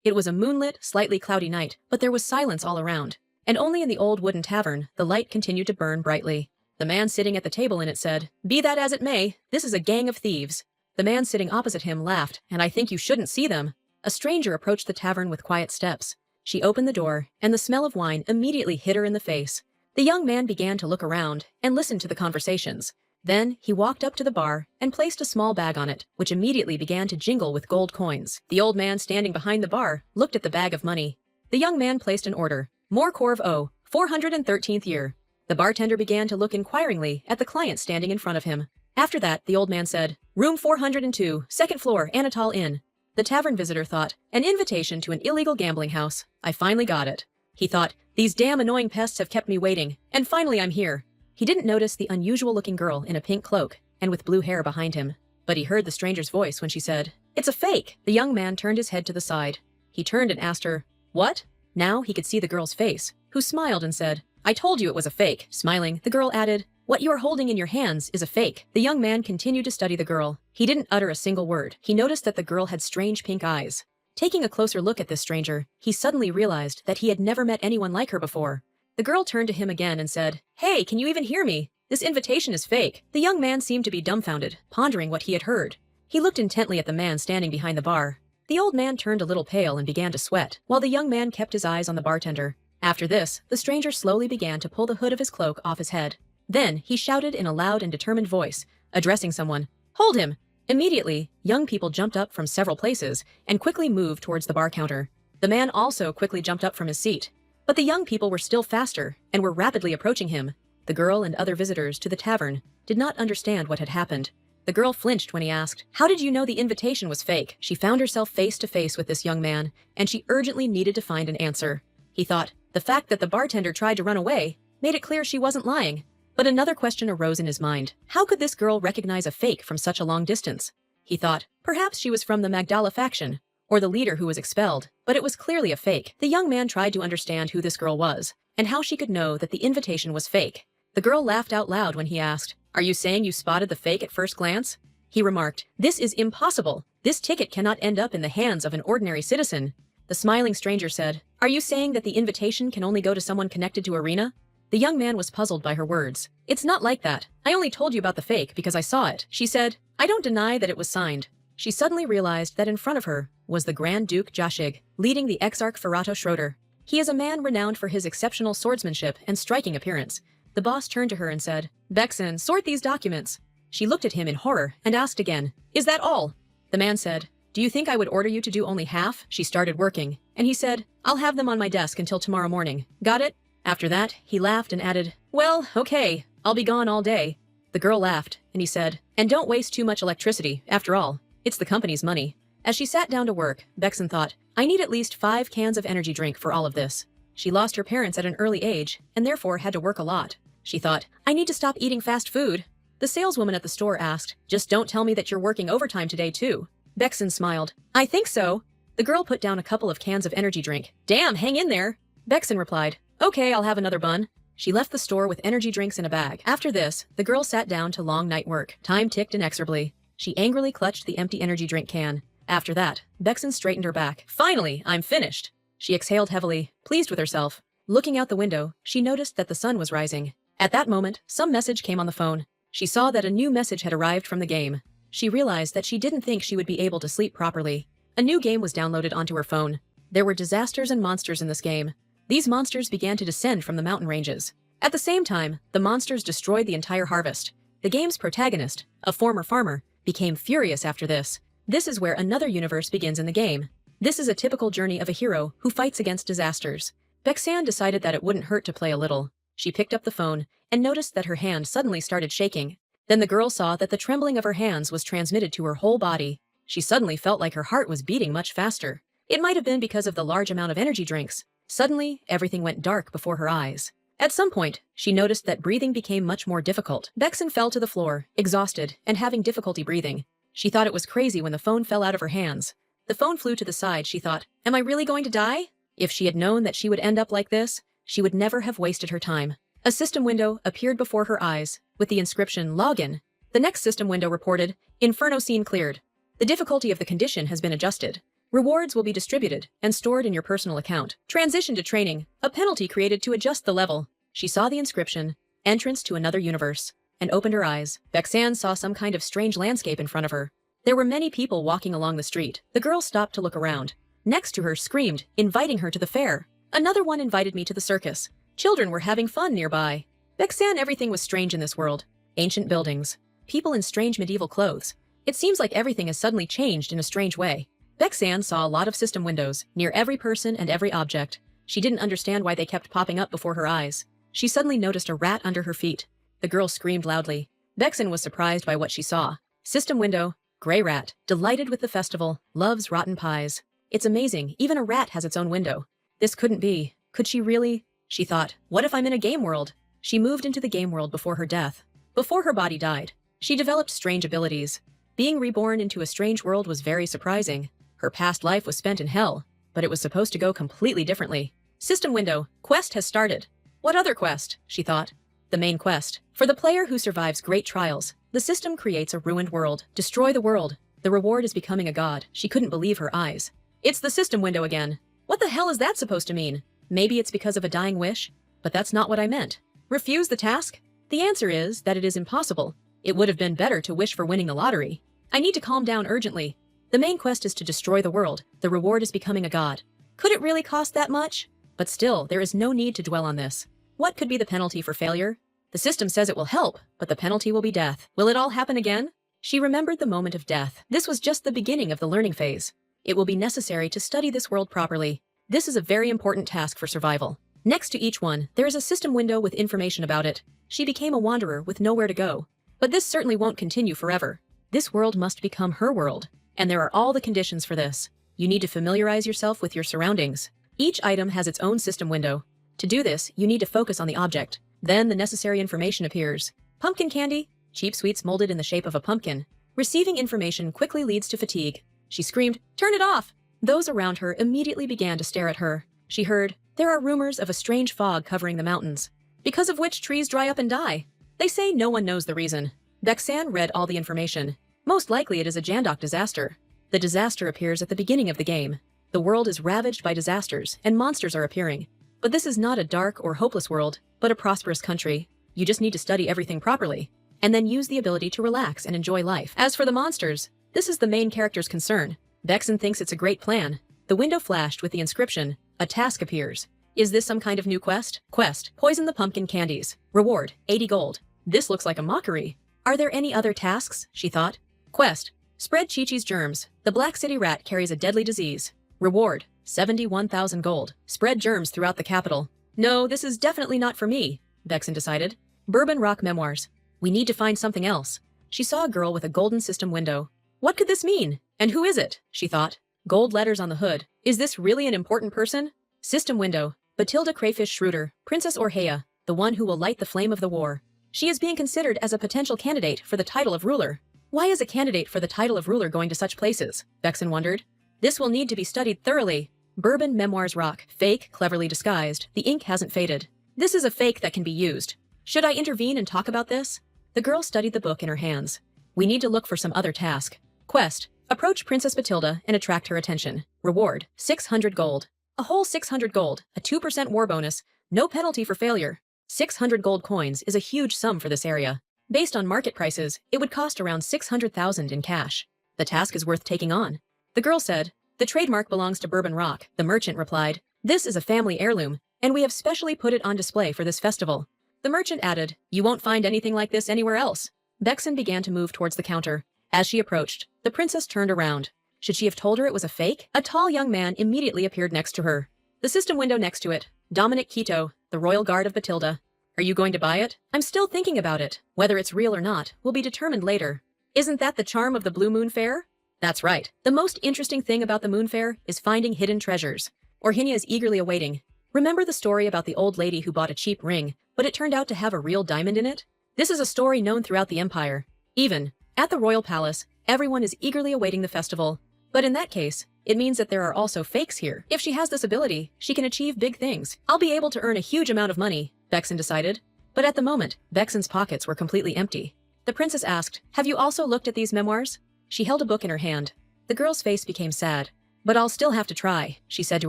It was a moonlit, slightly cloudy night, but there was silence all around. And only in the old wooden tavern, the light continued to burn brightly. The man sitting at the table in it said, "Be that as it may, this is a gang of thieves." The man sitting opposite him laughed, "And I think you shouldn't see them." A stranger approached the tavern with quiet steps. She opened the door, and the smell of wine immediately hit her in the face. The young man began to look around and listen to the conversations. Then he walked up to the bar and placed a small bag on it, which immediately began to jingle with gold coins. The old man standing behind the bar looked at the bag of money. The young man placed an order. "More Corv O, 413th year." The bartender began to look inquiringly at the client standing in front of him. After that, the old man said, "Room 402, second floor, Anatol Inn." The tavern visitor thought, "An invitation to an illegal gambling house. I finally got it." He thought, "These damn annoying pests have kept me waiting, and finally I'm here." He didn't notice the unusual-looking girl in a pink cloak and with blue hair behind him, but he heard the stranger's voice when she said, "It's a fake." The young man turned his head to the side. He turned and asked her, "What?" Now he could see the girl's face, who smiled and said, "I told you it was a fake." Smiling, the girl added, "What you are holding in your hands is a fake." The young man continued to study the girl. He didn't utter a single word. He noticed that the girl had strange pink eyes. Taking a closer look at this stranger, he suddenly realized that he had never met anyone like her before. The girl turned to him again and said, "Hey, can you even hear me? This invitation is fake." The young man seemed to be dumbfounded, pondering what he had heard. He looked intently at the man standing behind the bar. The old man turned a little pale and began to sweat, while the young man kept his eyes on the bartender. After this, the stranger slowly began to pull the hood of his cloak off his head. Then he shouted in a loud and determined voice, addressing someone, "Hold him!" Immediately, young people jumped up from several places and quickly moved towards the bar counter. The man also quickly jumped up from his seat. But the young people were still faster and were rapidly approaching him. The girl and other visitors to the tavern did not understand what had happened. The girl flinched when he asked, "How did you know the invitation was fake?" She found herself face to face with this young man, and she urgently needed to find an answer. He thought, the fact that the bartender tried to run away made it clear she wasn't lying. But another question arose in his mind. How could this girl recognize a fake from such a long distance? He thought, perhaps she was from the Magdala faction, or the leader who was expelled, but it was clearly a fake. The young man tried to understand who this girl was, and how she could know that the invitation was fake. The girl laughed out loud when he asked, "Are you saying you spotted the fake at first glance?" He remarked, "This is impossible. This ticket cannot end up in the hands of an ordinary citizen." The smiling stranger said, "Are you saying that the invitation can only go to someone connected to Arena?" The young man was puzzled by her words. "It's not like that. I only told you about the fake because I saw it." She said, "I don't deny that it was signed." She suddenly realized that in front of her was the Grand Duke Jashig, leading the Exarch Ferrato Schroeder. He is a man renowned for his exceptional swordsmanship and striking appearance. The boss turned to her and said, "Bexon, sort these documents." She looked at him in horror and asked again, "Is that all?" The man said, "Do you think I would order you to do only half?" She started working, and he said, "I'll have them on my desk until tomorrow morning. Got it?" After that, he laughed and added, "Well, okay, I'll be gone all day." The girl laughed, and he said, "And don't waste too much electricity, after all. It's the company's money." As she sat down to work, Bexon thought, "I need at least 5 cans of energy drink for all of this." She lost her parents at an early age, and therefore had to work a lot. She thought, "I need to stop eating fast food." The saleswoman at the store asked, "Just don't tell me that you're working overtime today too." Bexon smiled, "I think so." The girl put down a couple of cans of energy drink. "Damn, hang in there." Bexon replied, "Okay, I'll have another bun." She left the store with energy drinks in a bag. After this, the girl sat down to long night work. Time ticked inexorably. She angrily clutched the empty energy drink can. After that, Bexon straightened her back. "Finally, I'm finished." She exhaled heavily, pleased with herself. Looking out the window, she noticed that the sun was rising. At that moment, some message came on the phone. She saw that a new message had arrived from the game. She realized that she didn't think she would be able to sleep properly. A new game was downloaded onto her phone. There were disasters and monsters in this game. These monsters began to descend from the mountain ranges. At the same time, the monsters destroyed the entire harvest. The game's protagonist, a former farmer, became furious after this. This is where another universe begins in the game. This is a typical journey of a hero who fights against disasters. Bexan decided that it wouldn't hurt to play a little. She picked up the phone and noticed that her hand suddenly started shaking. Then the girl saw that the trembling of her hands was transmitted to her whole body. She suddenly felt like her heart was beating much faster. It might have been because of the large amount of energy drinks. Suddenly, everything went dark before her eyes. At some point, she noticed that breathing became much more difficult. Bexan fell to the floor, exhausted and having difficulty breathing. She thought it was crazy when the phone fell out of her hands. The phone flew to the side. She thought, "Am I really going to die?" If she had known that she would end up like this, she would never have wasted her time. A system window appeared before her eyes, with the inscription "Login." The next system window reported, "Inferno scene cleared. The difficulty of the condition has been adjusted." Rewards will be distributed and stored in your personal account. Transition to training, a penalty created to adjust the level. She saw the inscription, entrance to another universe, and opened her eyes. Vexan saw some kind of strange landscape in front of her. There were many people walking along the street. The girl stopped to look around. Next to her screamed, inviting her to the fair. Another one invited me to the circus. Children were having fun nearby. Vexan, everything was strange in this world. Ancient buildings. People in strange medieval clothes. It seems like everything has suddenly changed in a strange way. Vexan saw a lot of system windows, near every person and every object. She didn't understand why they kept popping up before her eyes. She suddenly noticed a rat under her feet. The girl screamed loudly. Vexan was surprised by what she saw. System window, gray rat, delighted with the festival, loves rotten pies. It's amazing, even a rat has its own window. This couldn't be. Could she really? She thought, what if I'm in a game world? She moved into the game world before her death. Before her body died, she developed strange abilities. Being reborn into a strange world was very surprising. Her past life was spent in hell, but it was supposed to go completely differently. System window, quest has started. What other quest? She thought. The main quest. For the player who survives great trials, the system creates a ruined world. Destroy the world. The reward is becoming a god. She couldn't believe her eyes. It's the system window again. What the hell is that supposed to mean? Maybe it's because of a dying wish? But that's not what I meant. Refuse the task? The answer is that it is impossible. It would have been better to wish for winning the lottery. I need to calm down urgently. The main quest is to destroy the world. The reward is becoming a god. Could it really cost that much? But still, there is no need to dwell on this. What could be the penalty for failure? The system says it will help, but the penalty will be death. Will it all happen again? She remembered the moment of death. This was just the beginning of the learning phase. It will be necessary to study this world properly. This is a very important task for survival. Next to each one, there is a system window with information about it. She became a wanderer with nowhere to go. But this certainly won't continue forever. This world must become her world. And there are all the conditions for this. You need to familiarize yourself with your surroundings. Each item has its own system window. To do this, you need to focus on the object. Then the necessary information appears. Pumpkin candy, cheap sweets molded in the shape of a pumpkin. Receiving information quickly leads to fatigue. She screamed, "Turn it off!" Those around her immediately began to stare at her. She heard, "There are rumors of a strange fog covering the mountains, because of which trees dry up and die. They say no one knows the reason." Vexan read all the information. Most likely it is a Jandok disaster. The disaster appears at the beginning of the game. The world is ravaged by disasters, and monsters are appearing. But this is not a dark or hopeless world, but a prosperous country. You just need to study everything properly, and then use the ability to relax and enjoy life. As for the monsters, this is the main character's concern. Vexan thinks it's a great plan. The window flashed with the inscription, "A task appears." Is this some kind of new quest? Quest, poison the pumpkin candies. Reward, 80 gold. This looks like a mockery. Are there any other tasks? She thought. Quest, spread Chi-Chi's germs. The Black City rat carries a deadly disease. Reward, 71,000 gold. Spread germs throughout the capital. No, this is definitely not for me, Vexan decided. Bourbon Rock Memoirs. We need to find something else. She saw a girl with a golden system window. What could this mean? And who is it? She thought. Gold letters on the hood. Is this really an important person? System window. Batilda Crayfish Schroeder, Princess Orhea, the one who will light the flame of the war. She is being considered as a potential candidate for the title of ruler. Why is a candidate for the title of ruler going to such places? Vexan wondered. This will need to be studied thoroughly. Bourbon Memoirs Rock. Fake, cleverly disguised. The ink hasn't faded. This is a fake that can be used. Should I intervene and talk about this? The girl studied the book in her hands. We need to look for some other task. Quest. Approach Princess Batilda and attract her attention. Reward. 600 gold. A whole 600 gold. A 2% war bonus. No penalty for failure. 600 gold coins is a huge sum for this area. Based on market prices, it would cost around 600,000 in cash. The task is worth taking on. The girl said, the trademark belongs to Bourbon Rock. The merchant replied, this is a family heirloom, and we have specially put it on display for this festival. The merchant added, you won't find anything like this anywhere else. Vexan began to move towards the counter. As she approached, the princess turned around. Should she have told her it was a fake? A tall young man immediately appeared next to her. The system window next to it. Dominic Quito, the royal guard of Batilda. Are you going to buy it? I'm still thinking about it. Whether it's real or not will be determined later. Isn't that the charm of the Blue Moon Fair? That's right. The most interesting thing about the Moon Fair is finding hidden treasures. Orhinia is eagerly awaiting. Remember the story about the old lady who bought a cheap ring, but it turned out to have a real diamond in it? This is a story known throughout the empire. Even at the royal palace, everyone is eagerly awaiting the festival. But in that case, it means that there are also fakes here. If she has this ability, she can achieve big things. I'll be able to earn a huge amount of money, Vexan decided. But at the moment, Vexan's pockets were completely empty. The princess asked, have you also looked at these memoirs? She held a book in her hand. The girl's face became sad. But I'll still have to try, she said to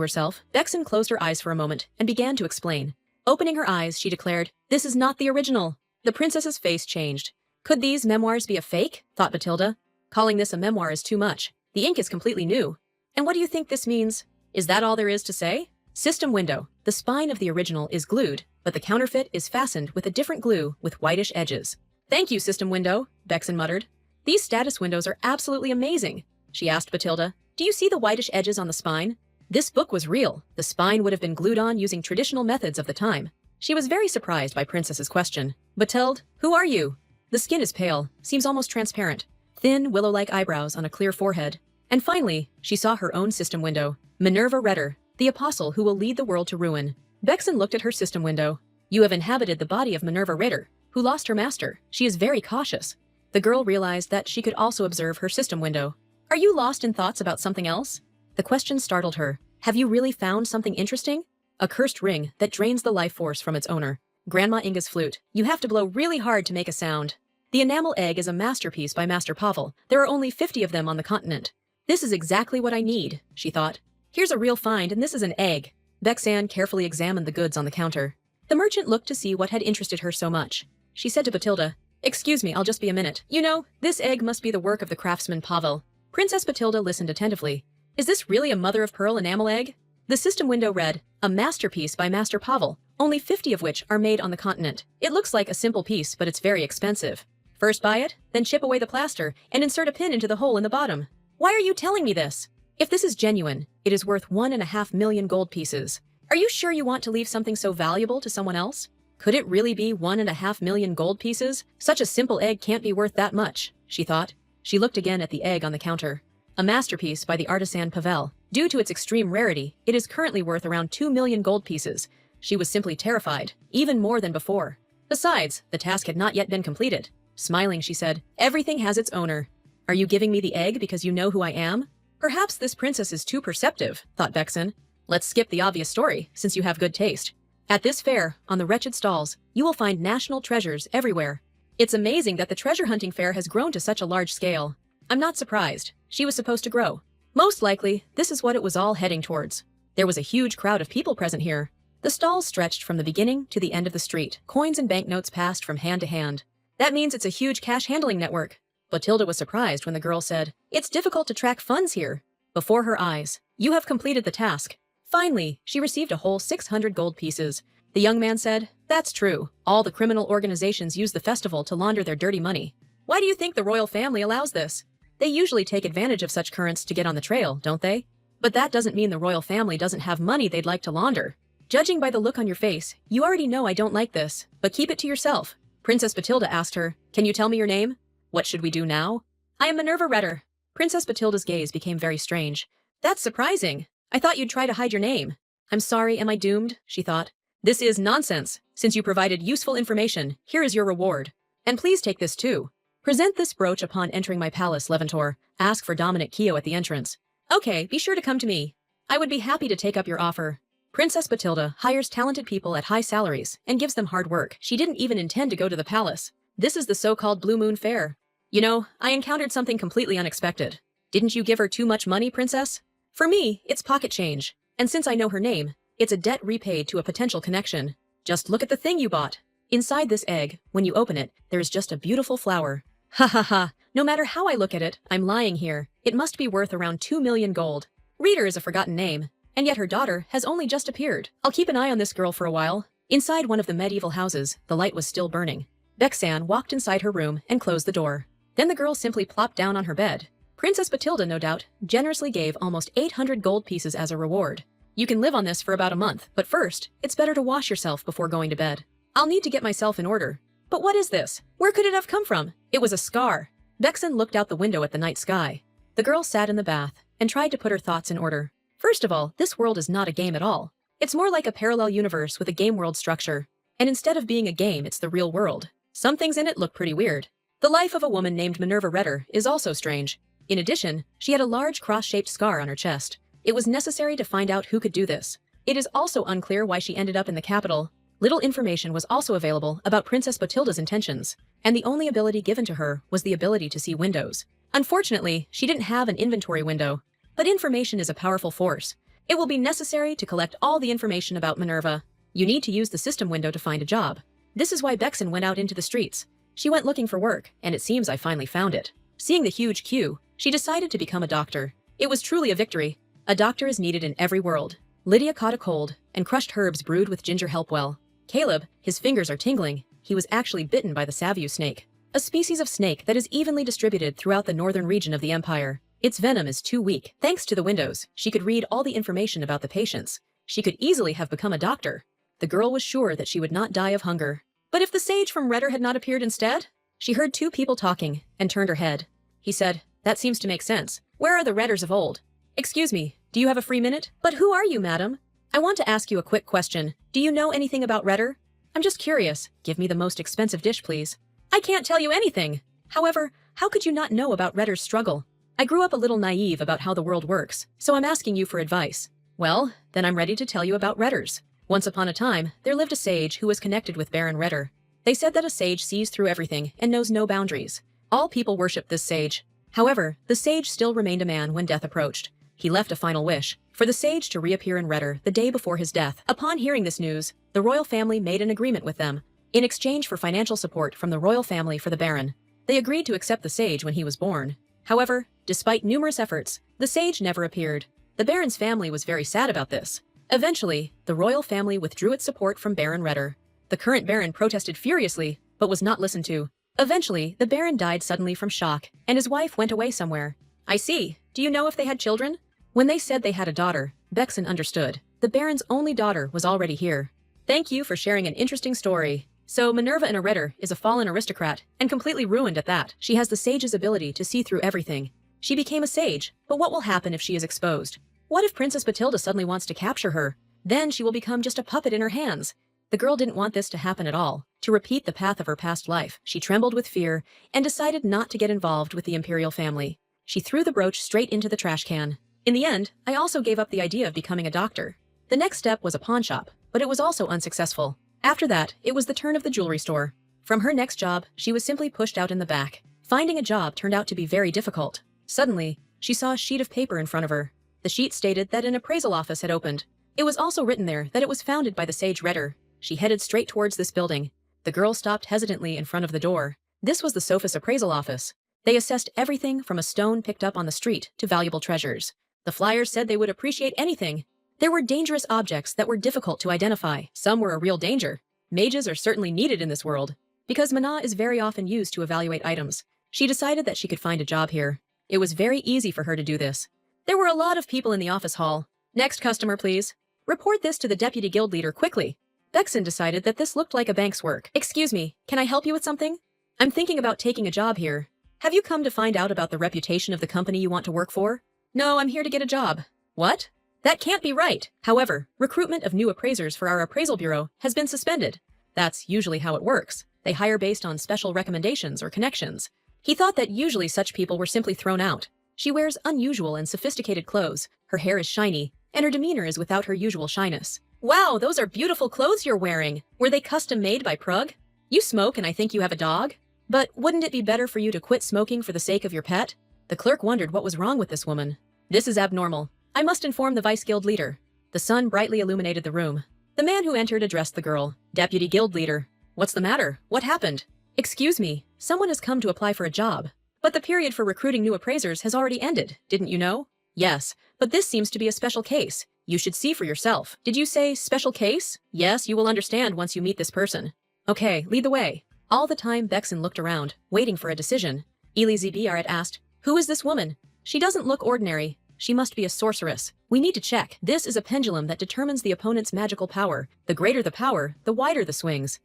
herself. Vexen closed her eyes for a moment and began to explain. Opening her eyes, she declared, "This is not the original." The princess's face changed. Could these memoirs be a fake? Thought Batilda. Calling this a memoir is too much. The ink is completely new. And what do you think this means? Is that all there is to say? System window. The spine of the original is glued, but the counterfeit is fastened with a different glue with whitish edges. Thank you, system window, Vexen muttered. These status windows are absolutely amazing, she asked Batilda. Do you see the whitish edges on the spine? This book was real. The spine would have been glued on using traditional methods of the time. She was very surprised by Princess's question. Batilde, who are you? The skin is pale, seems almost transparent. Thin, willow-like eyebrows on a clear forehead. And finally, she saw her own system window. Minerva Redder, the apostle who will lead the world to ruin. Vexen looked at her system window. You have inhabited the body of Minerva Redder, who lost her master. She is very cautious. The girl realized that she could also observe her system window. Are you lost in thoughts about something else? The question startled her. Have you really found something interesting? A cursed ring that drains the life force from its owner. Grandma Inga's flute. You have to blow really hard to make a sound. The enamel egg is a masterpiece by Master Pavel. There are only 50 of them on the continent. This is exactly what I need, she thought. Here's a real find, and this is an egg. Vexan carefully examined the goods on the counter. The merchant looked to see what had interested her so much. She said to Batilda, "Excuse me, I'll just be a minute. You know, this egg must be the work of the craftsman Pavel." Princess Batilda listened attentively. Is this really a mother-of-pearl enamel egg? The system window read, a masterpiece by Master Pavel, only 50 of which are made on the continent. It looks like a simple piece, but it's very expensive. First buy it, then chip away the plaster, and insert a pin into the hole in the bottom. Why are you telling me this? If this is genuine, it is worth 1.5 million gold pieces. Are you sure you want to leave something so valuable to someone else? Could it really be 1.5 million gold pieces? Such a simple egg can't be worth that much, she thought. She looked again at the egg on the counter. A masterpiece by the artisan Pavel. Due to its extreme rarity, it is currently worth around 2 million gold pieces. She was simply terrified, even more than before. Besides, the task had not yet been completed. Smiling, she said, "Everything has its owner. Are you giving me the egg because you know who I am?" Perhaps this princess is too perceptive, thought Vexen. Let's skip the obvious story, since you have good taste. At this fair, on the wretched stalls, you will find national treasures everywhere. It's amazing that the treasure hunting fair has grown to such a large scale. I'm not surprised. She was supposed to grow. Most likely, this is what it was all heading towards. There was a huge crowd of people present here. The stalls stretched from the beginning to the end of the street. Coins and banknotes passed from hand to hand. That means it's a huge cash handling network. Batilda was surprised when the girl said, "It's difficult to track funds here." Before her eyes, "You have completed the task." Finally, she received a whole 600 gold pieces. The young man said, "That's true. All the criminal organizations use the festival to launder their dirty money. Why do you think the royal family allows this? They usually take advantage of such currents to get on the trail, don't they? But that doesn't mean the royal family doesn't have money they'd like to launder. Judging by the look on your face, you already know I don't like this, but keep it to yourself." Princess Batilda asked her, "Can you tell me your name?" "What should we do now?" "I am Minerva Redder." Princess Batilda's gaze became very strange. "That's surprising. I thought you'd try to hide your name." "I'm sorry, am I doomed?" she thought. "This is nonsense. Since you provided useful information, here is your reward. And please take this too. Present this brooch upon entering my palace, Levantor. Ask for Dominic Keo at the entrance." "Okay, be sure to come to me. I would be happy to take up your offer." Princess Batilda hires talented people at high salaries and gives them hard work. She didn't even intend to go to the palace. This is the so-called Blue Moon Fair. You know, I encountered something completely unexpected. Didn't you give her too much money, princess? For me, it's pocket change. And since I know her name, it's a debt repaid to a potential connection. Just look at the thing you bought. Inside this egg, when you open it, there is just a beautiful flower. Ha ha ha, no matter how I look at it, I'm lying here. It must be worth around 2 million gold. Reader is a forgotten name, and yet her daughter has only just appeared. I'll keep an eye on this girl for a while. Inside one of the medieval houses, the light was still burning. Vexan walked inside her room and closed the door. Then the girl simply plopped down on her bed. Princess Batilda, no doubt, generously gave almost 800 gold pieces as a reward. You can live on this for about a month, but first, it's better to wash yourself before going to bed. I'll need to get myself in order. But what is this? Where could it have come from? It was a scar. Vexen looked out the window at the night sky. The girl sat in the bath and tried to put her thoughts in order. First of all, this world is not a game at all. It's more like a parallel universe with a game world structure. And instead of being a game, it's the real world. Some things in it look pretty weird. The life of a woman named Minerva Redder is also strange. In addition, she had a large cross-shaped scar on her chest. It was necessary to find out who could do this. It is also unclear why she ended up in the capital. Little information was also available about Princess Batilda's intentions, and the only ability given to her was the ability to see windows. Unfortunately, she didn't have an inventory window. But information is a powerful force. It will be necessary to collect all the information about Minerva. You need to use the system window to find a job. This is why Bexon went out into the streets. She went looking for work, and it seems I finally found it. Seeing the huge queue, she decided to become a doctor. It was truly a victory. A doctor is needed in every world. Lydia caught a cold, and crushed herbs brewed with ginger help well. Caleb, his fingers are tingling. He was actually bitten by the savu snake, a species of snake that is evenly distributed throughout the northern region of the empire. Its venom is too weak. Thanks to the windows, she could read all the information about the patients. She could easily have become a doctor. The girl was sure that she would not die of hunger. But if the sage from Redder had not appeared instead? She heard two people talking, and turned her head. He said, "That seems to make sense. Where are the Redders of old?" "Excuse me, do you have a free minute?" "But who are you, madam?" "I want to ask you a quick question. Do you know anything about Redder?" "I'm just curious. Give me the most expensive dish, please." "I can't tell you anything." "However, how could you not know about Redder's struggle?" "I grew up a little naive about how the world works, so I'm asking you for advice." "Well, then I'm ready to tell you about Redders. Once upon a time, there lived a sage who was connected with Baron Redder. They said that a sage sees through everything and knows no boundaries. All people worshipped this sage. However, the sage still remained a man when death approached. He left a final wish, for the sage to reappear in Redder the day before his death. Upon hearing this news, the royal family made an agreement with them. In exchange for financial support from the royal family for the Baron, they agreed to accept the sage when he was born. However, despite numerous efforts, the sage never appeared. The Baron's family was very sad about this. Eventually, the royal family withdrew its support from Baron Redder. The current Baron protested furiously, but was not listened to. Eventually, the Baron died suddenly from shock, and his wife went away somewhere. "I see. Do you know if they had children?" When they said they had a daughter, Bexon understood. The Baron's only daughter was already here. "Thank you for sharing an interesting story. So Minerva in a Redder is a fallen aristocrat, and completely ruined at that. She has the sage's ability to see through everything. She became a sage, but what will happen if she is exposed? What if Princess Batilda suddenly wants to capture her? Then she will become just a puppet in her hands." The girl didn't want this to happen at all. To repeat the path of her past life, she trembled with fear and decided not to get involved with the imperial family. She threw the brooch straight into the trash can. In the end, I also gave up the idea of becoming a doctor. The next step was a pawn shop, but it was also unsuccessful. After that, it was the turn of the jewelry store. From her next job, she was simply pushed out in the back. Finding a job turned out to be very difficult. Suddenly, she saw a sheet of paper in front of her. The sheet stated that an appraisal office had opened. It was also written there that it was founded by the sage Redder. She headed straight towards this building. The girl stopped hesitantly in front of the door. This was the Sophis appraisal office. They assessed everything from a stone picked up on the street to valuable treasures. The flyers said they would appreciate anything. There were dangerous objects that were difficult to identify. Some were a real danger. Mages are certainly needed in this world. Because Manhwa is very often used to evaluate items, she decided that she could find a job here. It was very easy for her to do this. There were a lot of people in the office hall. "Next customer, please. Report this to the deputy guild leader quickly." Bexon decided that this looked like a bank's work. "Excuse me, can I help you with something? I'm thinking about taking a job here. Have you come to find out about the reputation of the company you want to work for?" "No, I'm here to get a job." "What? That can't be right." However, recruitment of new appraisers for our appraisal bureau has been suspended. That's usually how it works. They hire based on special recommendations or connections. He thought that usually such people were simply thrown out. She wears unusual and sophisticated clothes, her hair is shiny, and her demeanor is without her usual shyness. "Wow, those are beautiful clothes you're wearing. Were they custom made by Prug? You smoke and I think you have a dog? But wouldn't it be better for you to quit smoking for the sake of your pet?" The clerk wondered what was wrong with this woman. "This is abnormal. I must inform the vice guild leader." The sun brightly illuminated the room. The man who entered addressed the girl. "Deputy guild leader. What's the matter? What happened?" "Excuse me, someone has come to apply for a job. But the period for recruiting new appraisers has already ended, didn't you know?" "Yes, but this seems to be a special case. You should see for yourself." "Did you say special case?" "Yes, you will understand once you meet this person." "Okay, lead the way." All the time Bexon looked around, waiting for a decision. Elizabeth asked, "Who is this woman? She doesn't look ordinary. She must be a sorceress. We need to check. This is a pendulum that determines the opponent's magical power. The greater the power, the wider the swings.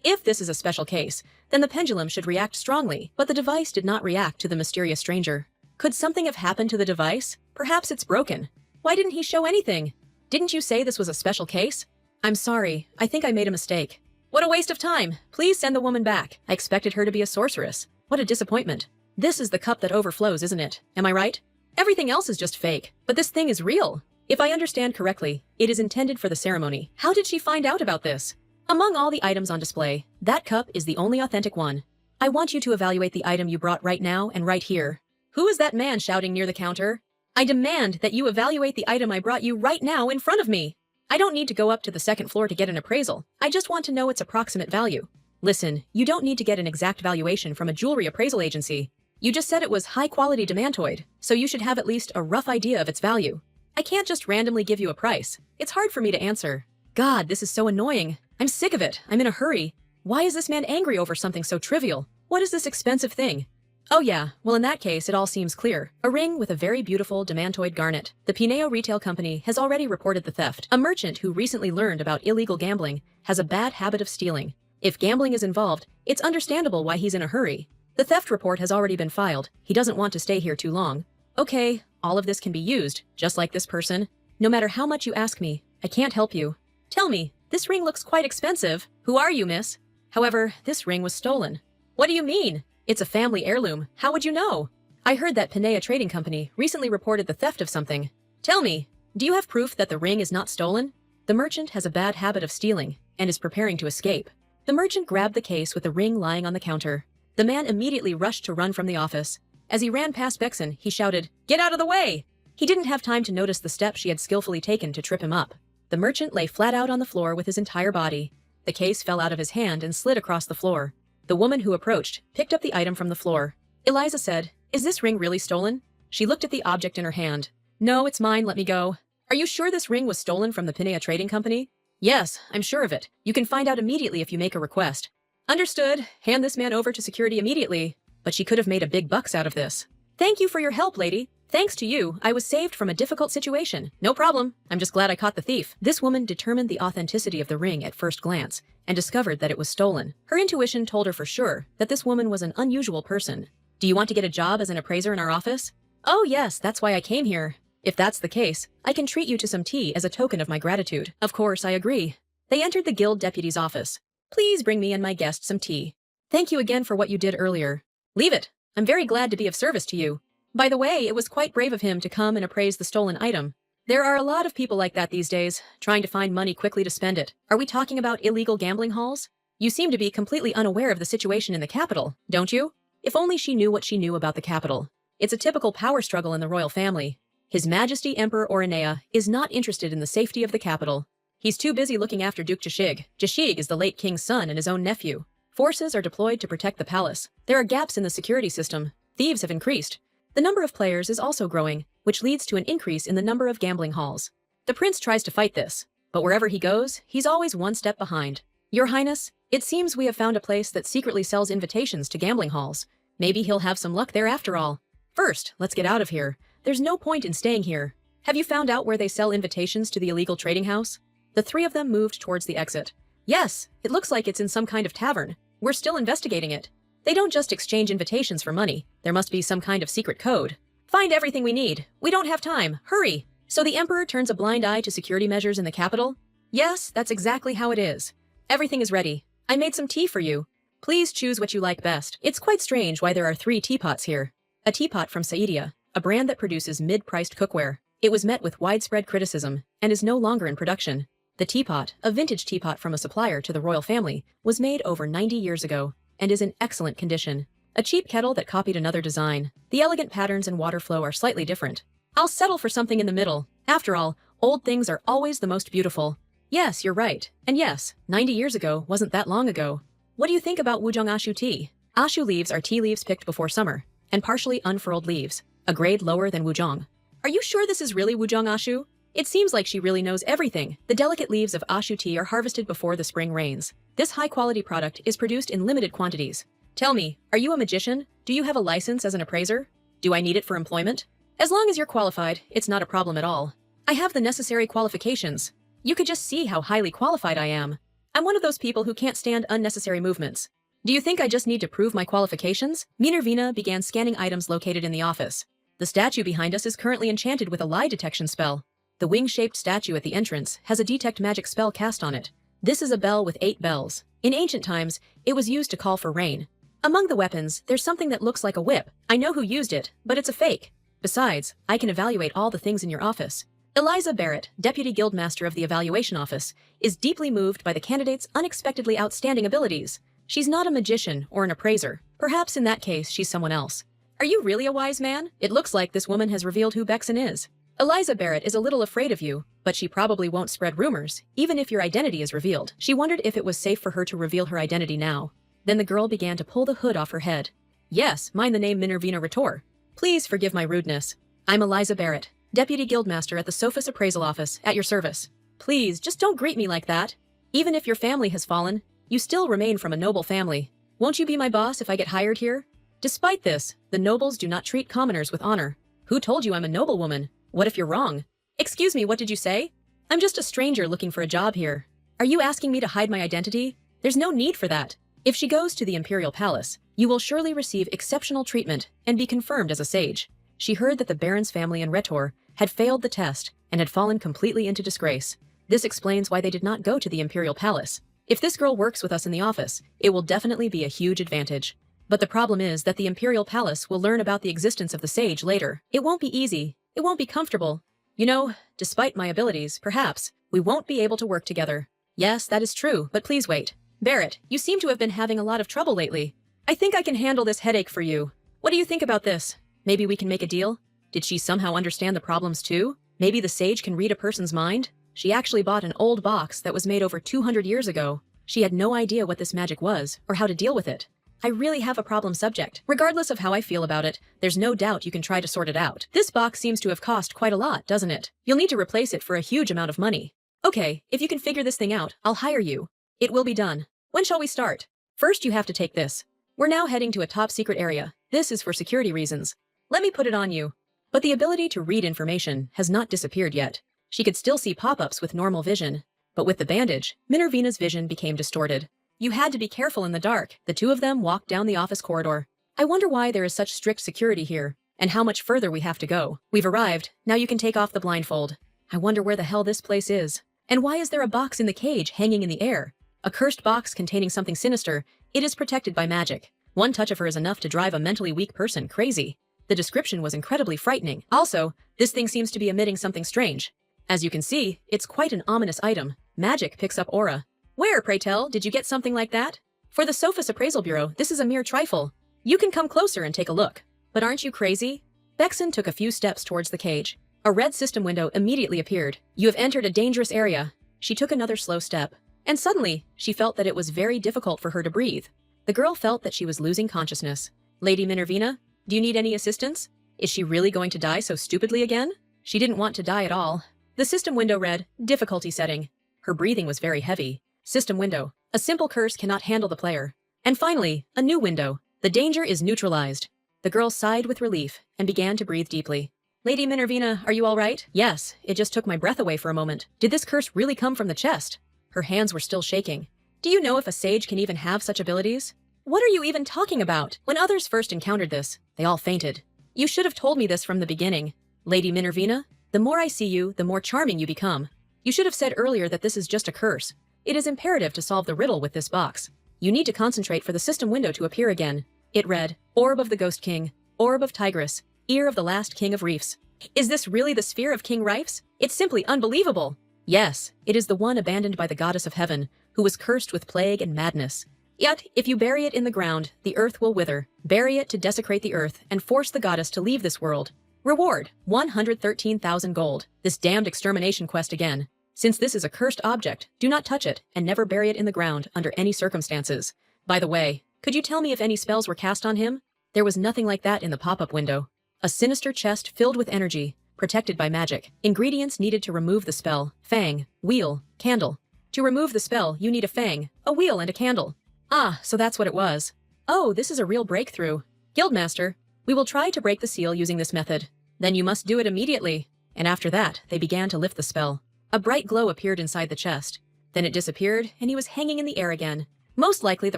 If this is a special case, then the pendulum should react strongly, but the device did not react to the mysterious stranger. Could something have happened to the device? Perhaps it's broken. Why didn't he show anything? Didn't you say this was a special case?" "I'm sorry. I think I made a mistake." "What a waste of time. Please send the woman back. I expected her to be a sorceress. What a disappointment. This is the cup that overflows, isn't it? Am I right? Everything else is just fake, but this thing is real. If I understand correctly, it is intended for the ceremony. How did she find out about this? Among all the items on display, that cup is the only authentic one. I want you to evaluate the item you brought right now and right here." "Who is that man shouting near the counter?" I demand that you evaluate the item I brought you right now in front of me. I don't need to go up to the second floor to get an appraisal. I just want to know its approximate value. Listen, you don't need to get an exact valuation from a jewelry appraisal agency. You just said it was high-quality demantoid, so you should have at least a rough idea of its value. I can't just randomly give you a price. It's hard for me to answer. God, this is so annoying. I'm sick of it. I'm in a hurry. Why is this man angry over something so trivial? What is this expensive thing? Oh yeah, well in that case it all seems clear. A ring with a very beautiful demantoid garnet. The Pineo Retail Company has already reported the theft. A merchant who recently learned about illegal gambling has a bad habit of stealing. If gambling is involved, it's understandable why he's in a hurry. The theft report has already been filed. He doesn't want to stay here too long. Okay, all of this can be used, just like this person. No matter how much you ask me, I can't help you. Tell me, this ring looks quite expensive. Who are you, miss? However, this ring was stolen. What do you mean? It's a family heirloom. How would you know? I heard that Pinea Trading Company recently reported the theft of something. Tell me, do you have proof that the ring is not stolen? The merchant has a bad habit of stealing and is preparing to escape. The merchant grabbed the case with the ring lying on the counter. The man immediately rushed to run from the office. As he ran past Bexon, he shouted, "Get out of the way!" He didn't have time to notice the step she had skillfully taken to trip him up. The merchant lay flat out on the floor with his entire body. The case fell out of his hand and slid across the floor. The woman who approached picked up the item from the floor. Eliza said, "Is this ring really stolen?" She looked at the object in her hand. "No, it's mine, let me go." "Are you sure this ring was stolen from the Pinea Trading Company?" "Yes, I'm sure of it. You can find out immediately if you make a request." "Understood. Hand this man over to security immediately." But she could have made a big bucks out of this. "Thank you for your help, lady. Thanks to you, I was saved from a difficult situation." "No problem. I'm just glad I caught the thief." This woman determined the authenticity of the ring at first glance and discovered that it was stolen. Her intuition told her for sure that this woman was an unusual person. "Do you want to get a job as an appraiser in our office?" "Oh yes, that's why I came here." "If that's the case, I can treat you to some tea as a token of my gratitude." "Of course, I agree." They entered the guild deputy's office. "Please bring me and my guest some tea." "Thank you again for what you did earlier." "Leave it. I'm very glad to be of service to you. By the way, it was quite brave of him to come and appraise the stolen item. There are a lot of people like that these days, trying to find money quickly to spend it. Are we talking about illegal gambling halls? You seem to be completely unaware of the situation in the capital, don't you?" If only she knew what she knew about the capital. It's a typical power struggle in the royal family. His Majesty Emperor Oranea is not interested in the safety of the capital. He's too busy looking after Duke Jashig. Jashig is the late king's son and his own nephew. Forces are deployed to protect the palace. There are gaps in the security system. Thieves have increased. The number of players is also growing, which leads to an increase in the number of gambling halls. The prince tries to fight this, but wherever he goes, he's always one step behind. "Your Highness, it seems we have found a place that secretly sells invitations to gambling halls. Maybe he'll have some luck there after all. First, let's get out of here. There's no point in staying here. Have you found out where they sell invitations to the illegal trading house?" The three of them moved towards the exit. "Yes, it looks like it's in some kind of tavern. We're still investigating it. They don't just exchange invitations for money. There must be some kind of secret code. Find everything we need. We don't have time. Hurry!" So the Emperor turns a blind eye to security measures in the capital? Yes, that's exactly how it is. Everything is ready. I made some tea for you. Please choose what you like best. It's quite strange why there are 3 teapots here. A teapot from Saidia, a brand that produces mid-priced cookware. It was met with widespread criticism and is no longer in production. The teapot, a vintage teapot from a supplier to the royal family, was made over 90 years ago and is in excellent condition. A cheap kettle that copied another design. The elegant patterns and water flow are slightly different. I'll settle for something in the middle. After all, old things are always the most beautiful. Yes, you're right. And yes, 90 years ago wasn't that long ago. What do you think about Wujong Ashu tea? Ashu leaves are tea leaves picked before summer, and partially unfurled leaves, a grade lower than Wujong. Are you sure this is really Wujong Ashu? It seems like she really knows everything. The delicate leaves of Ashu tea are harvested before the spring rains. This high-quality product is produced in limited quantities. Tell me, are you a magician? Do you have a license as an appraiser? Do I need it for employment? As long as you're qualified, it's not a problem at all. I have the necessary qualifications. You could just see how highly qualified I am. I'm one of those people who can't stand unnecessary movements. Do you think I just need to prove my qualifications? Minervina began scanning items located in the office. The statue behind us is currently enchanted with a lie detection spell. The wing-shaped statue at the entrance has a detect magic spell cast on it. This is a bell with 8 bells. In ancient times, it was used to call for rain. Among the weapons, there's something that looks like a whip. I know who used it, but it's a fake. Besides, I can evaluate all the things in your office. Eliza Barrett, Deputy Guildmaster of the Evaluation Office, is deeply moved by the candidate's unexpectedly outstanding abilities. She's not a magician or an appraiser. Perhaps in that case, she's someone else. Are you really a wise man? It looks like this woman has revealed who Bexon is. Eliza Barrett is a little afraid of you, but she probably won't spread rumors, even if your identity is revealed. She wondered if it was safe for her to reveal her identity now. Then the girl began to pull the hood off her head. Yes, mind the name Minervina Rettor. Please forgive my rudeness. I'm Eliza Barrett, Deputy Guildmaster at the Sophis Appraisal Office, at your service. Please, just don't greet me like that. Even if your family has fallen, you still remain from a noble family. Won't you be my boss if I get hired here? Despite this, the nobles do not treat commoners with honor. Who told you I'm a noblewoman? What if you're wrong? Excuse me, what did you say? I'm just a stranger looking for a job here. Are you asking me to hide my identity? There's no need for that. If she goes to the Imperial Palace, you will surely receive exceptional treatment and be confirmed as a sage. She heard that the Baron's family in Rettor had failed the test and had fallen completely into disgrace. This explains why they did not go to the Imperial Palace. If this girl works with us in the office, it will definitely be a huge advantage. But the problem is that the Imperial Palace will learn about the existence of the sage later. It won't be easy. It won't be comfortable. You know, despite my abilities, perhaps, we won't be able to work together. Yes, that is true, but please wait. Barrett, you seem to have been having a lot of trouble lately. I think I can handle this headache for you. What do you think about this? Maybe we can make a deal? Did she somehow understand the problems too? Maybe the sage can read a person's mind? She actually bought an old box that was made over 200 years ago. She had no idea what this magic was, or how to deal with it. I really have a problem subject. Regardless of how I feel about it, there's no doubt you can try to sort it out. This box seems to have cost quite a lot, doesn't it? You'll need to replace it for a huge amount of money. Okay, if you can figure this thing out, I'll hire you. It will be done. When shall we start? First, you have to take this. We're now heading to a top-secret area. This is for security reasons. Let me put it on you. But the ability to read information has not disappeared yet. She could still see pop-ups with normal vision. But with the bandage, Minervina's vision became distorted. You had to be careful in the dark. The two of them walked down the office corridor. I wonder why there is such strict security here, and how much further we have to go. We've arrived. Now you can take off the blindfold. I wonder where the hell this place is. And why is there a box in the cage hanging in the air? A cursed box containing something sinister. It is protected by magic. One touch of her is enough to drive a mentally weak person crazy. The description was incredibly frightening. Also, this thing seems to be emitting something strange. As you can see, it's quite an ominous item. Magic picks up aura. Where, pray tell, did you get something like that? For the Sophis Appraisal Bureau, this is a mere trifle. You can come closer and take a look. But aren't you crazy? Bexon took a few steps towards the cage. A red system window immediately appeared. You have entered a dangerous area. She took another slow step. And suddenly, she felt that it was very difficult for her to breathe. The girl felt that she was losing consciousness. Lady Minervina, do you need any assistance? Is she really going to die so stupidly again? She didn't want to die at all. The system window read, difficulty setting. Her breathing was very heavy. System window. A simple curse cannot handle the player. And finally, a new window. The danger is neutralized. The girl sighed with relief and began to breathe deeply. Lady Minervina, are you all right? Yes, it just took my breath away for a moment. Did this curse really come from the chest? Her hands were still shaking. Do you know if a sage can even have such abilities? What are you even talking about? When others first encountered this, they all fainted. You should have told me this from the beginning. Lady Minervina, the more I see you, the more charming you become. You should have said earlier that this is just a curse. It is imperative to solve the riddle with this box. You need to concentrate for the system window to appear again. It read, Orb of the Ghost King, Orb of Tigris, Ear of the Last King of Reefs. Is this really the sphere of King Rifes? It's simply unbelievable. Yes, it is the one abandoned by the goddess of heaven, who was cursed with plague and madness. Yet, if you bury it in the ground, the earth will wither. Bury it to desecrate the earth and force the goddess to leave this world. Reward, 113,000 gold. This damned extermination quest again. Since this is a cursed object, do not touch it and never bury it in the ground under any circumstances. By the way, could you tell me if any spells were cast on him? There was nothing like that in the pop-up window. A sinister chest filled with energy, protected by magic. Ingredients needed to remove the spell: fang, wheel, candle. To remove the spell, you need a fang, a wheel, and a candle. Ah, so that's what it was. Oh, this is a real breakthrough. Guildmaster, we will try to break the seal using this method. Then you must do it immediately. And after that, they began to lift the spell. A bright glow appeared inside the chest. Then it disappeared, and he was hanging in the air again. Most likely the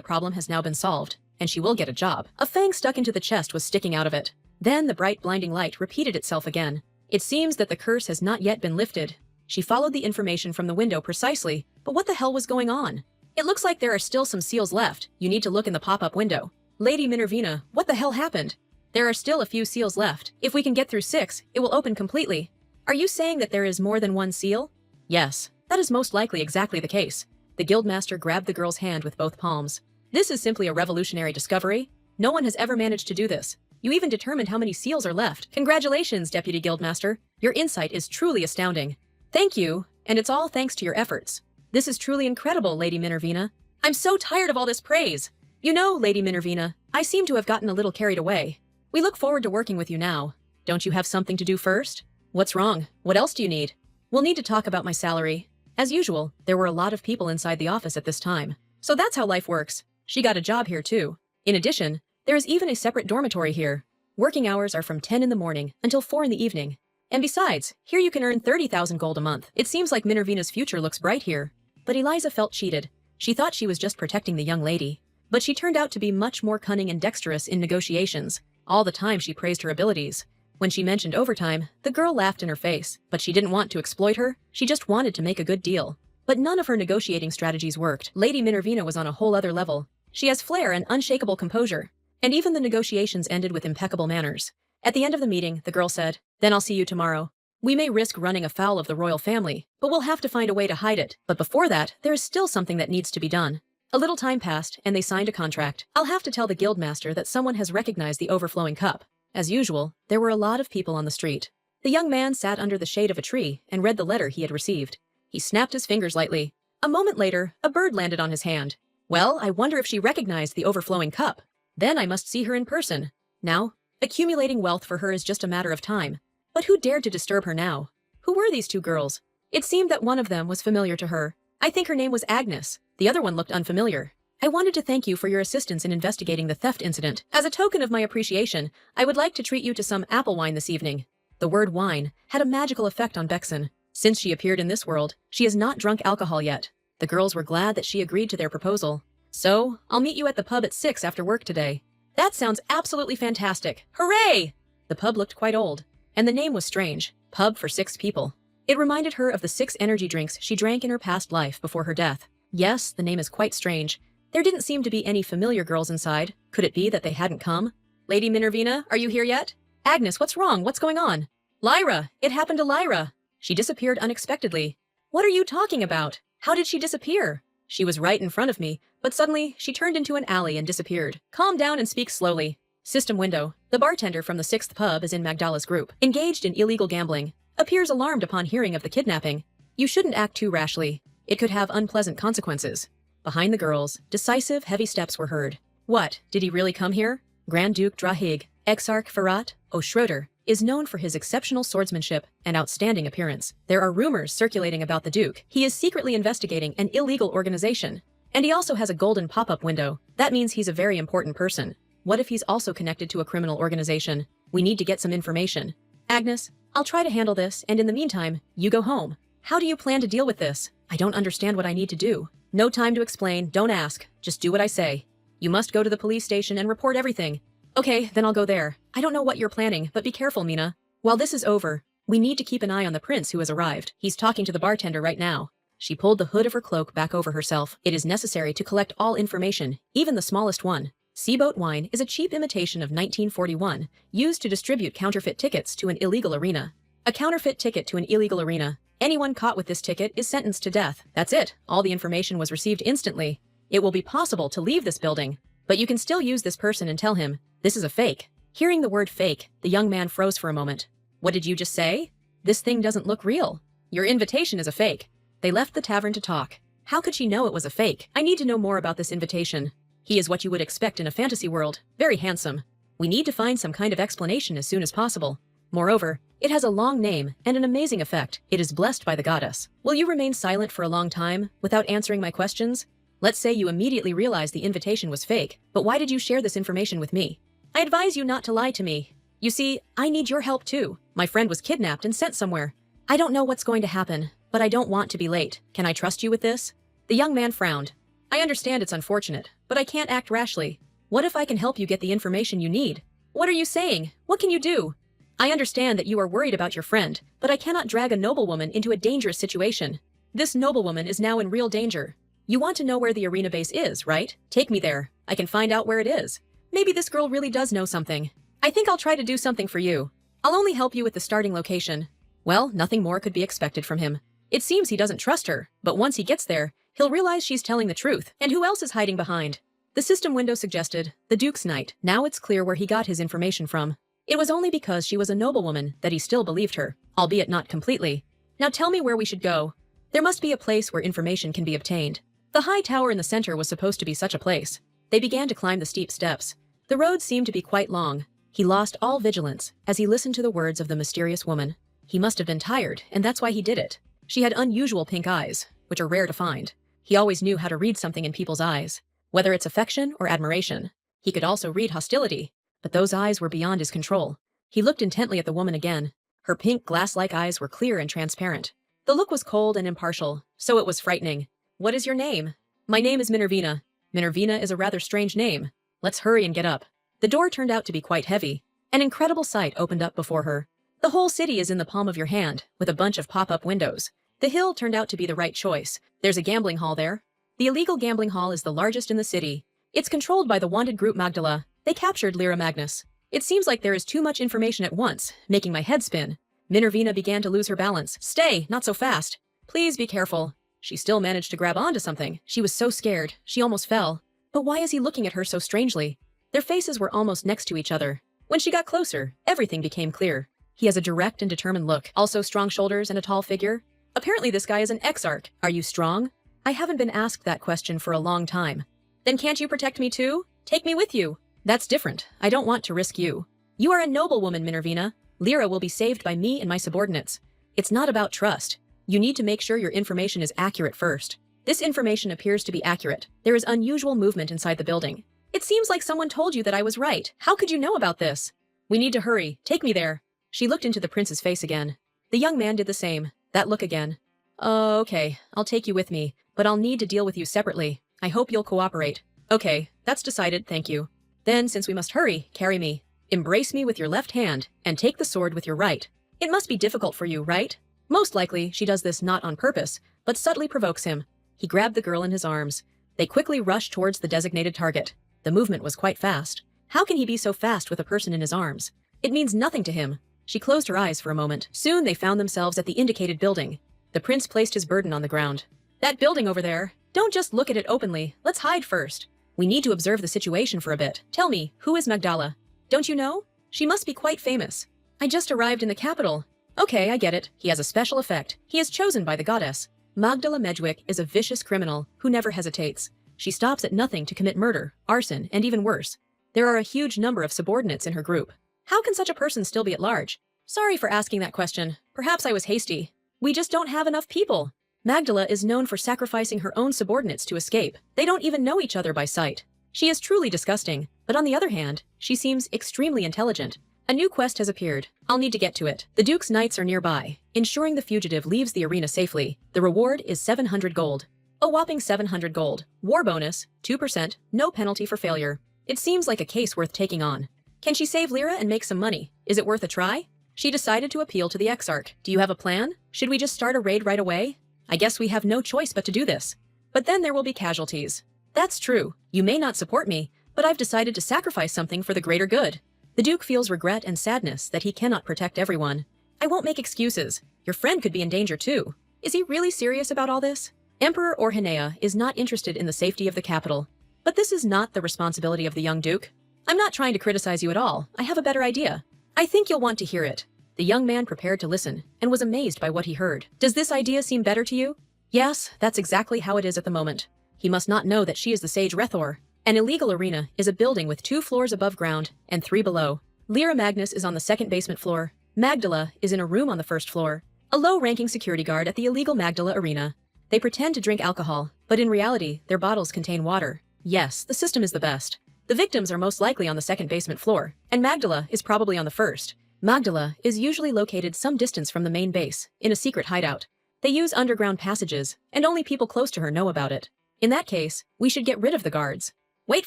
problem has now been solved, and she will get a job. A fang stuck into the chest was sticking out of it. Then the bright blinding light repeated itself again. It seems that the curse has not yet been lifted. She followed the information from the window precisely, but what the hell was going on? It looks like there are still some seals left. You need to look in the pop-up window. Lady Minervina, what the hell happened? There are still a few seals left. If we can get through 6, it will open completely. Are you saying that there is more than one seal? Yes, that is most likely exactly the case. The guildmaster grabbed the girl's hand with both palms. This is simply a revolutionary discovery. No one has ever managed to do this. You even determined how many seals are left. Congratulations, Deputy Guildmaster. Your insight is truly astounding. Thank you, and it's all thanks to your efforts. This is truly incredible, Lady Minervina. I'm so tired of all this praise. You know, Lady Minervina, I seem to have gotten a little carried away. We look forward to working with you now. Don't you have something to do first? What's wrong? What else do you need? We'll need to talk about my salary. As usual, there were a lot of people inside the office at this time. So that's how life works. She got a job here too. In addition, there is even a separate dormitory here. Working hours are from 10 in the morning until 4 in the evening. And besides, here you can earn 30,000 gold a month. It seems like Minervina's future looks bright here. But Eliza felt cheated. She thought she was just protecting the young lady. But she turned out to be much more cunning and dexterous in negotiations. All the time she praised her abilities. When she mentioned overtime, the girl laughed in her face, but she didn't want to exploit her, she just wanted to make a good deal. But none of her negotiating strategies worked. Lady Minervina was on a whole other level. She has flair and unshakable composure. And even the negotiations ended with impeccable manners. At the end of the meeting, the girl said, "Then I'll see you tomorrow. We may risk running afoul of the royal family, but we'll have to find a way to hide it. But before that, there is still something that needs to be done." A little time passed, and they signed a contract. I'll have to tell the guildmaster that someone has recognized the overflowing cup. As usual, there were a lot of people on the street. The young man sat under the shade of a tree and read the letter he had received. He snapped his fingers lightly. A moment later, a bird landed on his hand. Well, I wonder if she recognized the overflowing cup. Then I must see her in person. Now, accumulating wealth for her is just a matter of time. But who dared to disturb her now? Who were these two girls? It seemed that one of them was familiar to her. I think her name was Agnes. The other one looked unfamiliar. I wanted to thank you for your assistance in investigating the theft incident. As a token of my appreciation, I would like to treat you to some apple wine this evening. The word wine had a magical effect on Bexon. Since she appeared in this world, she has not drunk alcohol yet. The girls were glad that she agreed to their proposal. So, I'll meet you at the pub at 6 after work today. That sounds absolutely fantastic. Hooray! The pub looked quite old, and the name was strange. Pub for 6 people. It reminded her of the 6 energy drinks she drank in her past life before her death. Yes, the name is quite strange. There didn't seem to be any familiar girls inside. Could it be that they hadn't come? Lady Minervina, are you here yet? Agnes, what's wrong? What's going on? Lyra! It happened to Lyra! She disappeared unexpectedly. What are you talking about? How did she disappear? She was right in front of me, but suddenly she turned into an alley and disappeared. Calm down and speak slowly. System window. The bartender from the 6th pub is in Magdala's group, engaged in illegal gambling. Appears alarmed upon hearing of the kidnapping. You shouldn't act too rashly. It could have unpleasant consequences. Behind the girls, decisive, heavy steps were heard. What, did he really come here? Grand Duke Drahig, Exarch Ferrat O'Schroeder, is known for his exceptional swordsmanship and outstanding appearance. There are rumors circulating about the Duke. He is secretly investigating an illegal organization. And he also has a golden pop-up window. That means he's a very important person. What if he's also connected to a criminal organization? We need to get some information. Agnes, I'll try to handle this, and in the meantime, you go home. How do you plan to deal with this? I don't understand what I need to do. No time to explain, don't ask. Just do what I say. You must go to the police station and report everything. Okay, then I'll go there. I don't know what you're planning, but be careful, Mina. While this is over, we need to keep an eye on the prince who has arrived. He's talking to the bartender right now. She pulled the hood of her cloak back over herself. It is necessary to collect all information, even the smallest one. Seaboat wine is a cheap imitation of 1941, used to distribute counterfeit tickets to an illegal arena. A counterfeit ticket to an illegal arena. Anyone caught with this ticket is sentenced to death. That's it. All the information was received instantly. It will be possible to leave this building, but you can still use this person and tell him, this is a fake. Hearing the word fake, the young man froze for a moment. What did you just say? This thing doesn't look real. Your invitation is a fake. They left the tavern to talk. How could she know it was a fake? I need to know more about this invitation. He is what you would expect in a fantasy world. Very handsome. We need to find some kind of explanation as soon as possible. Moreover, it has a long name and an amazing effect. It is blessed by the goddess. Will you remain silent for a long time without answering my questions? Let's say you immediately realized the invitation was fake, but why did you share this information with me? I advise you not to lie to me. You see, I need your help too. My friend was kidnapped and sent somewhere. I don't know what's going to happen, but I don't want to be late. Can I trust you with this? The young man frowned. I understand it's unfortunate, but I can't act rashly. What if I can help you get the information you need? What are you saying? What can you do? I understand that you are worried about your friend, but I cannot drag a noblewoman into a dangerous situation. This noblewoman is now in real danger. You want to know where the arena base is, right? Take me there. I can find out where it is. Maybe this girl really does know something. I think I'll try to do something for you. I'll only help you with the starting location. Well, nothing more could be expected from him. It seems he doesn't trust her, but once he gets there, he'll realize she's telling the truth. And who else is hiding behind? The system window suggested, the Duke's Knight. Now it's clear where he got his information from. It was only because she was a noblewoman that he still believed her, albeit not completely. Now tell me where we should go. There must be a place where information can be obtained. The high tower in the center was supposed to be such a place. They began to climb the steep steps. The road seemed to be quite long. He lost all vigilance as he listened to the words of the mysterious woman. He must have been tired, and that's why he did it. She had unusual pink eyes, which are rare to find. He always knew how to read something in people's eyes, whether it's affection or admiration. He could also read hostility, but those eyes were beyond his control. He looked intently at the woman again. Her pink glass-like eyes were clear and transparent. The look was cold and impartial, so it was frightening. What is your name? My name is Minervina. Minervina is a rather strange name. Let's hurry and get up. The door turned out to be quite heavy. An incredible sight opened up before her. The whole city is in the palm of your hand, with a bunch of pop-up windows. The hill turned out to be the right choice. There's a gambling hall there. The illegal gambling hall is the largest in the city. It's controlled by the wanted group Magdala. They captured Lyra Magnus. It seems like there is too much information at once, making my head spin. Minervina began to lose her balance. Stay, not so fast. Please be careful. She still managed to grab onto something. She was so scared, she almost fell. But why is he looking at her so strangely? Their faces were almost next to each other. When she got closer, everything became clear. He has a direct and determined look, also strong shoulders and a tall figure. Apparently this guy is an exarch. Are you strong? I haven't been asked that question for a long time. Then can't you protect me too? Take me with you. That's different. I don't want to risk you. You are a noblewoman, Minervina. Lyra will be saved by me and my subordinates. It's not about trust. You need to make sure your information is accurate first. This information appears to be accurate. There is unusual movement inside the building. It seems like someone told you that I was right. How could you know about this? We need to hurry. Take me there. She looked into the prince's face again. The young man did the same. That look again. Oh, okay. I'll take you with me, but I'll need to deal with you separately. I hope you'll cooperate. Okay, that's decided, thank you. Then, since we must hurry, carry me. Embrace me with your left hand, and take the sword with your right. It must be difficult for you, right? Most likely, she does this not on purpose, but subtly provokes him. He grabbed the girl in his arms. They quickly rushed towards the designated target. The movement was quite fast. How can he be so fast with a person in his arms? It means nothing to him. She closed her eyes for a moment. Soon they found themselves at the indicated building. The prince placed his burden on the ground. That building over there. Don't just look at it openly. Let's hide first. We need to observe the situation for a bit. Tell me, who is Magdala? Don't you know? She must be quite famous. I just arrived in the capital. Okay, I get it. He has a special effect. He is chosen by the goddess. Magdala Medjwick is a vicious criminal who never hesitates. She stops at nothing to commit murder, arson, and even worse. There are a huge number of subordinates in her group. How can such a person still be at large? Sorry for asking that question. Perhaps I was hasty. We just don't have enough people. Magdala is known for sacrificing her own subordinates to escape. They don't even know each other by sight. She is truly disgusting, but on the other hand, she seems extremely intelligent. A new quest has appeared. I'll need to get to it. The Duke's Knights are nearby, ensuring the fugitive leaves the arena safely. The reward is 700 gold. A whopping 700 gold. War bonus, 2%, no penalty for failure. It seems like a case worth taking on. Can she save Lyra and make some money? Is it worth a try? She decided to appeal to the exarch. Do you have a plan? Should we just start a raid right away? I guess we have no choice but to do this. But then there will be casualties. That's true. You may not support me, but I've decided to sacrifice something for the greater good. The Duke feels regret and sadness that he cannot protect everyone. I won't make excuses. Your friend could be in danger too. Is he really serious about all this? Emperor Orhanea is not interested in the safety of the capital. But this is not the responsibility of the young Duke. I'm not trying to criticize you at all. I have a better idea. I think you'll want to hear it. The young man prepared to listen and was amazed by what he heard. Does this idea seem better to you? Yes, that's exactly how it is at the moment. He must not know that she is the sage Rethor. An illegal arena is a building with 2 floors above ground and 3 below. Lyra Magnus is on the second basement floor. Magdala is in a room on the first floor. A low-ranking security guard at the illegal Magdala arena. They pretend to drink alcohol, but in reality, their bottles contain water. Yes, the system is the best. The victims are most likely on the second basement floor, and Magdala is probably on the first. Magdala is usually located some distance from the main base, in a secret hideout. They use underground passages, and only people close to her know about it. In that case, we should get rid of the guards. Wait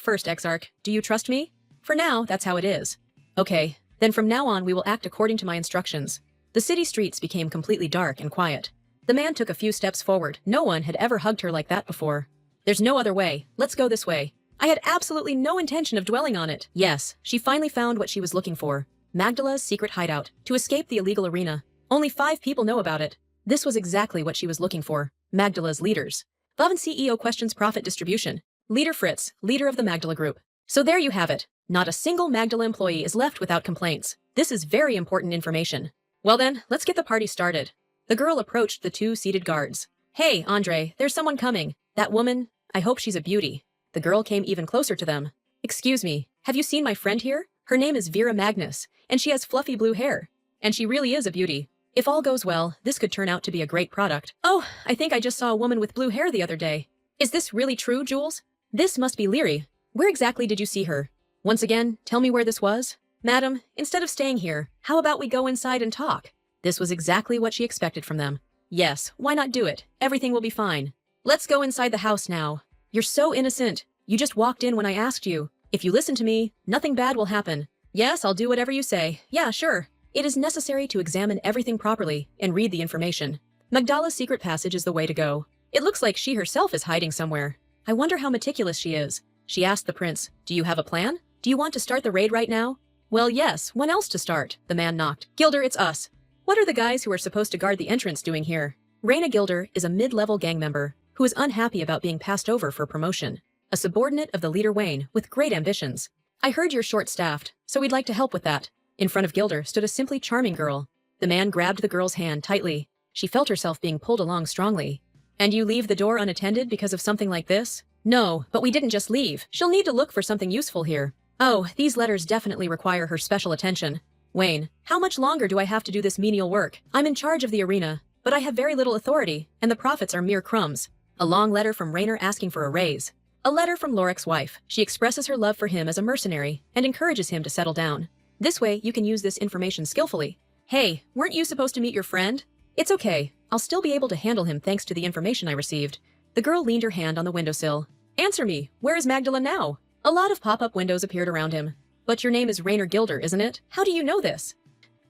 first, Exarch. Do you trust me? For now, that's how it is. Okay, then from now on we will act according to my instructions. The city streets became completely dark and quiet. The man took a few steps forward. No one had ever hugged her like that before. There's no other way. Let's go this way. I had absolutely no intention of dwelling on it. Yes, she finally found what she was looking for. Magdala's secret hideout. To escape the illegal arena. Only 5 people know about it. This was exactly what she was looking for. Magdala's leaders. Vavan CEO questions profit distribution. Leader Fritz, leader of the Magdala Group. So there you have it. Not a single Magdala employee is left without complaints. This is very important information. Well then, let's get the party started. The girl approached the two seated guards. Hey, Andre, there's someone coming. That woman, I hope she's a beauty. The girl came even closer to them. Excuse me, have you seen my friend here? Her name is Vera Magnus, and she has fluffy blue hair. And she really is a beauty. If all goes well, this could turn out to be a great product. Oh, I think I just saw a woman with blue hair the other day. Is this really true, Jules? This must be Leary. Where exactly did you see her? Once again, tell me where this was. Madam, instead of staying here, how about we go inside and talk? This was exactly what she expected from them. Yes, why not do it? Everything will be fine. Let's go inside the house now. You're so innocent. You just walked in when I asked you. If you listen to me, nothing bad will happen. Yes, I'll do whatever you say. Yeah, sure. It is necessary to examine everything properly and read the information. Magdala's secret passage is the way to go. It looks like she herself is hiding somewhere. I wonder how meticulous she is. She asked the prince, do you have a plan? Do you want to start the raid right now? Well, yes, when else to start? The man knocked. Gilder, it's us. What are the guys who are supposed to guard the entrance doing here? Raina Gilder is a mid-level gang member who is unhappy about being passed over for promotion. A subordinate of the leader Wayne with great ambitions. I heard you're short-staffed, so we'd like to help with that. In front of Gilder stood a simply charming girl. The man grabbed the girl's hand tightly. She felt herself being pulled along strongly. And you leave the door unattended because of something like this? No, but we didn't just leave. She'll need to look for something useful here. Oh, these letters definitely require her special attention. Wayne, how much longer do I have to do this menial work? I'm in charge of the arena, but I have very little authority, and the profits are mere crumbs. A long letter from Rainer asking for a raise. A letter from Lorik's wife. She expresses her love for him as a mercenary and encourages him to settle down. This way, you can use this information skillfully. Hey, weren't you supposed to meet your friend? It's okay. I'll still be able to handle him thanks to the information I received. The girl leaned her hand on the windowsill. Answer me, where is Magdala now? A lot of pop-up windows appeared around him. But your name is Rainer Gilder, isn't it? How do you know this?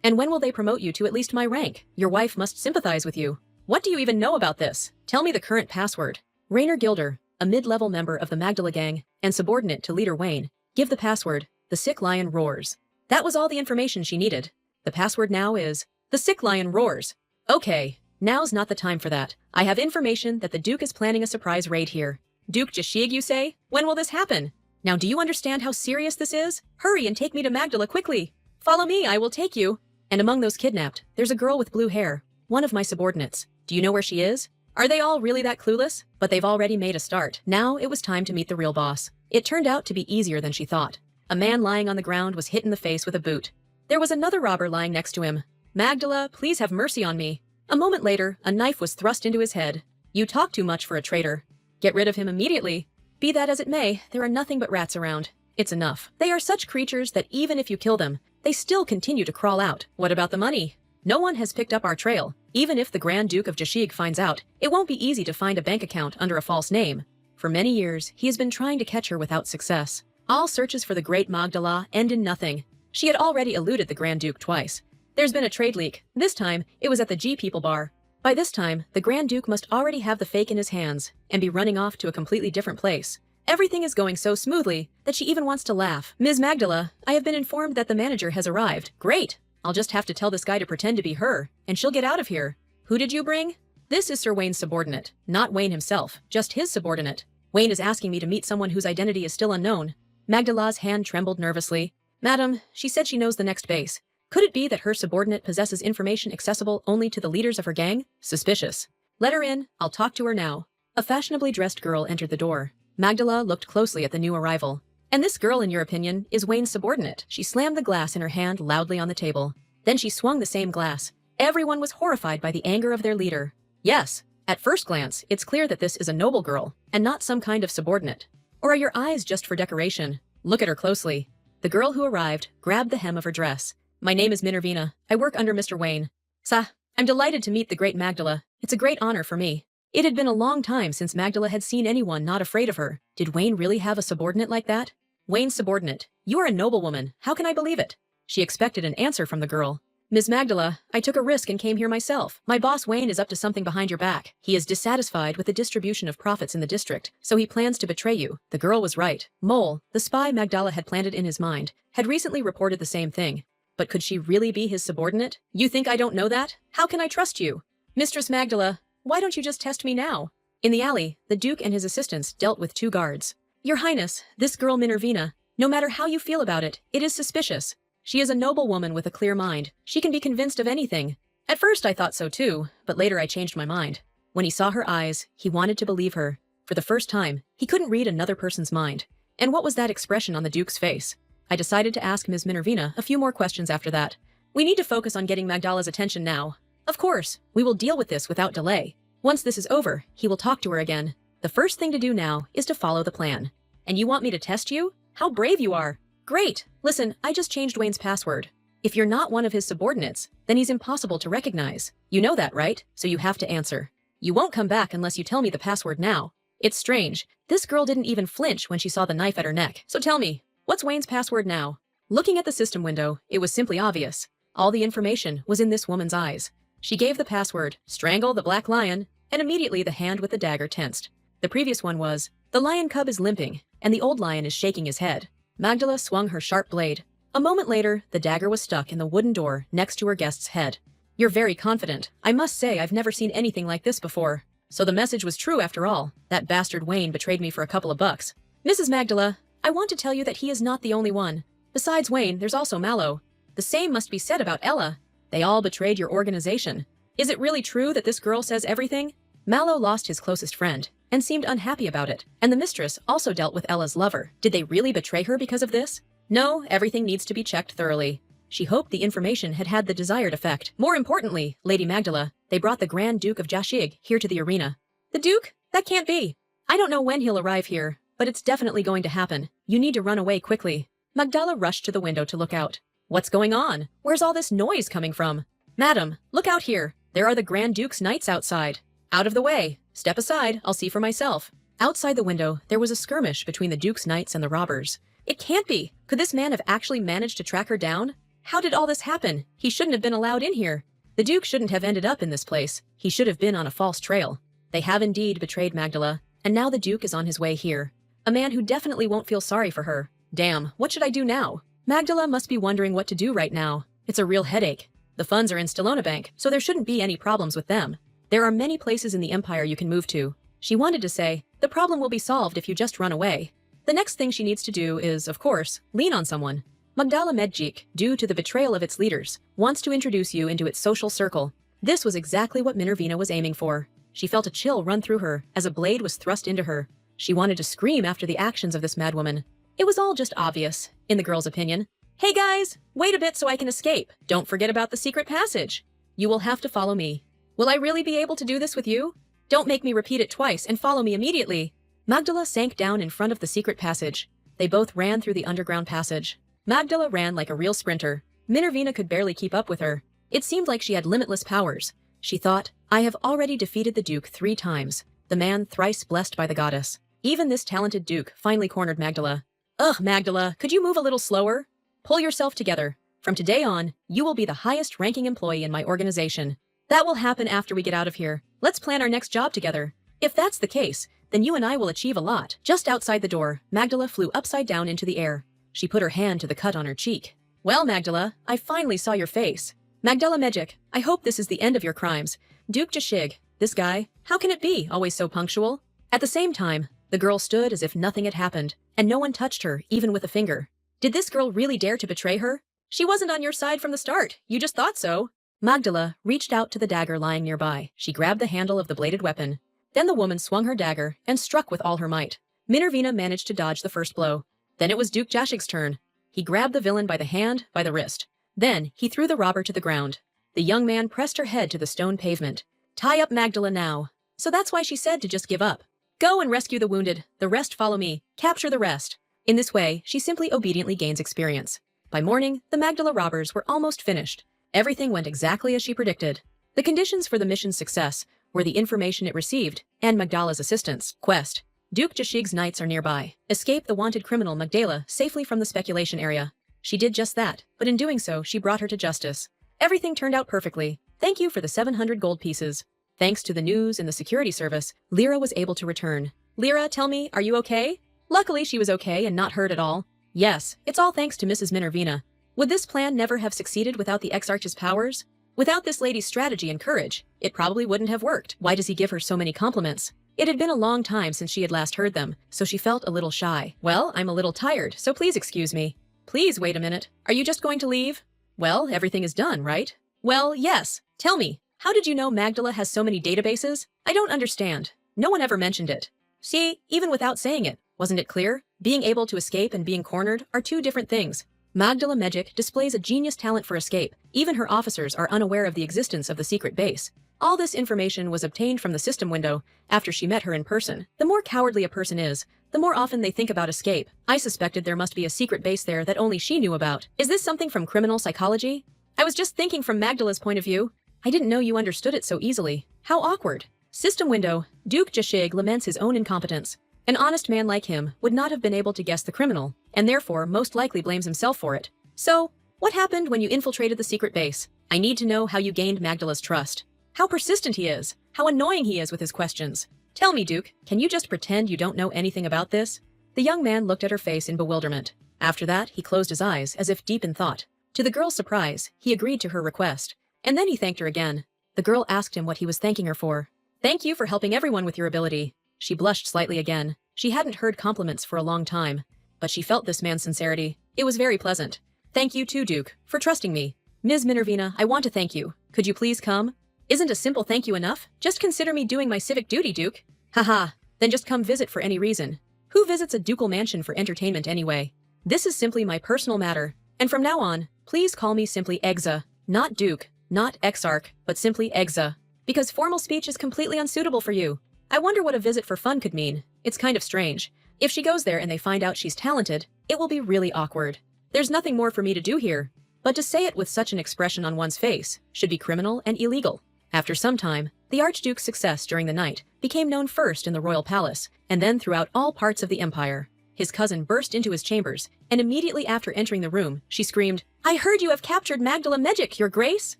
And when will they promote you to at least my rank? Your wife must sympathize with you. What do you even know about this? Tell me the current password. Rainer Gilder, a mid-level member of the Magdala gang and subordinate to leader Wayne. Give the password, the sick lion roars. That was all the information she needed. The password now is, the sick lion roars. Okay, now's not the time for that. I have information that the Duke is planning a surprise raid here. Duke Jashig, you say? When will this happen? Now do you understand how serious this is? Hurry and take me to Magdala quickly. Follow me, I will take you. And among those kidnapped, there's a girl with blue hair, one of my subordinates. Do you know where she is? Are they all really that clueless? But they've already made a start. Now it was time to meet the real boss. It turned out to be easier than she thought. A man lying on the ground was hit in the face with a boot. There was another robber lying next to him. Magdala, please have mercy on me. A moment later, a knife was thrust into his head. You talk too much for a traitor. Get rid of him immediately. Be that as it may, there are nothing but rats around. It's enough. They are such creatures that even if you kill them, they still continue to crawl out. What about the money? No one has picked up our trail. Even if the Grand Duke of Jashig finds out, it won't be easy to find a bank account under a false name. For many years, he has been trying to catch her without success. All searches for the great Magdala end in nothing. She had already eluded the Grand Duke twice. There's been a trade leak. This time, it was at the G People bar. By this time, the Grand Duke must already have the fake in his hands and be running off to a completely different place. Everything is going so smoothly that she even wants to laugh. Ms. Magdala, I have been informed that the manager has arrived. Great! I'll just have to tell this guy to pretend to be her, and she'll get out of here. Who did you bring? This is Sir Wayne's subordinate. Not Wayne himself, just his subordinate. Wayne is asking me to meet someone whose identity is still unknown. Magdala's hand trembled nervously. Madam, she said she knows the next base. Could it be that her subordinate possesses information accessible only to the leaders of her gang? Suspicious. Let her in. I'll talk to her now. A fashionably dressed girl entered the door. Magdala looked closely at the new arrival. And this girl, in your opinion, is Wayne's subordinate. She slammed the glass in her hand loudly on the table. Then she swung the same glass. Everyone was horrified by the anger of their leader. Yes, at first glance, it's clear that this is a noble girl, and not some kind of subordinate. Or are your eyes just for decoration? Look at her closely. The girl who arrived grabbed the hem of her dress. My name is Minervina. I work under Mr. Wayne. I'm delighted to meet the great Magdala. It's a great honor for me. It had been a long time since Magdala had seen anyone not afraid of her. Did Wayne really have a subordinate like that? Wayne's subordinate. You are a noblewoman. How can I believe it? She expected an answer from the girl. Ms. Magdala, I took a risk and came here myself. My boss Wayne is up to something behind your back. He is dissatisfied with the distribution of profits in the district, so he plans to betray you. The girl was right. Mole, the spy Magdala had planted in his mind, had recently reported the same thing. But could she really be his subordinate? You think I don't know that? How can I trust you? Mistress Magdala, why don't you just test me now? In the alley, the Duke and his assistants dealt with two guards. Your Highness, this girl Minervina, no matter how you feel about it, it is suspicious. She is a noble woman with a clear mind. She can be convinced of anything. At first I thought so too, but later I changed my mind. When he saw her eyes, he wanted to believe her. For the first time, he couldn't read another person's mind. And what was that expression on the Duke's face? I decided to ask Ms. Minervina a few more questions after that. We need to focus on getting Magdala's attention now. Of course, we will deal with this without delay. Once this is over, he will talk to her again. The first thing to do now is to follow the plan. And you want me to test you? How brave you are! Great! Listen, I just changed Wayne's password. If you're not one of his subordinates, then he's impossible to recognize. You know that, right? So you have to answer. You won't come back unless you tell me the password now. It's strange. This girl didn't even flinch when she saw the knife at her neck. So tell me, what's Wayne's password now? Looking at the system window, it was simply obvious. All the information was in this woman's eyes. She gave the password, strangle the black lion, and immediately the hand with the dagger tensed. The previous one was, the lion cub is limping, and the old lion is shaking his head. Magdala swung her sharp blade. A moment later, the dagger was stuck in the wooden door next to her guest's head. You're very confident. I must say I've never seen anything like this before. So the message was true after all. That bastard Wayne betrayed me for a couple of bucks. Mrs. Magdala, I want to tell you that he is not the only one. Besides Wayne, there's also Mallow. The same must be said about Ella. They all betrayed your organization. Is it really true that this girl says everything? Mallow lost his closest friend and seemed unhappy about it, and the mistress also dealt with Ella's lover. Did they really betray her because of this? No, everything needs to be checked thoroughly. She hoped the information had had the desired effect. More importantly, Lady Magdala, they brought the Grand Duke of Jashig here to the arena. The Duke? That can't be. I don't know when he'll arrive here, but it's definitely going to happen. You need to run away quickly. Magdala rushed to the window to look out. What's going on? Where's all this noise coming from? Madam, look out here. There are the Grand Duke's knights outside. Out of the way. Step aside, I'll see for myself. Outside the window, there was a skirmish between the Duke's knights and the robbers. It can't be. Could this man have actually managed to track her down? How did all this happen? He shouldn't have been allowed in here. The Duke shouldn't have ended up in this place. He should have been on a false trail. They have indeed betrayed Magdala, and now the Duke is on his way here. A man who definitely won't feel sorry for her. Damn, what should I do now? Magdala must be wondering what to do right now. It's a real headache. The funds are in Stelona Bank, so there shouldn't be any problems with them. There are many places in the Empire you can move to. She wanted to say, the problem will be solved if you just run away. The next thing she needs to do is, of course, lean on someone. Magdala Medjik, due to the betrayal of its leaders, wants to introduce you into its social circle. This was exactly what Minervina was aiming for. She felt a chill run through her as a blade was thrust into her. She wanted to scream after the actions of this madwoman. It was all just obvious, in the girl's opinion. Hey guys, wait a bit so I can escape. Don't forget about the secret passage. You will have to follow me. Will I really be able to do this with you? Don't make me repeat it twice and follow me immediately. Magdala sank down in front of the secret passage. They both ran through the underground passage. Magdala ran like a real sprinter. Minervina could barely keep up with her. It seemed like she had limitless powers. She thought, I have already defeated the Duke 3 times, the man thrice blessed by the goddess. Even this talented Duke finally cornered Magdala. Ugh, Magdala, could you move a little slower? Pull yourself together. From today on, you will be the highest-ranking employee in my organization. That will happen after we get out of here. Let's plan our next job together. If that's the case, then you and I will achieve a lot. Just outside the door, Magdala flew upside down into the air. She put her hand to the cut on her cheek. Well, Magdala, I finally saw your face. Magdala Medjik, I hope this is the end of your crimes. Duke Jashig, this guy, how can it be, always so punctual? At the same time, the girl stood as if nothing had happened, and no one touched her, even with a finger. Did this girl really dare to betray her? She wasn't on your side from the start. You just thought so. Magdala reached out to the dagger lying nearby. She grabbed the handle of the bladed weapon. Then the woman swung her dagger and struck with all her might. Minervina managed to dodge the first blow. Then it was Duke Jashig's turn. He grabbed the villain by the hand, by the wrist. Then he threw the robber to the ground. The young man pressed her head to the stone pavement. Tie up Magdala now. So that's why she said to just give up. Go and rescue the wounded. The rest follow me. Capture the rest. In this way, she simply obediently gains experience. By morning, the Magdala robbers were almost finished. Everything went exactly as she predicted. The conditions for the mission's success were the information it received and Magdala's assistance. Quest. Duke Jashig's knights are nearby. Escape the wanted criminal Magdala safely from the speculation area. She did just that, but in doing so, she brought her to justice. Everything turned out perfectly. Thank you for the 700 gold pieces. Thanks to the news and the security service, Lyra was able to return. Lyra, tell me, are you okay? Luckily, she was okay and not hurt at all. Yes, it's all thanks to Mrs. Minervina. Would this plan never have succeeded without the Exarch's powers? Without this lady's strategy and courage, it probably wouldn't have worked. Why does he give her so many compliments? It had been a long time since she had last heard them, so she felt a little shy. Well, I'm a little tired, so please excuse me. Please wait a minute. Are you just going to leave? Well, everything is done, right? Well, yes. Tell me, how did you know Magdala has so many databases? I don't understand. No one ever mentioned it. See, even without saying it, wasn't it clear? Being able to escape and being cornered are two different things. Magdala Mejic displays a genius talent for escape. Even her officers are unaware of the existence of the secret base. All this information was obtained from the system window after she met her in person. The more cowardly a person is, the more often they think about escape. I suspected there must be a secret base there that only she knew about. Is this something from criminal psychology? I was just thinking from Magdala's point of view. I didn't know you understood it so easily. How awkward. System window, Duke Jashig laments his own incompetence. An honest man like him would not have been able to guess the criminal, and therefore most likely blames himself for it. So, what happened when you infiltrated the secret base? I need to know how you gained Magdala's trust. How persistent he is. How annoying he is with his questions. Tell me, Duke, can you just pretend you don't know anything about this? The young man looked at her face in bewilderment. After that, he closed his eyes as if deep in thought. To the girl's surprise, he agreed to her request. And then he thanked her again. The girl asked him what he was thanking her for. Thank you for helping everyone with your ability. She blushed slightly again. She hadn't heard compliments for a long time, but she felt this man's sincerity. It was very pleasant. Thank you too, Duke, for trusting me. Ms. Minervina, I want to thank you. Could you please come? Isn't a simple thank you enough? Just consider me doing my civic duty, Duke. Haha, then just come visit for any reason. Who visits a ducal mansion for entertainment anyway? This is simply my personal matter, and from now on, please call me simply Exa. Not Duke, not Exarch, but simply Exa. Because formal speech is completely unsuitable for you. I wonder what a visit for fun could mean. It's kind of strange. If she goes there and they find out she's talented, it will be really awkward. There's nothing more for me to do here. But to say it with such an expression on one's face should be criminal and illegal. After some time, the Archduke's success during the night became known first in the royal palace, and then throughout all parts of the empire. His cousin burst into his chambers, and immediately after entering the room, she screamed, "I heard you have captured Magdala Mejic, your grace!"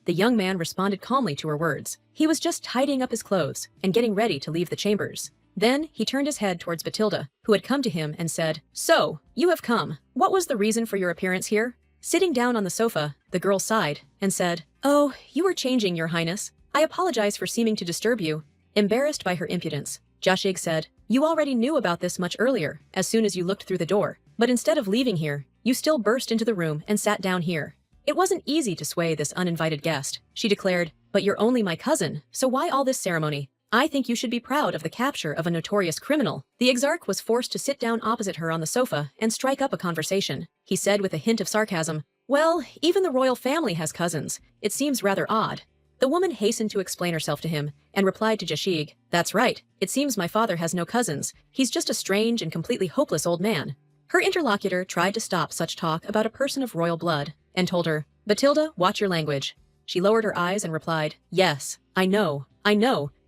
The young man responded calmly to her words. He was just tidying up his clothes and getting ready to leave the chambers. Then he turned his head towards Batilda, who had come to him and said, "So, you have come. What was the reason for your appearance here?" Sitting down on the sofa, the girl sighed and said, "Oh, you were changing, your highness. I apologize for seeming to disturb you." Embarrassed by her impudence, Jashig said, "You already knew about this much earlier, as soon as you looked through the door. But instead of leaving here, you still burst into the room and sat down here." It wasn't easy to sway this uninvited guest. She declared, "But you're only my cousin, so why all this ceremony? I think you should be proud of the capture of a notorious criminal." The Exarch was forced to sit down opposite her on the sofa and strike up a conversation. He said with a hint of sarcasm, "Well, even the royal family has cousins. It seems rather odd." The woman hastened to explain herself to him and replied to Jashig, "That's right. It seems my father has no cousins. He's just a strange and completely hopeless old man." Her interlocutor tried to stop such talk about a person of royal blood and told her, "Batilda, watch your language." She lowered her eyes and replied, "Yes, I know.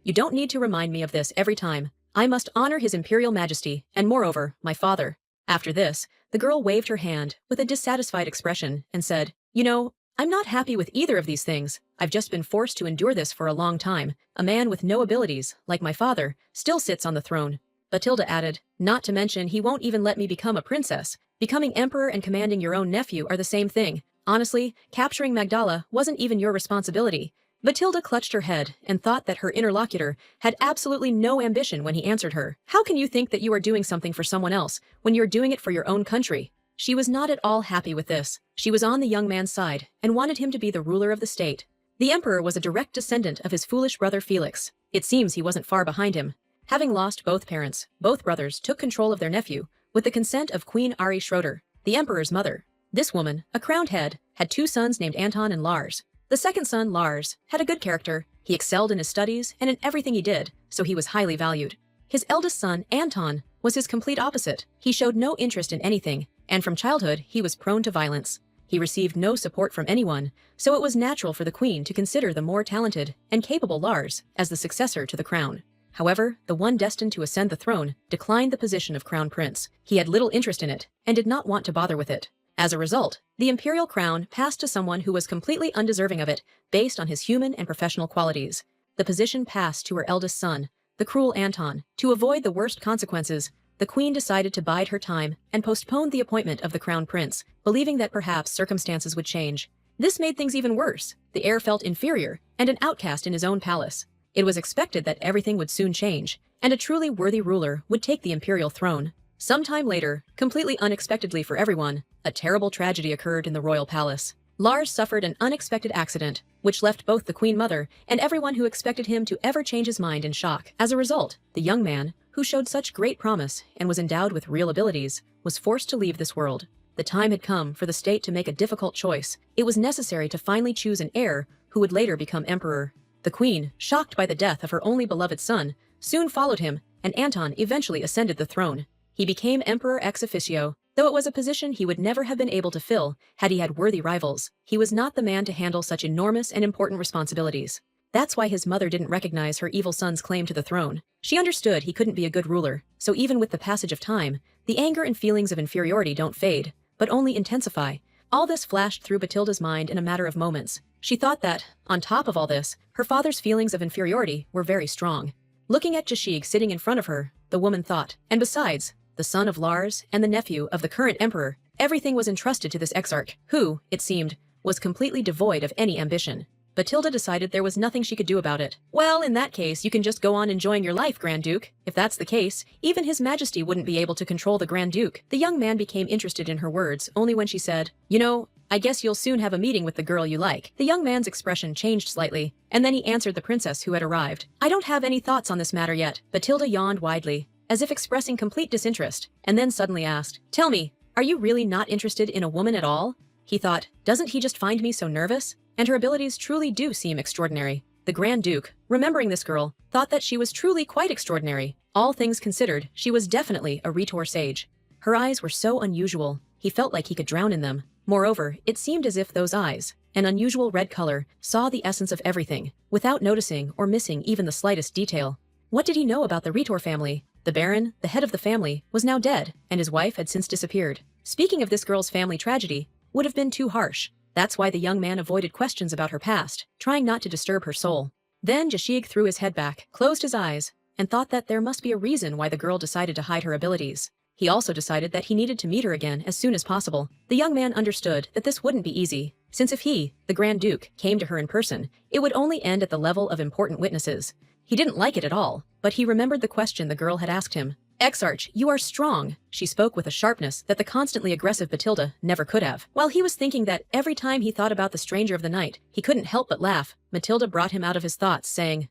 You don't need to remind me of this every time. I must honor his imperial majesty, and moreover, my father." After this, the girl waved her hand with a dissatisfied expression and said, "You know, I'm not happy with either of these things. I've just been forced to endure this for a long time. A man with no abilities, like my father, still sits on the throne." Batilda added, "Not to mention he won't even let me become a princess. Becoming emperor and commanding your own nephew are the same thing. Honestly, capturing Magdala wasn't even your responsibility." Batilda clutched her head and thought that her interlocutor had absolutely no ambition when he answered her. "How can you think that you are doing something for someone else when you're doing it for your own country?" She was not at all happy with this. She was on the young man's side and wanted him to be the ruler of the state. The emperor was a direct descendant of his foolish brother Felix. It seems he wasn't far behind him. Having lost both parents, both brothers took control of their nephew with the consent of Queen Ari Schroeder, the emperor's mother. This woman, a crowned head, had two sons named Anton and Lars. The second son, Lars, had a good character. He excelled in his studies and in everything he did, so he was highly valued. His eldest son, Anton, was his complete opposite. He showed no interest in anything, and from childhood he was prone to violence. He received no support from anyone, so it was natural for the queen to consider the more talented and capable Lars as the successor to the crown. However, the one destined to ascend the throne declined the position of crown prince. He had little interest in it and did not want to bother with it. As a result, the imperial crown passed to someone who was completely undeserving of it based on his human and professional qualities. The position passed to her eldest son, the cruel Anton. To avoid the worst consequences, the queen decided to bide her time and postponed the appointment of the crown prince, believing that perhaps circumstances would change. This made things even worse. The heir felt inferior and an outcast in his own palace. It was expected that everything would soon change, and a truly worthy ruler would take the imperial throne. Sometime later, completely unexpectedly for everyone, a terrible tragedy occurred in the royal palace. Lars suffered an unexpected accident, which left both the Queen Mother and everyone who expected him to ever change his mind in shock. As a result, the young man, who showed such great promise and was endowed with real abilities, was forced to leave this world. The time had come for the state to make a difficult choice. It was necessary to finally choose an heir who would later become emperor. The queen, shocked by the death of her only beloved son, soon followed him, and Anton eventually ascended the throne. He became emperor ex officio, though it was a position he would never have been able to fill had he had worthy rivals. He was not the man to handle such enormous and important responsibilities. That's why his mother didn't recognize her evil son's claim to the throne. She understood he couldn't be a good ruler, so even with the passage of time, the anger and feelings of inferiority don't fade, but only intensify. All this flashed through Batilda's mind in a matter of moments. She thought that, on top of all this, her father's feelings of inferiority were very strong. Looking at Jashig sitting in front of her, the woman thought, and besides, the son of Lars and the nephew of the current emperor, everything was entrusted to this exarch, who, it seemed, was completely devoid of any ambition. Batilda decided there was nothing she could do about it. Well, in that case, you can just go on enjoying your life, Grand Duke. If that's the case, even His Majesty wouldn't be able to control the Grand Duke. The young man became interested in her words only when she said, "You know, I guess you'll soon have a meeting with the girl you like." The young man's expression changed slightly, and then he answered the princess who had arrived. "I don't have any thoughts on this matter yet." Batilda yawned widely, as if expressing complete disinterest, and then suddenly asked, "Tell me, are you really not interested in a woman at all?" He thought, doesn't he just find me so nervous? And her abilities truly do seem extraordinary. The Grand Duke, remembering this girl, thought that she was truly quite extraordinary. All things considered, she was definitely a R'tor sage. Her eyes were so unusual, he felt like he could drown in them. Moreover, it seemed as if those eyes, an unusual red color, saw the essence of everything, without noticing or missing even the slightest detail. What did he know about the R'tor family? The Baron, the head of the family, was now dead, and his wife had since disappeared. Speaking of this girl's family tragedy would have been too harsh. That's why the young man avoided questions about her past, trying not to disturb her soul. Then Jashig threw his head back, closed his eyes, and thought that there must be a reason why the girl decided to hide her abilities. He also decided that he needed to meet her again as soon as possible. The young man understood that this wouldn't be easy, since if he, the Grand Duke, came to her in person, it would only end at the level of important witnesses. He didn't like it at all, but he remembered the question the girl had asked him. "Exarch, you are strong," she spoke with a sharpness that the constantly aggressive Batilda never could have. While he was thinking that every time he thought about the stranger of the night, he couldn't help but laugh, Matilda brought him out of his thoughts, saying,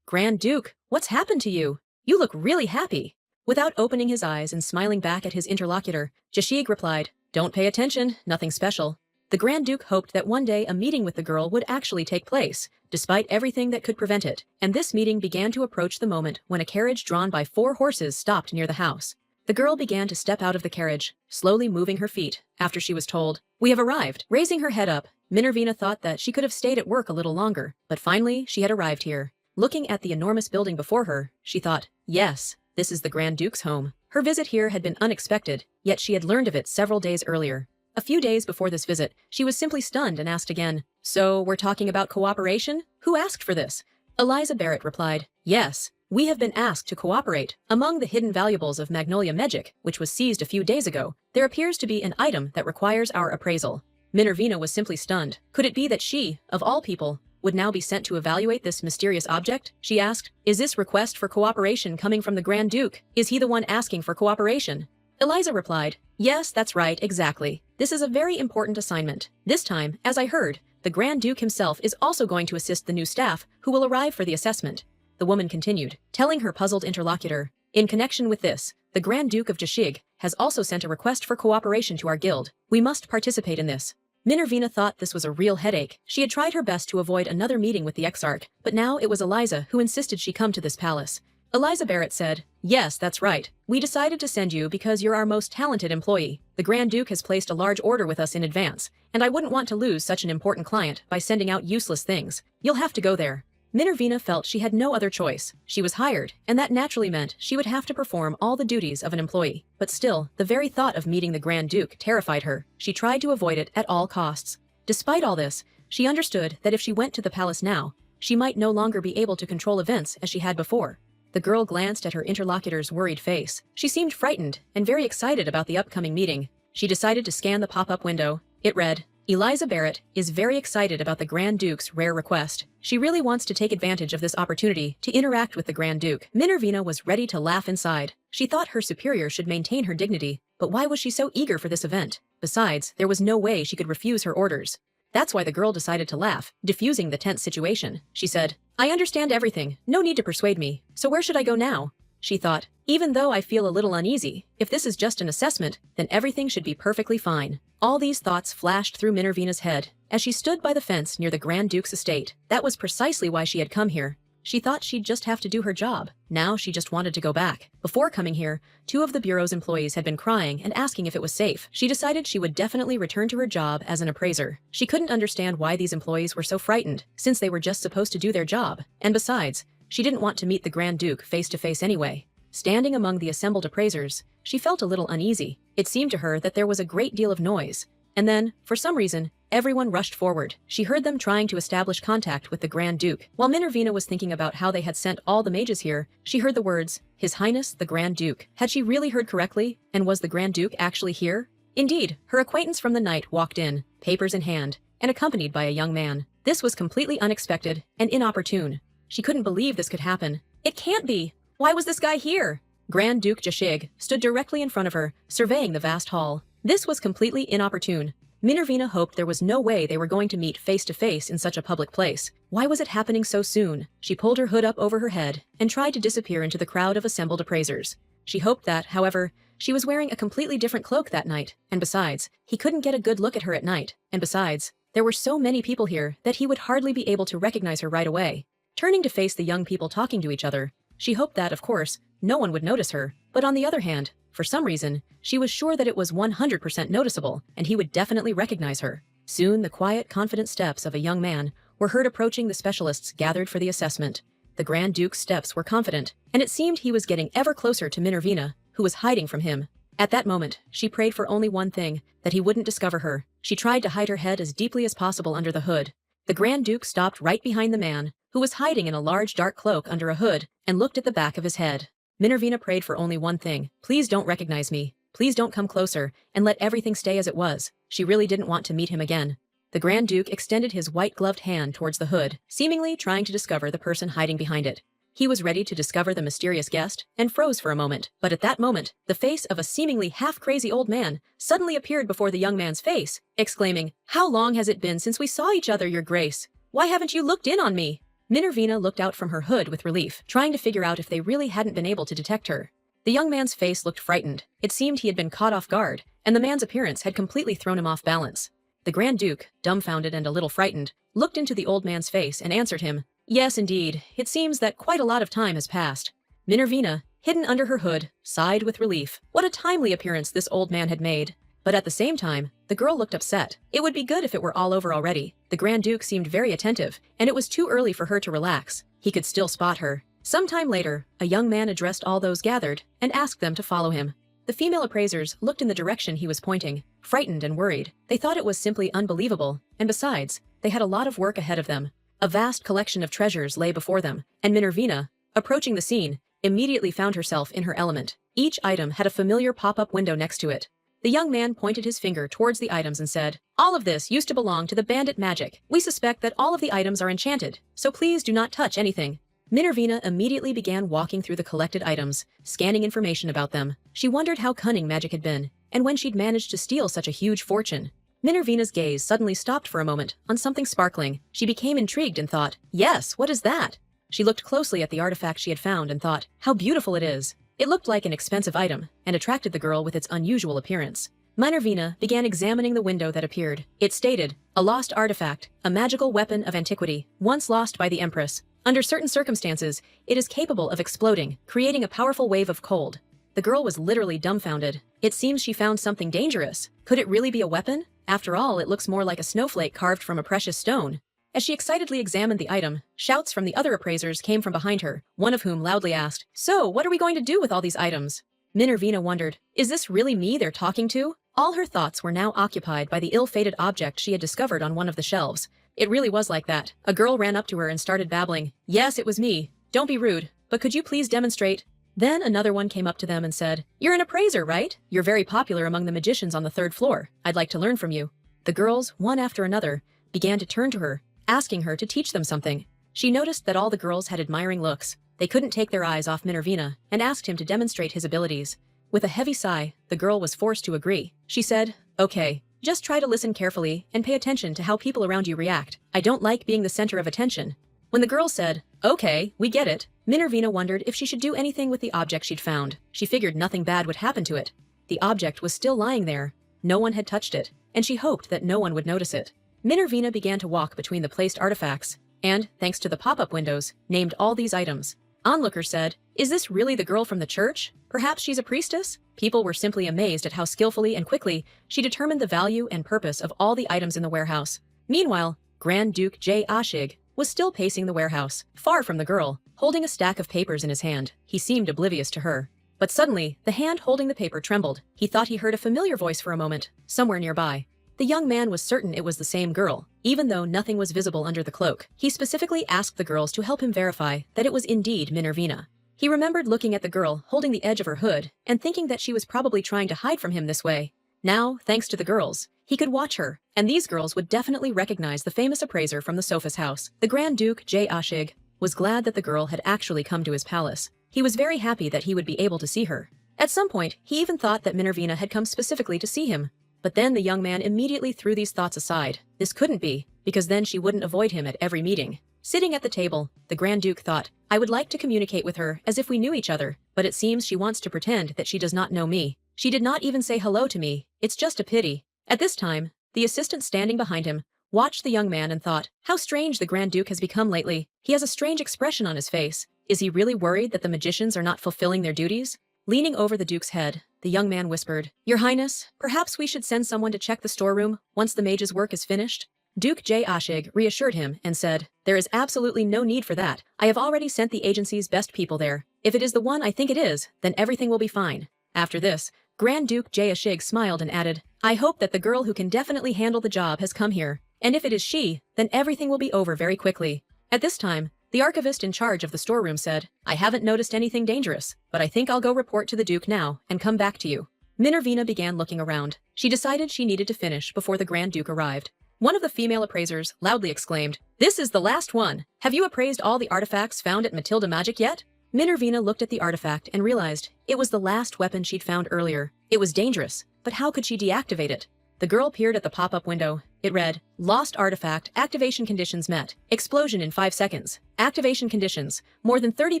Grand Duke, what's happened to you? You look really happy." Without opening his eyes and smiling back at his interlocutor, Jashig replied, "Don't pay attention, nothing special." The Grand Duke hoped that one day a meeting with the girl would actually take place, despite everything that could prevent it, and this meeting began to approach the moment when a carriage drawn by 4 horses stopped near the house. The girl began to step out of the carriage, slowly moving her feet, after she was told, "We have arrived." Raising her head up, Minervina thought that she could have stayed at work a little longer, but finally she had arrived here. Looking at the enormous building before her, she thought, yes, this is the Grand Duke's home. Her visit here had been unexpected, yet she had learned of it several days earlier. A few days before this visit, she was simply stunned and asked again, "So, we're talking about cooperation? Who asked for this?" Eliza Barrett replied, "Yes, we have been asked to cooperate. Among the hidden valuables of Magnolia Magic, which was seized a few days ago, there appears to be an item that requires our appraisal." Minervina was simply stunned. Could it be that she, of all people, would now be sent to evaluate this mysterious object? She asked, "Is this request for cooperation coming from the Grand Duke? Is he the one asking for cooperation?" Eliza replied, "Yes, that's right, exactly. This is a very important assignment. This time, as I heard, the Grand Duke himself is also going to assist the new staff who will arrive for the assessment." The woman continued, telling her puzzled interlocutor, "In connection with this, the Grand Duke of Jashig has also sent a request for cooperation to our guild. We must participate in this." Minervina thought this was a real headache. She had tried her best to avoid another meeting with the Exarch, but now it was Eliza who insisted she come to this palace. Eliza Barrett said, "Yes, that's right. We decided to send you because you're our most talented employee. The Grand Duke has placed a large order with us in advance, and I wouldn't want to lose such an important client by sending out useless things. You'll have to go there." Minervina felt she had no other choice. She was hired, and that naturally meant she would have to perform all the duties of an employee. But still, the very thought of meeting the Grand Duke terrified her. She tried to avoid it at all costs. Despite all this, she understood that if she went to the palace now, she might no longer be able to control events as she had before. The girl glanced at her interlocutor's worried face. She seemed frightened and very excited about the upcoming meeting. She decided to scan the pop-up window. It read, Eliza Barrett is very excited about the Grand Duke's rare request. She really wants to take advantage of this opportunity to interact with the Grand Duke. Minervina was ready to laugh inside. She thought her superior should maintain her dignity, but why was she so eager for this event? Besides, there was no way she could refuse her orders. That's why the girl decided to laugh, diffusing the tense situation. She said, "I understand everything, no need to persuade me, so where should I go now?" She thought, even though I feel a little uneasy, if this is just an assessment, then everything should be perfectly fine. All these thoughts flashed through Minervina's head as she stood by the fence near the Grand Duke's estate. That was precisely why she had come here. She thought she'd just have to do her job. Now she just wanted to go back. Before coming here, 2 of the bureau's employees had been crying and asking if it was safe. She decided she would definitely return to her job as an appraiser. She couldn't understand why these employees were so frightened, since they were just supposed to do their job. And besides, she didn't want to meet the Grand Duke face to face anyway. Standing among the assembled appraisers, she felt a little uneasy. It seemed to her that there was a great deal of noise. And then, for some reason, everyone rushed forward. She heard them trying to establish contact with the Grand Duke. While Minervina was thinking about how they had sent all the mages here, she heard the words, "His Highness the Grand Duke." Had she really heard correctly? And was the Grand Duke actually here? Indeed, her acquaintance from the night walked in, papers in hand, and accompanied by a young man. This was completely unexpected and inopportune. She couldn't believe this could happen. It can't be! Why was this guy here? Grand Duke Jashig stood directly in front of her, surveying the vast hall. This was completely inopportune. Minervina hoped there was no way they were going to meet face to face in such a public place. Why was it happening so soon? She pulled her hood up over her head and tried to disappear into the crowd of assembled appraisers. She hoped that, however, she was wearing a completely different cloak that night, and besides, he couldn't get a good look at her at night, and besides, there were so many people here that he would hardly be able to recognize her right away. Turning to face the young people talking to each other, she hoped that, of course, no one would notice her, but on the other hand, for some reason, she was sure that it was 100% noticeable, and he would definitely recognize her. Soon, the quiet, confident steps of a young man were heard approaching the specialists gathered for the assessment. The Grand Duke's steps were confident, and it seemed he was getting ever closer to Minervina, who was hiding from him. At that moment, she prayed for only one thing, that he wouldn't discover her. She tried to hide her head as deeply as possible under the hood. The Grand Duke stopped right behind the man, who was hiding in a large dark cloak under a hood, and looked at the back of his head. Minervina prayed for only one thing. Please don't recognize me. Please don't come closer, and let everything stay as it was. She really didn't want to meet him again. The Grand Duke extended his white-gloved hand towards the hood, seemingly trying to discover the person hiding behind it. He was ready to discover the mysterious guest, and froze for a moment. But at that moment, the face of a seemingly half-crazy old man suddenly appeared before the young man's face, exclaiming, "How long has it been since we saw each other, Your Grace? Why haven't you looked in on me?" Minervina looked out from her hood with relief, trying to figure out if they really hadn't been able to detect her. The young man's face looked frightened. It seemed he had been caught off guard, and the man's appearance had completely thrown him off balance. The Grand Duke, dumbfounded and a little frightened, looked into the old man's face and answered him, "Yes, indeed. It seems that quite a lot of time has passed." Minervina, hidden under her hood, sighed with relief. What a timely appearance this old man had made. But at the same time, the girl looked upset. It would be good if it were all over already. The Grand Duke seemed very attentive, and it was too early for her to relax. He could still spot her. Some time later, a young man addressed all those gathered and asked them to follow him. The female appraisers looked in the direction he was pointing, frightened and worried. They thought it was simply unbelievable, and besides, they had a lot of work ahead of them. A vast collection of treasures lay before them, and Minervina, approaching the scene, immediately found herself in her element. Each item had a familiar pop-up window next to it. The young man pointed his finger towards the items and said, "All of this used to belong to the bandit magic. We suspect that all of the items are enchanted, so please do not touch anything." Minervina immediately began walking through the collected items, scanning information about them. She wondered how cunning magic had been, and when she'd managed to steal such a huge fortune. Minervina's gaze suddenly stopped for a moment on something sparkling. She became intrigued and thought, "Yes, what is that?" She looked closely at the artifact she had found and thought, "How beautiful it is." It looked like an expensive item, and attracted the girl with its unusual appearance. Minervina began examining the window that appeared. It stated, "A lost artifact, a magical weapon of antiquity, once lost by the Empress. Under certain circumstances, it is capable of exploding, creating a powerful wave of cold." The girl was literally dumbfounded. It seems she found something dangerous. Could it really be a weapon? After all, it looks more like a snowflake carved from a precious stone. As she excitedly examined the item, shouts from the other appraisers came from behind her, one of whom loudly asked, "So, what are we going to do with all these items?" Minervina wondered, is this really me they're talking to? All her thoughts were now occupied by the ill-fated object she had discovered on one of the shelves. It really was like that. A girl ran up to her and started babbling. "Yes, it was me. Don't be rude, but could you please demonstrate?" Then another one came up to them and said, "You're an appraiser, right? You're very popular among the magicians on the 3rd floor. I'd like to learn from you." The girls, one after another, began to turn to her, asking her to teach them something. She noticed that all the girls had admiring looks. They couldn't take their eyes off Minervina and asked him to demonstrate his abilities. With a heavy sigh, the girl was forced to agree. She said, "Okay, just try to listen carefully and pay attention to how people around you react. I don't like being the center of attention." When the girl said, "Okay, we get it," Minervina wondered if she should do anything with the object she'd found. She figured nothing bad would happen to it. The object was still lying there. No one had touched it, and she hoped that no one would notice it. Minervina began to walk between the placed artifacts, and, thanks to the pop-up windows, named all these items. Onlookers said, "Is this really the girl from the church? Perhaps she's a priestess?" People were simply amazed at how skillfully and quickly she determined the value and purpose of all the items in the warehouse. Meanwhile, Grand Duke Ashig was still pacing the warehouse, far from the girl, holding a stack of papers in his hand. He seemed oblivious to her. But suddenly, the hand holding the paper trembled. He thought he heard a familiar voice for a moment, somewhere nearby. The young man was certain it was the same girl, even though nothing was visible under the cloak. He specifically asked the girls to help him verify that it was indeed Minervina. He remembered looking at the girl holding the edge of her hood and thinking that she was probably trying to hide from him this way. Now, thanks to the girls, he could watch her, and these girls would definitely recognize the famous appraiser from the Sophus house. The Grand Duke Ashig was glad that the girl had actually come to his palace. He was very happy that he would be able to see her. At some point, he even thought that Minervina had come specifically to see him. But then the young man immediately threw these thoughts aside. This couldn't be, because then she wouldn't avoid him at every meeting. Sitting at the table, the Grand Duke thought, "I would like to communicate with her as if we knew each other, but it seems she wants to pretend that she does not know me. She did not even say hello to me. It's just a pity." At this time, the assistant standing behind him watched the young man and thought, how strange the Grand Duke has become lately. He has a strange expression on his face. Is he really worried that the magicians are not fulfilling their duties? Leaning over the Duke's head, the young man whispered, "Your Highness, perhaps we should send someone to check the storeroom once the mage's work is finished?" Duke Ashig reassured him and said, "There is absolutely no need for that. I have already sent the agency's best people there. If it is the one I think it is, then everything will be fine." After this, Grand Duke Ashig smiled and added, "I hope that the girl who can definitely handle the job has come here, and if it is she, then everything will be over very quickly." At this time, the archivist in charge of the storeroom said, "I haven't noticed anything dangerous, but I think I'll go report to the Duke now and come back to you." Minervina began looking around. She decided she needed to finish before the Grand Duke arrived. One of the female appraisers loudly exclaimed, "This is the last one! Have you appraised all the artifacts found at Matilda Magic yet?" Minervina looked at the artifact and realized it was the last weapon she'd found earlier. It was dangerous, but how could she deactivate it? The girl peered at the pop-up window. It read, "Lost artifact, activation conditions met. Explosion in 5 seconds. Activation conditions, more than 30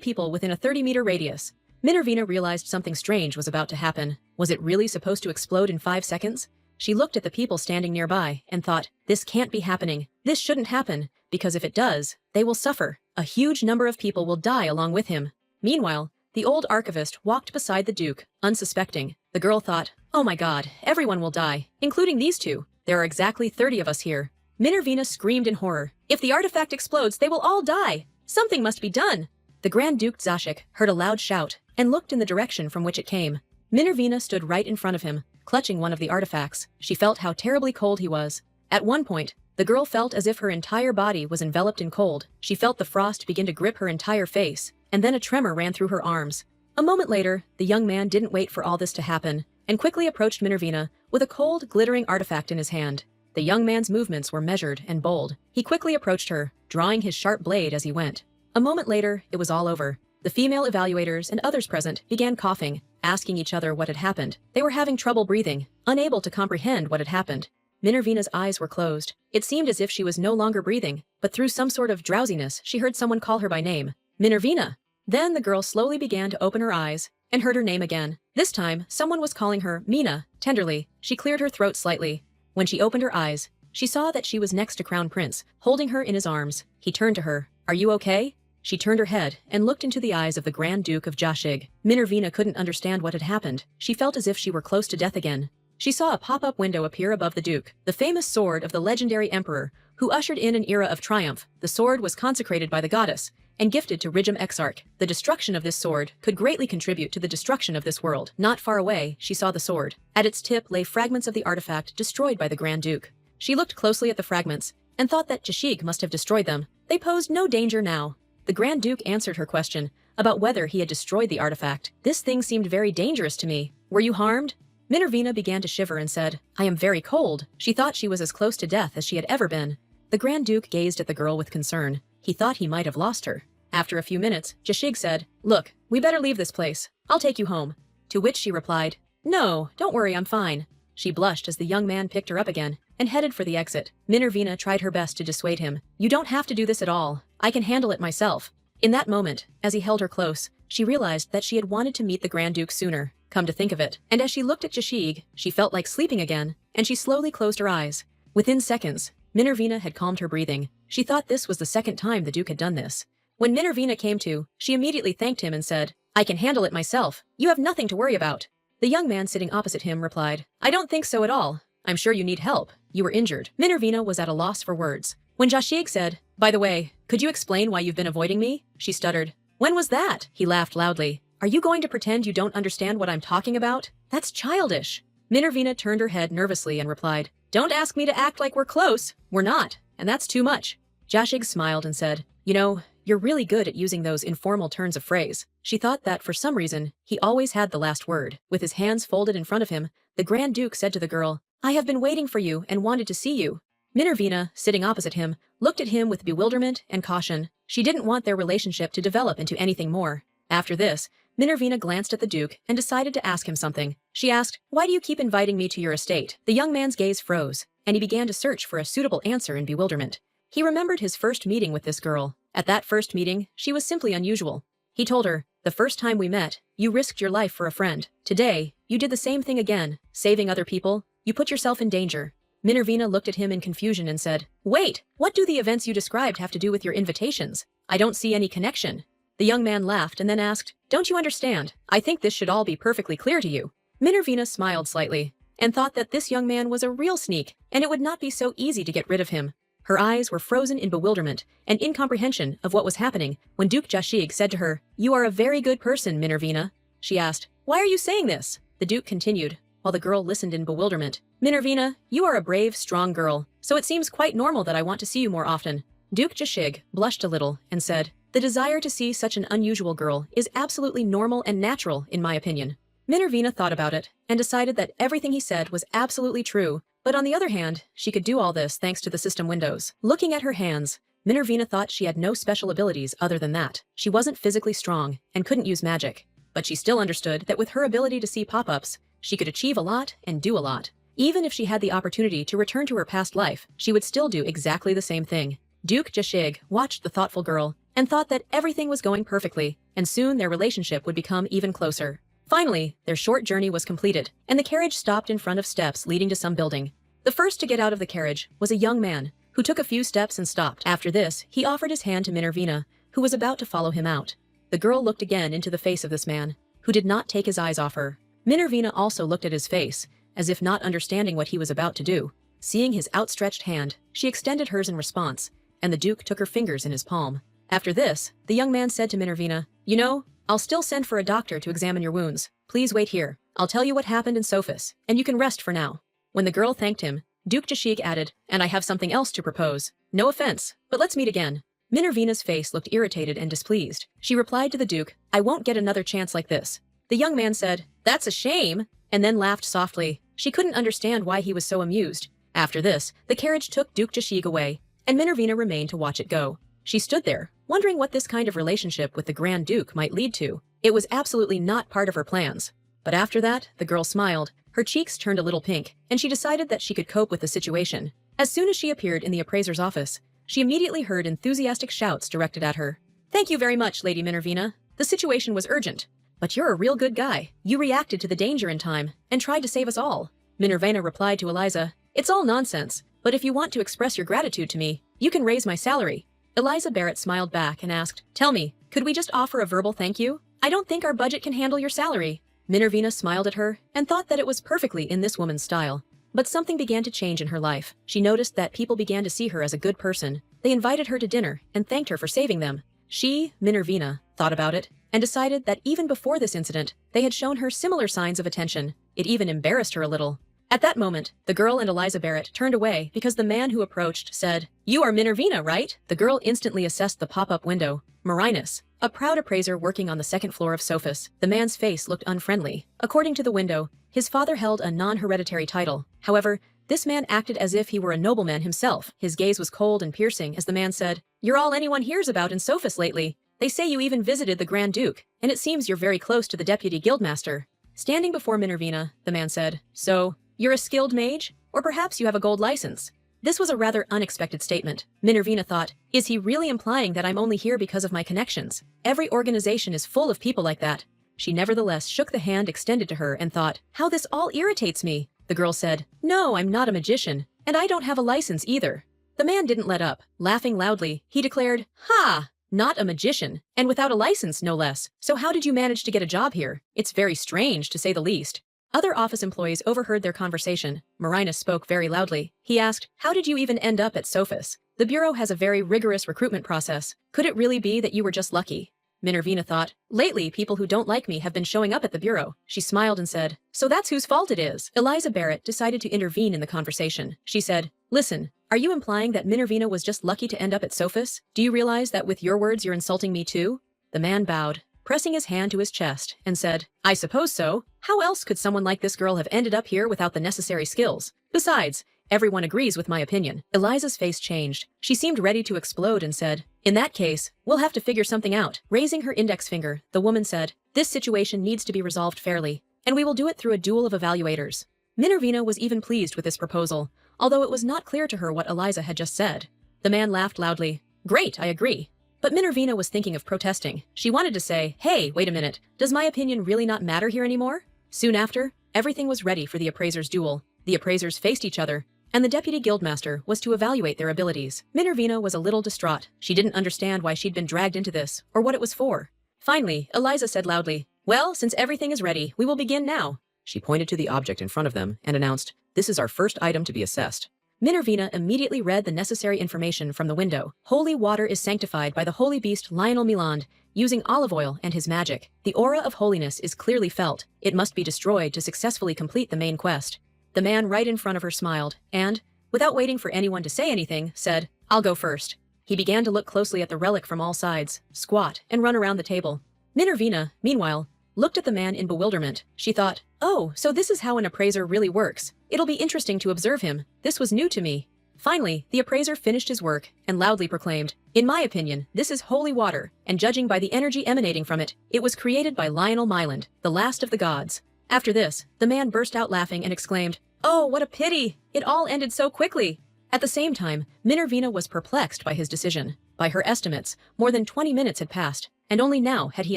people within a 30-meter radius." Minervina realized something strange was about to happen. Was it really supposed to explode in 5 seconds? She looked at the people standing nearby and thought, this can't be happening. This shouldn't happen, because if it does, they will suffer. A huge number of people will die along with him. Meanwhile, the old archivist walked beside the Duke, unsuspecting. The girl thought, "Oh my god, everyone will die, including these two. There are exactly 30 of us here." Minervina screamed in horror. "If the artifact explodes, they will all die! Something must be done!" The Grand Duke Zashik heard a loud shout and looked in the direction from which it came. Minervina stood right in front of him, clutching one of the artifacts. She felt how terribly cold he was. At one point, the girl felt as if her entire body was enveloped in cold. She felt the frost begin to grip her entire face, and then a tremor ran through her arms. A moment later, the young man didn't wait for all this to happen, and quickly approached Minervina with a cold, glittering artifact in his hand. The young man's movements were measured and bold. He quickly approached her, drawing his sharp blade as he went. A moment later, it was all over. The female evaluators and others present began coughing, asking each other what had happened. They were having trouble breathing, unable to comprehend what had happened. Minervina's eyes were closed. It seemed as if she was no longer breathing, but through some sort of drowsiness, she heard someone call her by name. "Minervina!" Then the girl slowly began to open her eyes and heard her name again. This time, someone was calling her Mina, tenderly. She cleared her throat slightly. When she opened her eyes, she saw that she was next to Crown Prince, holding her in his arms. He turned to her. "Are you okay?" She turned her head and looked into the eyes of the Grand Duke of Jashig. Minervina couldn't understand what had happened. She felt as if she were close to death again. She saw a pop-up window appear above the Duke, the famous sword of the legendary emperor, who ushered in an era of triumph. The sword was consecrated by the goddess and gifted to Rijim Exarch. The destruction of this sword could greatly contribute to the destruction of this world. Not far away, she saw the sword. At its tip lay fragments of the artifact destroyed by the Grand Duke. She looked closely at the fragments and thought that Jashig must have destroyed them. They posed no danger now. The Grand Duke answered her question about whether he had destroyed the artifact. "This thing seemed very dangerous to me. Were you harmed?" Minervina began to shiver and said, I am very cold. She thought she was as close to death as she had ever been. The Grand Duke gazed at the girl with concern. He thought he might have lost her. After a few minutes, Jashig said, Look, we better leave this place. I'll take you home. To which she replied, No, don't worry, I'm fine. She blushed as the young man picked her up again and headed for the exit. Minervina tried her best to dissuade him. You don't have to do this at all. I can handle it myself. In that moment, as he held her close, she realized that she had wanted to meet the Grand Duke sooner, come to think of it. And as she looked at Jashig, she felt like sleeping again, and she slowly closed her eyes. Within seconds, Minervina had calmed her breathing. She thought this was the second time the Duke had done this. When Minervina came to, she immediately thanked him and said, I can handle it myself. You have nothing to worry about. The young man sitting opposite him replied, I don't think so at all. I'm sure you need help. You were injured. Minervina was at a loss for words. When Jashig said, By the way, could you explain why you've been avoiding me? She stuttered. When was that? He laughed loudly. Are you going to pretend you don't understand what I'm talking about? That's childish. Minervina turned her head nervously and replied, Don't ask me to act like we're close. We're not, and that's too much. Jashig smiled and said, You know, you're really good at using those informal turns of phrase. She thought that for some reason, he always had the last word. With his hands folded in front of him, the Grand Duke said to the girl, I have been waiting for you and wanted to see you. Minervina, sitting opposite him, looked at him with bewilderment and caution. She didn't want their relationship to develop into anything more. After this, Minervina glanced at the Duke and decided to ask him something. She asked, Why do you keep inviting me to your estate? The young man's gaze froze, and he began to search for a suitable answer in bewilderment. He remembered his first meeting with this girl. At that first meeting, she was simply unusual. He told her, The first time we met, you risked your life for a friend. Today, you did the same thing again, saving other people. You put yourself in danger. Minervina looked at him in confusion and said, Wait, what do the events you described have to do with your invitations? I don't see any connection. The young man laughed and then asked, Don't you understand? I think this should all be perfectly clear to you. Minervina smiled slightly and thought that this young man was a real sneak and it would not be so easy to get rid of him. Her eyes were frozen in bewilderment and incomprehension of what was happening when Duke Jashig said to her, You are a very good person, Minervina. She asked, Why are you saying this? The Duke continued, while the girl listened in bewilderment. Minervina, you are a brave, strong girl, so it seems quite normal that I want to see you more often. Duke Jashig blushed a little and said, The desire to see such an unusual girl is absolutely normal and natural, in my opinion. Minervina thought about it and decided that everything he said was absolutely true, but on the other hand, she could do all this thanks to the system windows. Looking at her hands, Minervina thought she had no special abilities other than that. She wasn't physically strong and couldn't use magic, but she still understood that with her ability to see pop-ups, she could achieve a lot and do a lot. Even if she had the opportunity to return to her past life, she would still do exactly the same thing. Duke Jashig watched the thoughtful girl and thought that everything was going perfectly, and soon their relationship would become even closer. Finally, their short journey was completed, and the carriage stopped in front of steps leading to some building. The first to get out of the carriage was a young man, who took a few steps and stopped. After this, he offered his hand to Minervina, who was about to follow him out. The girl looked again into the face of this man, who did not take his eyes off her. Minervina also looked at his face, as if not understanding what he was about to do. Seeing his outstretched hand, she extended hers in response, and the Duke took her fingers in his palm. After this, the young man said to Minervina, You know, I'll still send for a doctor to examine your wounds. Please wait here. I'll tell you what happened in Sophis, and you can rest for now. When the girl thanked him, Duke Jashig added, And I have something else to propose. No offense, but let's meet again. Minervina's face looked irritated and displeased. She replied to the Duke, I won't get another chance like this. The young man said, That's a shame, and then laughed softly. She couldn't understand why he was so amused. After this, the carriage took Duke Jashig away, and Minervina remained to watch it go. She stood there, wondering what this kind of relationship with the Grand Duke might lead to. It was absolutely not part of her plans. But after that, the girl smiled. Her cheeks turned a little pink, and she decided that she could cope with the situation. As soon as she appeared in the appraiser's office, she immediately heard enthusiastic shouts directed at her. Thank you very much, Lady Minervina. The situation was urgent. But you're a real good guy. You reacted to the danger in time and tried to save us all. Minervina replied to Eliza, It's all nonsense, but if you want to express your gratitude to me, you can raise my salary. Eliza Barrett smiled back and asked, Tell me, could we just offer a verbal thank you? I don't think our budget can handle your salary. Minervina smiled at her and thought that it was perfectly in this woman's style. But something began to change in her life. She noticed that people began to see her as a good person. They invited her to dinner and thanked her for saving them. She, Minervina, thought about it and decided that even before this incident, they had shown her similar signs of attention. It even embarrassed her a little. At that moment, the girl and Eliza Barrett turned away because the man who approached said, "You are Minervina, right?" The girl instantly assessed the pop-up window. Marinus, a proud appraiser working on the second floor of Sophis. The man's face looked unfriendly. According to the window, his father held a non-hereditary title. However, this man acted as if he were a nobleman himself. His gaze was cold and piercing as the man said, "You're all anyone hears about in Sophis lately. They say you even visited the Grand Duke, and it seems you're very close to the deputy guildmaster." Standing before Minervina, the man said, "So, you're a skilled mage? Or perhaps you have a gold license?" This was a rather unexpected statement. Minervina thought, is he really implying that I'm only here because of my connections? Every organization is full of people like that. She nevertheless shook the hand extended to her and thought, how this all irritates me. The girl said, "No, I'm not a magician, and I don't have a license either." The man didn't let up. Laughing loudly, he declared, "Ha! Not a magician, and without a license no less. So how did you manage to get a job here? It's very strange, to say the least." Other office employees overheard their conversation. Marinus spoke very loudly. He asked, "How did you even end up at Sophis? The Bureau has a very rigorous recruitment process. Could it really be that you were just lucky?" Minervina thought, lately people who don't like me have been showing up at the Bureau. She smiled and said, "So that's whose fault it is." Eliza Barrett decided to intervene in the conversation. She said, "Listen, are you implying that Minervina was just lucky to end up at Sophis? Do you realize that with your words you're insulting me too?" The man bowed, pressing his hand to his chest, and said, "I suppose so. How else could someone like this girl have ended up here without the necessary skills? Besides, everyone agrees with my opinion." Eliza's face changed. She seemed ready to explode and said, "In that case, we'll have to figure something out." Raising her index finger, the woman said, "This situation needs to be resolved fairly, and we will do it through a duel of evaluators." Minervina was even pleased with this proposal, although it was not clear to her what Eliza had just said. The man laughed loudly. "Great, I agree." But Minervina was thinking of protesting. She wanted to say, "Hey, wait a minute, does my opinion really not matter here anymore?" Soon after, everything was ready for the appraisers' duel. The appraisers faced each other, and the deputy guildmaster was to evaluate their abilities. Minervina was a little distraught. She didn't understand why she'd been dragged into this, or what it was for. Finally, Eliza said loudly, "Well, since everything is ready, we will begin now." She pointed to the object in front of them and announced, "This is our first item to be assessed." Minervina immediately read the necessary information from the window. Holy water is sanctified by the holy beast Lionel Miland, using olive oil and his magic. The aura of holiness is clearly felt. It must be destroyed to successfully complete the main quest. The man right in front of her smiled, and, without waiting for anyone to say anything, said, "I'll go first." He began to look closely at the relic from all sides, squat, and run around the table. Minervina, meanwhile, looked at the man in bewilderment. She thought, "Oh, so this is how an appraiser really works. It'll be interesting to observe him. This was new to me." Finally, the appraiser finished his work and loudly proclaimed, "In my opinion, this is holy water, and judging by the energy emanating from it, it was created by Lionel Miland, the last of the gods." After this, the man burst out laughing and exclaimed, "Oh, what a pity! It all ended so quickly." At the same time, Minervina was perplexed by his decision. By her estimates, more than 20 minutes had passed, and only now had he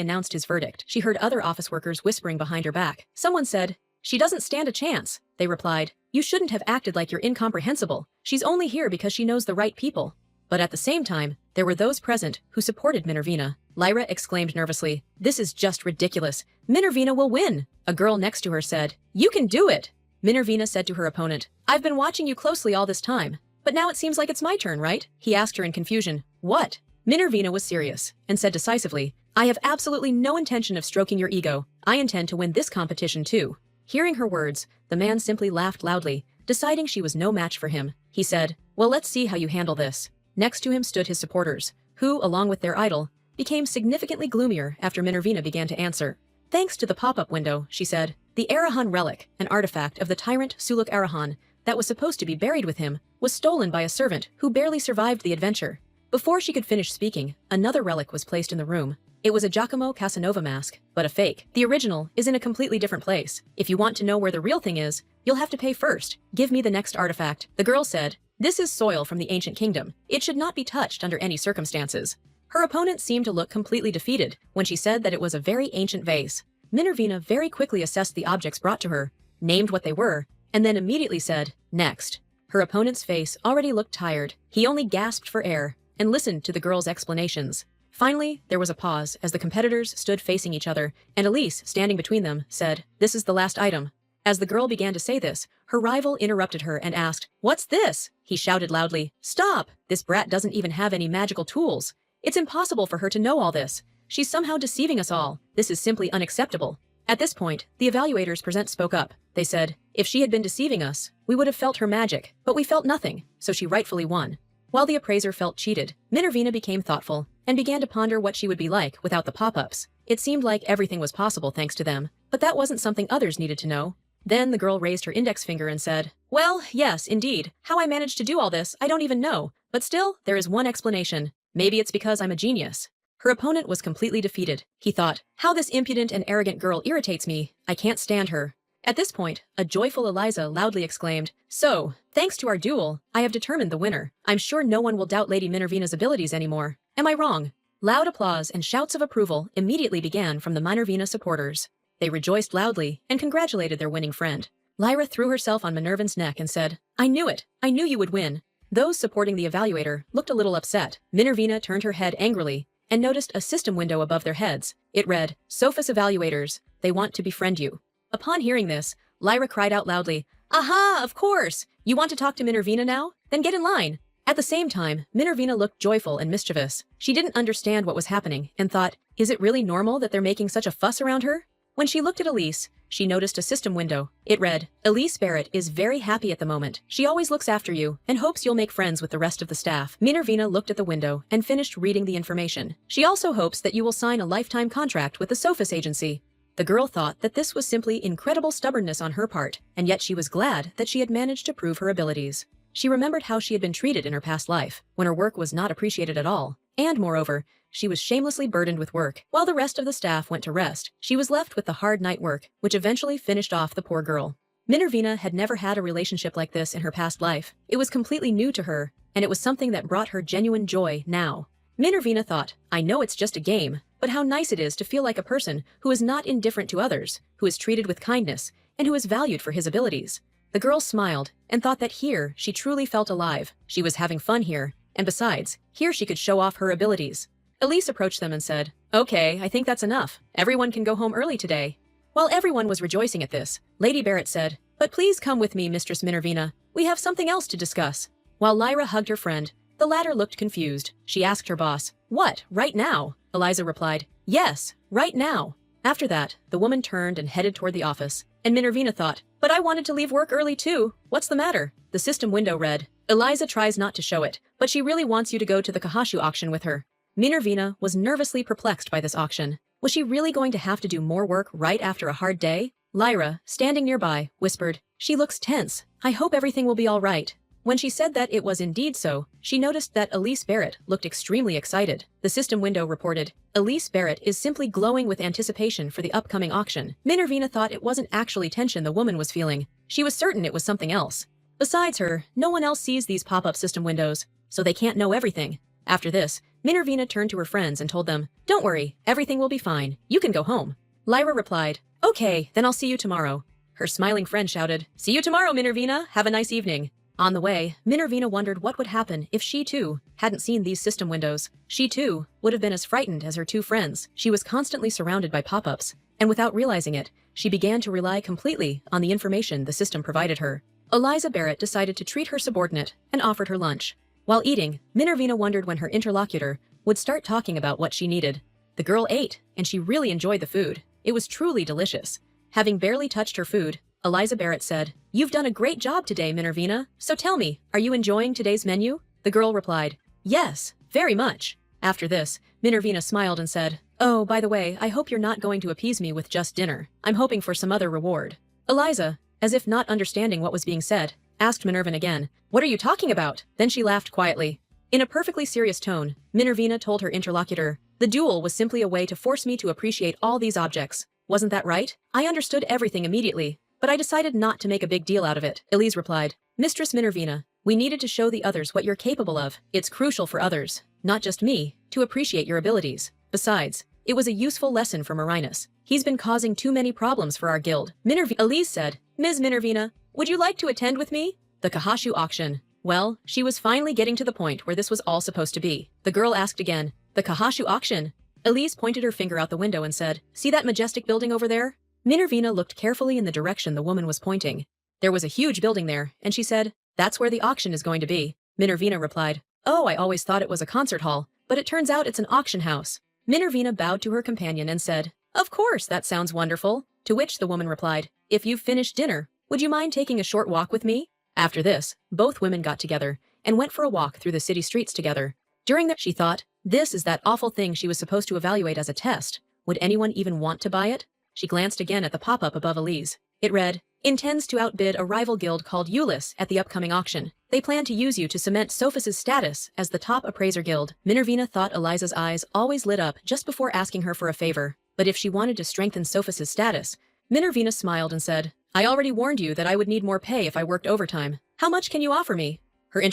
announced his verdict. She heard other office workers whispering behind her back. Someone said, "She doesn't stand a chance." They replied, "You shouldn't have acted like you're incomprehensible. She's only here because she knows the right people." But at the same time, there were those present who supported Minervina. Lyra exclaimed nervously, "This is just ridiculous. Minervina will win." A girl next to her said, "You can do it." Minervina said to her opponent, "I've been watching you closely all this time, but now it seems like it's my turn, right?" He asked her in confusion, "What?" Minervina was serious and said decisively, "I have absolutely no intention of stroking your ego. I intend to win this competition too." Hearing her words, the man simply laughed loudly, deciding she was no match for him. He said, "Well, let's see how you handle this." Next to him stood his supporters, who, along with their idol, became significantly gloomier after Minervina began to answer. "Thanks to the pop-up window," she said, "the Arahan relic, an artifact of the tyrant Suluk Arahan that was supposed to be buried with him, was stolen by a servant who barely survived the adventure." Before she could finish speaking, another relic was placed in the room. It was a Giacomo Casanova mask, but a fake. The original is in a completely different place. If you want to know where the real thing is, you'll have to pay first. Give me the next artifact. The girl said, "This is soil from the ancient kingdom. It should not be touched under any circumstances." Her opponent seemed to look completely defeated when she said that it was a very ancient vase. Minervina very quickly assessed the objects brought to her, named what they were, and then immediately said, "Next." Her opponent's face already looked tired. He only gasped for air and listened to the girl's explanations. Finally, there was a pause as the competitors stood facing each other, and Elise, standing between them, said, "This is the last item." As the girl began to say this, her rival interrupted her and asked, "What's this?" He shouted loudly, "Stop! This brat doesn't even have any magical tools. It's impossible for her to know all this. She's somehow deceiving us all. This is simply unacceptable." At this point, the evaluators present spoke up. They said, if she had been deceiving us, we would have felt her magic, but we felt nothing, so she rightfully won. While the appraiser felt cheated, Minervina became thoughtful and began to ponder what she would be like without the pop-ups. It seemed like everything was possible thanks to them, but that wasn't something others needed to know. Then the girl raised her index finger and said, well, yes, indeed. How I managed to do all this, I don't even know. But still, there is one explanation. Maybe it's because I'm a genius. Her opponent was completely defeated. He thought, how this impudent and arrogant girl irritates me. I can't stand her. At this point, a joyful Eliza loudly exclaimed, so, thanks to our duel, I have determined the winner. I'm sure no one will doubt Lady Minervina's abilities anymore. Am I wrong? Loud applause and shouts of approval immediately began from the Minervina supporters. They rejoiced loudly and congratulated their winning friend. Lyra threw herself on Minerva's neck and said, I knew it. I knew you would win. Those supporting the evaluator looked a little upset. Minervina turned her head angrily and noticed a system window above their heads. It read, Sophus evaluators, they want to befriend you. Upon hearing this, Lyra cried out loudly, aha, of course! You want to talk to Minervina now? Then get in line. At the same time, Minervina looked joyful and mischievous. She didn't understand what was happening and thought, is it really normal that they're making such a fuss around her? When she looked at Elise, she noticed a system window. It read, Elise Barrett is very happy at the moment. She always looks after you and hopes you'll make friends with the rest of the staff. Minervina looked at the window and finished reading the information. She also hopes that you will sign a lifetime contract with the Sophus agency. The girl thought that this was simply incredible stubbornness on her part, and yet she was glad that she had managed to prove her abilities. She remembered how she had been treated in her past life, when her work was not appreciated at all, and moreover, she was shamelessly burdened with work. While the rest of the staff went to rest, she was left with the hard night work, which eventually finished off the poor girl. Minervina had never had a relationship like this in her past life. It was completely new to her, and it was something that brought her genuine joy now. Minervina thought, I know it's just a game, but how nice it is to feel like a person who is not indifferent to others, who is treated with kindness, and who is valued for his abilities. The girl smiled and thought that here she truly felt alive. She was having fun here, and besides, here she could show off her abilities. Elise approached them and said, okay, I think that's enough. Everyone can go home early today. While everyone was rejoicing at this, Lady Barrett said, but please come with me, Mistress Minervina. We have something else to discuss. While Lyra hugged her friend, the latter looked confused. She asked her boss, what, right now? Eliza replied, yes, right now. After that, the woman turned and headed toward the office, and Minervina thought, but I wanted to leave work early too. What's the matter? The system window read, Eliza tries not to show it, but she really wants you to go to the Kahashu auction with her. Minervina was nervously perplexed by this auction. Was she really going to have to do more work right after a hard day? Lyra, standing nearby, whispered, she looks tense. I hope everything will be all right. When she said that it was indeed so, she noticed that Elise Barrett looked extremely excited. The system window reported, Elise Barrett is simply glowing with anticipation for the upcoming auction. Minervina thought it wasn't actually tension the woman was feeling. She was certain it was something else. Besides her, no one else sees these pop-up system windows, so they can't know everything. After this, Minervina turned to her friends and told them, don't worry, everything will be fine. You can go home. Lyra replied, okay, then I'll see you tomorrow. Her smiling friend shouted, see you tomorrow, Minervina. Have a nice evening. On the way, Minervina wondered what would happen if she too hadn't seen these system windows. She too would have been as frightened as her two friends. She was constantly surrounded by pop-ups, and without realizing it, she began to rely completely on the information the system provided her. Eliza Barrett decided to treat her subordinate and offered her lunch. While eating, Minervina wondered when her interlocutor would start talking about what she needed. The girl ate, and she really enjoyed the food. It was truly delicious. Having barely touched her food, Eliza Barrett said, you've done a great job today, Minervina. So tell me, are you enjoying today's menu? The girl replied, yes, very much. After this, Minervina smiled and said, oh, by the way, I hope you're not going to appease me with just dinner. I'm hoping for some other reward. Eliza, as if not understanding what was being said, asked Minervina again, what are you talking about? Then she laughed quietly. In a perfectly serious tone, Minervina told her interlocutor, the duel was simply a way to force me to appreciate all these objects. Wasn't that right? I understood everything immediately, but I decided not to make a big deal out of it. Elise replied, Mistress Minervina, we needed to show the others what you're capable of. It's crucial for others, not just me, to appreciate your abilities. Besides, it was a useful lesson for Marinus. He's been causing too many problems for our guild. Elise said, Ms. Minervina, would you like to attend with me? The Kahashu auction. Well, she was finally getting to the point where this was all supposed to be. The girl asked again, the Kahashu auction? Elise pointed her finger out the window and said, see that majestic building over there? Minervina looked carefully in the direction the woman was pointing. There was a huge building there, and she said, that's where the auction is going to be. Minervina replied, oh, I always thought it was a concert hall, but it turns out it's an auction house. Minervina bowed to her companion and said, of course, that sounds wonderful. To which the woman replied, "If you've finished dinner, would you mind taking a short walk with me?" After this, both women got together and went for a walk through the city streets together. During that, she thought, this is that awful thing she was supposed to evaluate as a test. Would anyone even want to buy it? She glanced again at the pop-up above Elise. It read, "Intends to outbid a rival guild called Ulyss at the upcoming auction. They plan to use you to cement Sophus's status as the top appraiser guild." Minervina thought Eliza's eyes always lit up just before asking her for a favor, but if she wanted to strengthen Sophus's status, Minervina smiled and said, "I already warned you that I would need more pay if I worked overtime. How much can you offer me?"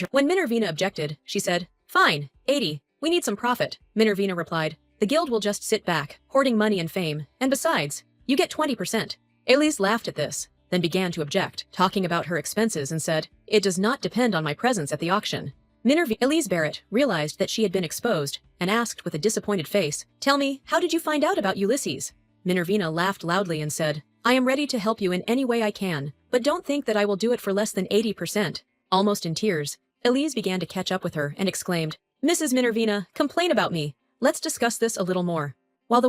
When Minervina objected, she said, "Fine, 80. We need some profit." Minervina replied, "The guild will just sit back, hoarding money and fame, and besides, you get 20%. Elise laughed at this, then began to object, talking about her expenses and said, "It does not depend on my presence at the auction." Elise Barrett realized that she had been exposed and asked with a disappointed face, "Tell me, how did you find out about Ulysses?" Minervina laughed loudly and said, "I am ready to help you in any way I can, but don't think that I will do it for less than 80%. Almost in tears, Elise began to catch up with her and exclaimed, "Mrs. Minervina, complain about me. Let's discuss this a little more."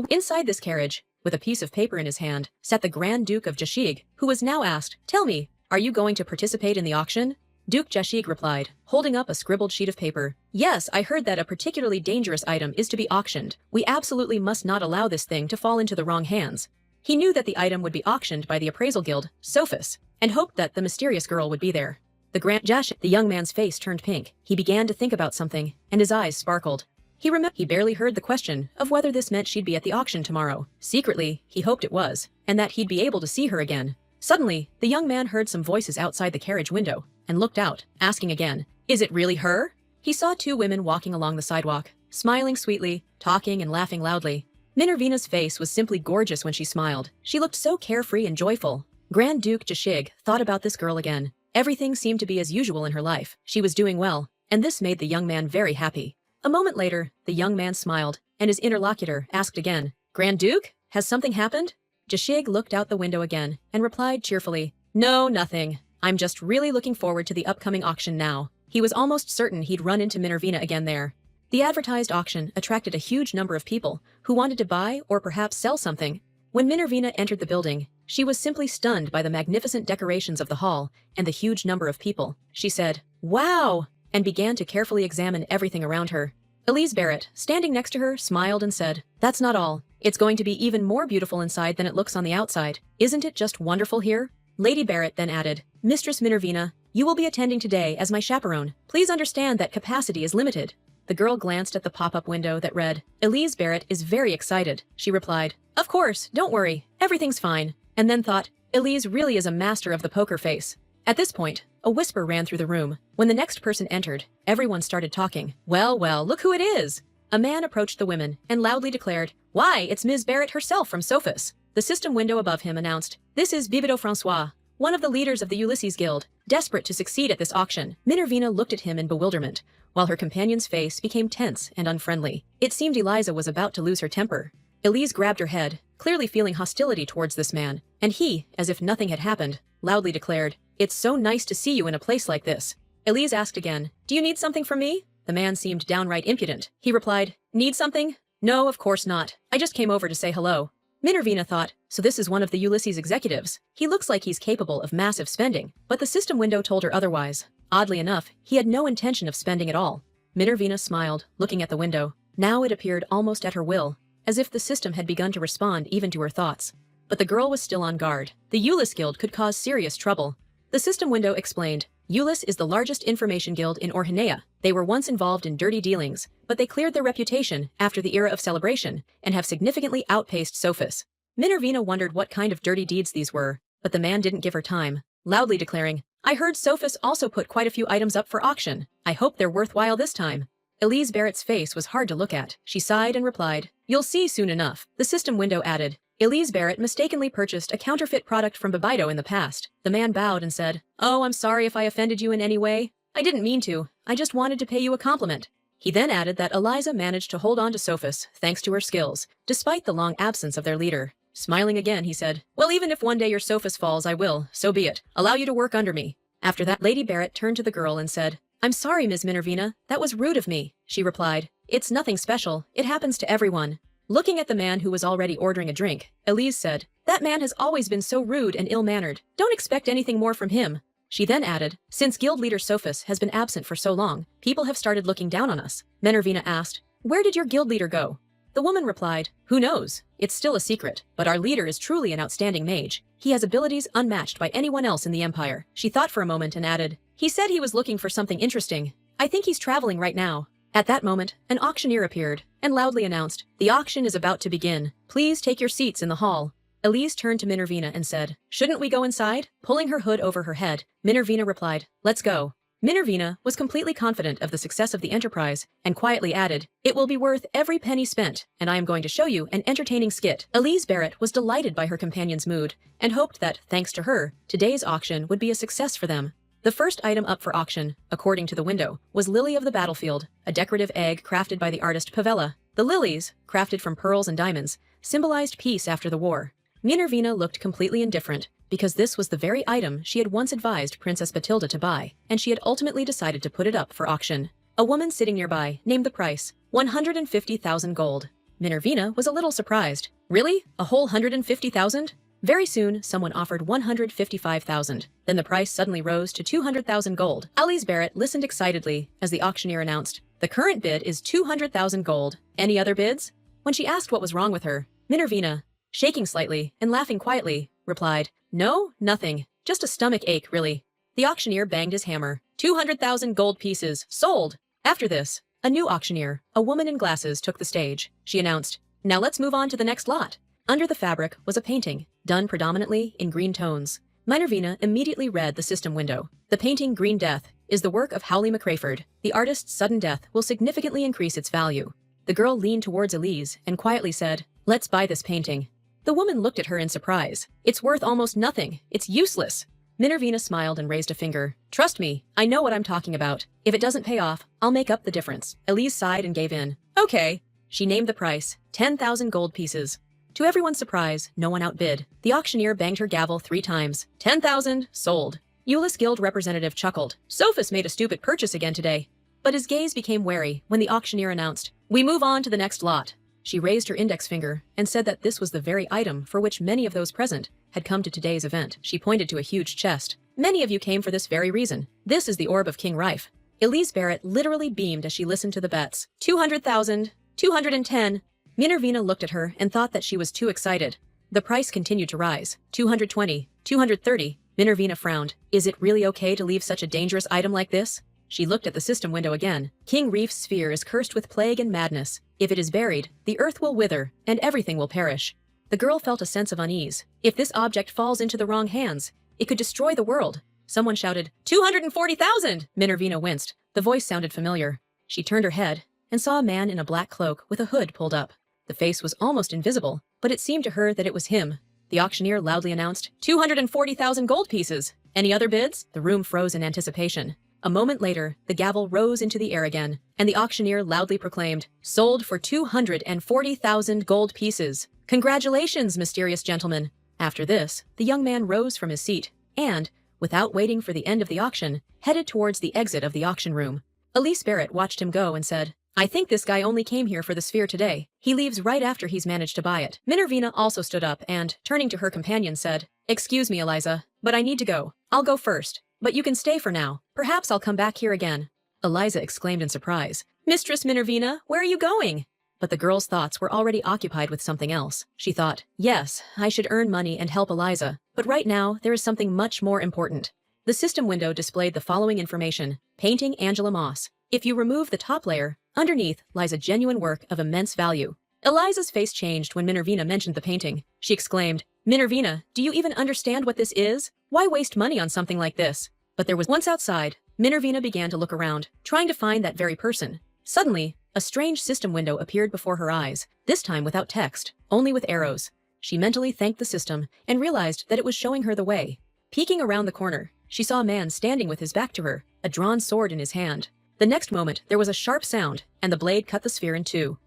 Inside this carriage, with a piece of paper in his hand, sat the Grand Duke of Jashig, who was now asked, "Tell me, are you going to participate in the auction?" Duke Jashig replied, holding up a scribbled sheet of paper, "Yes, I heard that a particularly dangerous item is to be auctioned. We absolutely must not allow this thing to fall into the wrong hands." He knew that the item would be auctioned by the appraisal guild, Sophus, and hoped that the mysterious girl would be there. The young man's face turned pink. He began to think about something, and his eyes sparkled. He barely heard the question of whether this meant she'd be at the auction tomorrow. Secretly, he hoped it was, and that he'd be able to see her again. Suddenly, the young man heard some voices outside the carriage window, and looked out, asking again, "Is it really her?" He saw two women walking along the sidewalk, smiling sweetly, talking and laughing loudly. Minervina's face was simply gorgeous when she smiled. She looked so carefree and joyful. Grand Duke Jashig thought about this girl again. Everything seemed to be as usual in her life. She was doing well, and this made the young man very happy. A moment later, the young man smiled, and his interlocutor asked again, "Grand Duke, has something happened?" Jashig looked out the window again and replied cheerfully, "No, nothing. I'm just really looking forward to the upcoming auction now." He was almost certain he'd run into Minervina again there. The advertised auction attracted a huge number of people who wanted to buy or perhaps sell something. When Minervina entered the building, she was simply stunned by the magnificent decorations of the hall and the huge number of people. She said, "Wow!" and began to carefully examine everything around her. Elise Barrett, standing next to her, smiled and said, "That's not all. It's going to be even more beautiful inside than it looks on the outside. Isn't it just wonderful here?" Lady Barrett then added, "Mistress Minervina, you will be attending today as my chaperone. Please understand that capacity is limited." The girl glanced at the pop-up window that read, "Elise Barrett is very excited." She replied, "Of course, don't worry, everything's fine," and then thought, Elise really is a master of the poker face. At this point, a whisper ran through the room. When the next person entered, everyone started talking. Well, look who it is!" A man approached the women and loudly declared, "Why, it's Ms. Barrett herself from Sophus." The system window above him announced, "This is Bibido Francois, one of the leaders of the Ulysses Guild, desperate to succeed at this auction." Minervina looked at him in bewilderment, while her companion's face became tense and unfriendly. It seemed Eliza was about to lose her temper. Elise grabbed her head, clearly feeling hostility towards this man, and he, as if nothing had happened, loudly declared, "It's so nice to see you in a place like this." Elise asked again, "Do you need something from me?" The man seemed downright impudent. He replied, "Need something? No, of course not. I just came over to say hello." Minervina thought, so this is one of the Ulysses executives. He looks like he's capable of massive spending, but the system window told her otherwise. Oddly enough, he had no intention of spending at all. Minervina smiled, looking at the window. Now it appeared almost at her will, as if the system had begun to respond even to her thoughts. But the girl was still on guard. The Ulyss Guild could cause serious trouble. The system window explained, Ulyss is the largest information guild in Orhanea. They were once involved in dirty dealings, but they cleared their reputation after the era of celebration and have significantly outpaced Sophus. Minervina wondered what kind of dirty deeds these were, but the man didn't give her time, loudly declaring, "I heard Sophus also put quite a few items up for auction. I hope they're worthwhile this time." Elise Barrett's face was hard to look at. She sighed and replied, "You'll see soon enough." The system window added, Elise Barrett mistakenly purchased a counterfeit product from Bibido in the past. The man bowed and said, "Oh, I'm sorry if I offended you in any way. I didn't mean to. I just wanted to pay you a compliment." He then added that Eliza managed to hold on to Sophus thanks to her skills, despite the long absence of their leader. Smiling again, he said, "Well, even if one day your Sophus falls, I will, so be it, allow you to work under me." After that, Lady Barrett turned to the girl and said, "I'm sorry, Ms. Minervina, that was rude of me." She replied, "It's nothing special, it happens to everyone." Looking at the man who was already ordering a drink, Elise said, "That man has always been so rude and ill-mannered. Don't expect anything more from him." She then added, "Since guild leader Sophus has been absent for so long, people have started looking down on us." Minervina asked, "Where did your guild leader go?" The woman replied, "Who knows? It's still a secret, but our leader is truly an outstanding mage. He has abilities unmatched by anyone else in the Empire." She thought for a moment and added, "He said he was looking for something interesting. I think he's traveling right now." At that moment, an auctioneer appeared and loudly announced, "The auction is about to begin. Please take your seats in the hall." Elise turned to Minervina and said, "Shouldn't we go inside?" Pulling her hood over her head, Minervina replied, "Let's go." Minervina was completely confident of the success of the enterprise and quietly added, "It will be worth every penny spent, and I am going to show you an entertaining skit." Elise Barrett was delighted by her companion's mood and hoped that, thanks to her, today's auction would be a success for them. The first item up for auction, according to the window, was Lily of the Battlefield, a decorative egg crafted by the artist Pavella. The lilies, crafted from pearls and diamonds, symbolized peace after the war. Minervina looked completely indifferent, because this was the very item she had once advised Princess Batilda to buy, and she had ultimately decided to put it up for auction. A woman sitting nearby named the price, 150,000 gold. Minervina was a little surprised. Really? A whole 150,000? Very soon, someone offered 155,000. Then the price suddenly rose to 200,000 gold. Elise Barrett listened excitedly as the auctioneer announced, "The current bid is 200,000 gold. Any other bids?" When she asked what was wrong with her, Minervina, shaking slightly and laughing quietly, replied, "No, nothing. Just a stomach ache, really." The auctioneer banged his hammer. 200,000 gold pieces, sold! After this, a new auctioneer, a woman in glasses, took the stage. She announced, "Now let's move on to the next lot." Under the fabric was a painting, done predominantly in green tones. Minervina immediately read the system window. The painting Green Death is the work of Howley McCrayford. The artist's sudden death will significantly increase its value. The girl leaned towards Elise and quietly said, "Let's buy this painting." The woman looked at her in surprise. "It's worth almost nothing. It's useless." Minervina smiled and raised a finger. "Trust me, I know what I'm talking about. If it doesn't pay off, I'll make up the difference." Elise sighed and gave in. "Okay." She named the price, 10,000 gold pieces. To everyone's surprise, no one outbid. The auctioneer banged her gavel 3 times. 10,000, sold. Euless Guild representative chuckled. Sophus made a stupid purchase again today. But his gaze became wary when the auctioneer announced, "We move on to the next lot." She raised her index finger and said that this was the very item for which many of those present had come to today's event. She pointed to a huge chest. "Many of you came for this very reason. This is the orb of King Rife." Elise Barrett literally beamed as she listened to the bets. 200,000, 210. Minervina looked at her and thought that she was too excited. The price continued to rise. 220, 230. Minervina frowned. "Is it really okay to leave such a dangerous item like this?" She looked at the system window again. "King Reef's sphere is cursed with plague and madness. If it is buried, the earth will wither, and everything will perish." The girl felt a sense of unease. If this object falls into the wrong hands, it could destroy the world. Someone shouted, 240,000! Minervina winced. The voice sounded familiar. She turned her head and saw a man in a black cloak with a hood pulled up. The face was almost invisible, but it seemed to her that it was him. The auctioneer loudly announced, 240,000 gold pieces. Any other bids? The room froze in anticipation. A moment later, the gavel rose into the air again, and the auctioneer loudly proclaimed, "Sold for 240,000 gold pieces. Congratulations, mysterious gentleman." After this, the young man rose from his seat and, without waiting for the end of the auction, headed towards the exit of the auction room. Elise Barrett watched him go and said, "I think this guy only came here for the sphere today. He leaves right after he's managed to buy it." Minervina also stood up and, turning to her companion, said, "Excuse me, Eliza, but I need to go. I'll go first, but you can stay for now. Perhaps I'll come back here again." Eliza exclaimed in surprise, "Mistress Minervina, where are you going?" But the girl's thoughts were already occupied with something else. She thought, "Yes, I should earn money and help Eliza, but right now there is something much more important." The system window displayed the following information. Painting Angela Moss. If you remove the top layer, underneath lies a genuine work of immense value. Eliza's face changed when Minervina mentioned the painting. She exclaimed, "Minervina, do you even understand what this is? Why waste money on something like this?" But there was once outside, Minervina began to look around, trying to find that very person. Suddenly, a strange system window appeared before her eyes, this time without text, only with arrows. She mentally thanked the system and realized that it was showing her the way. Peeking around the corner, she saw a man standing with his back to her, a drawn sword in his hand. The next moment, there was a sharp sound, and the blade cut the sphere in two.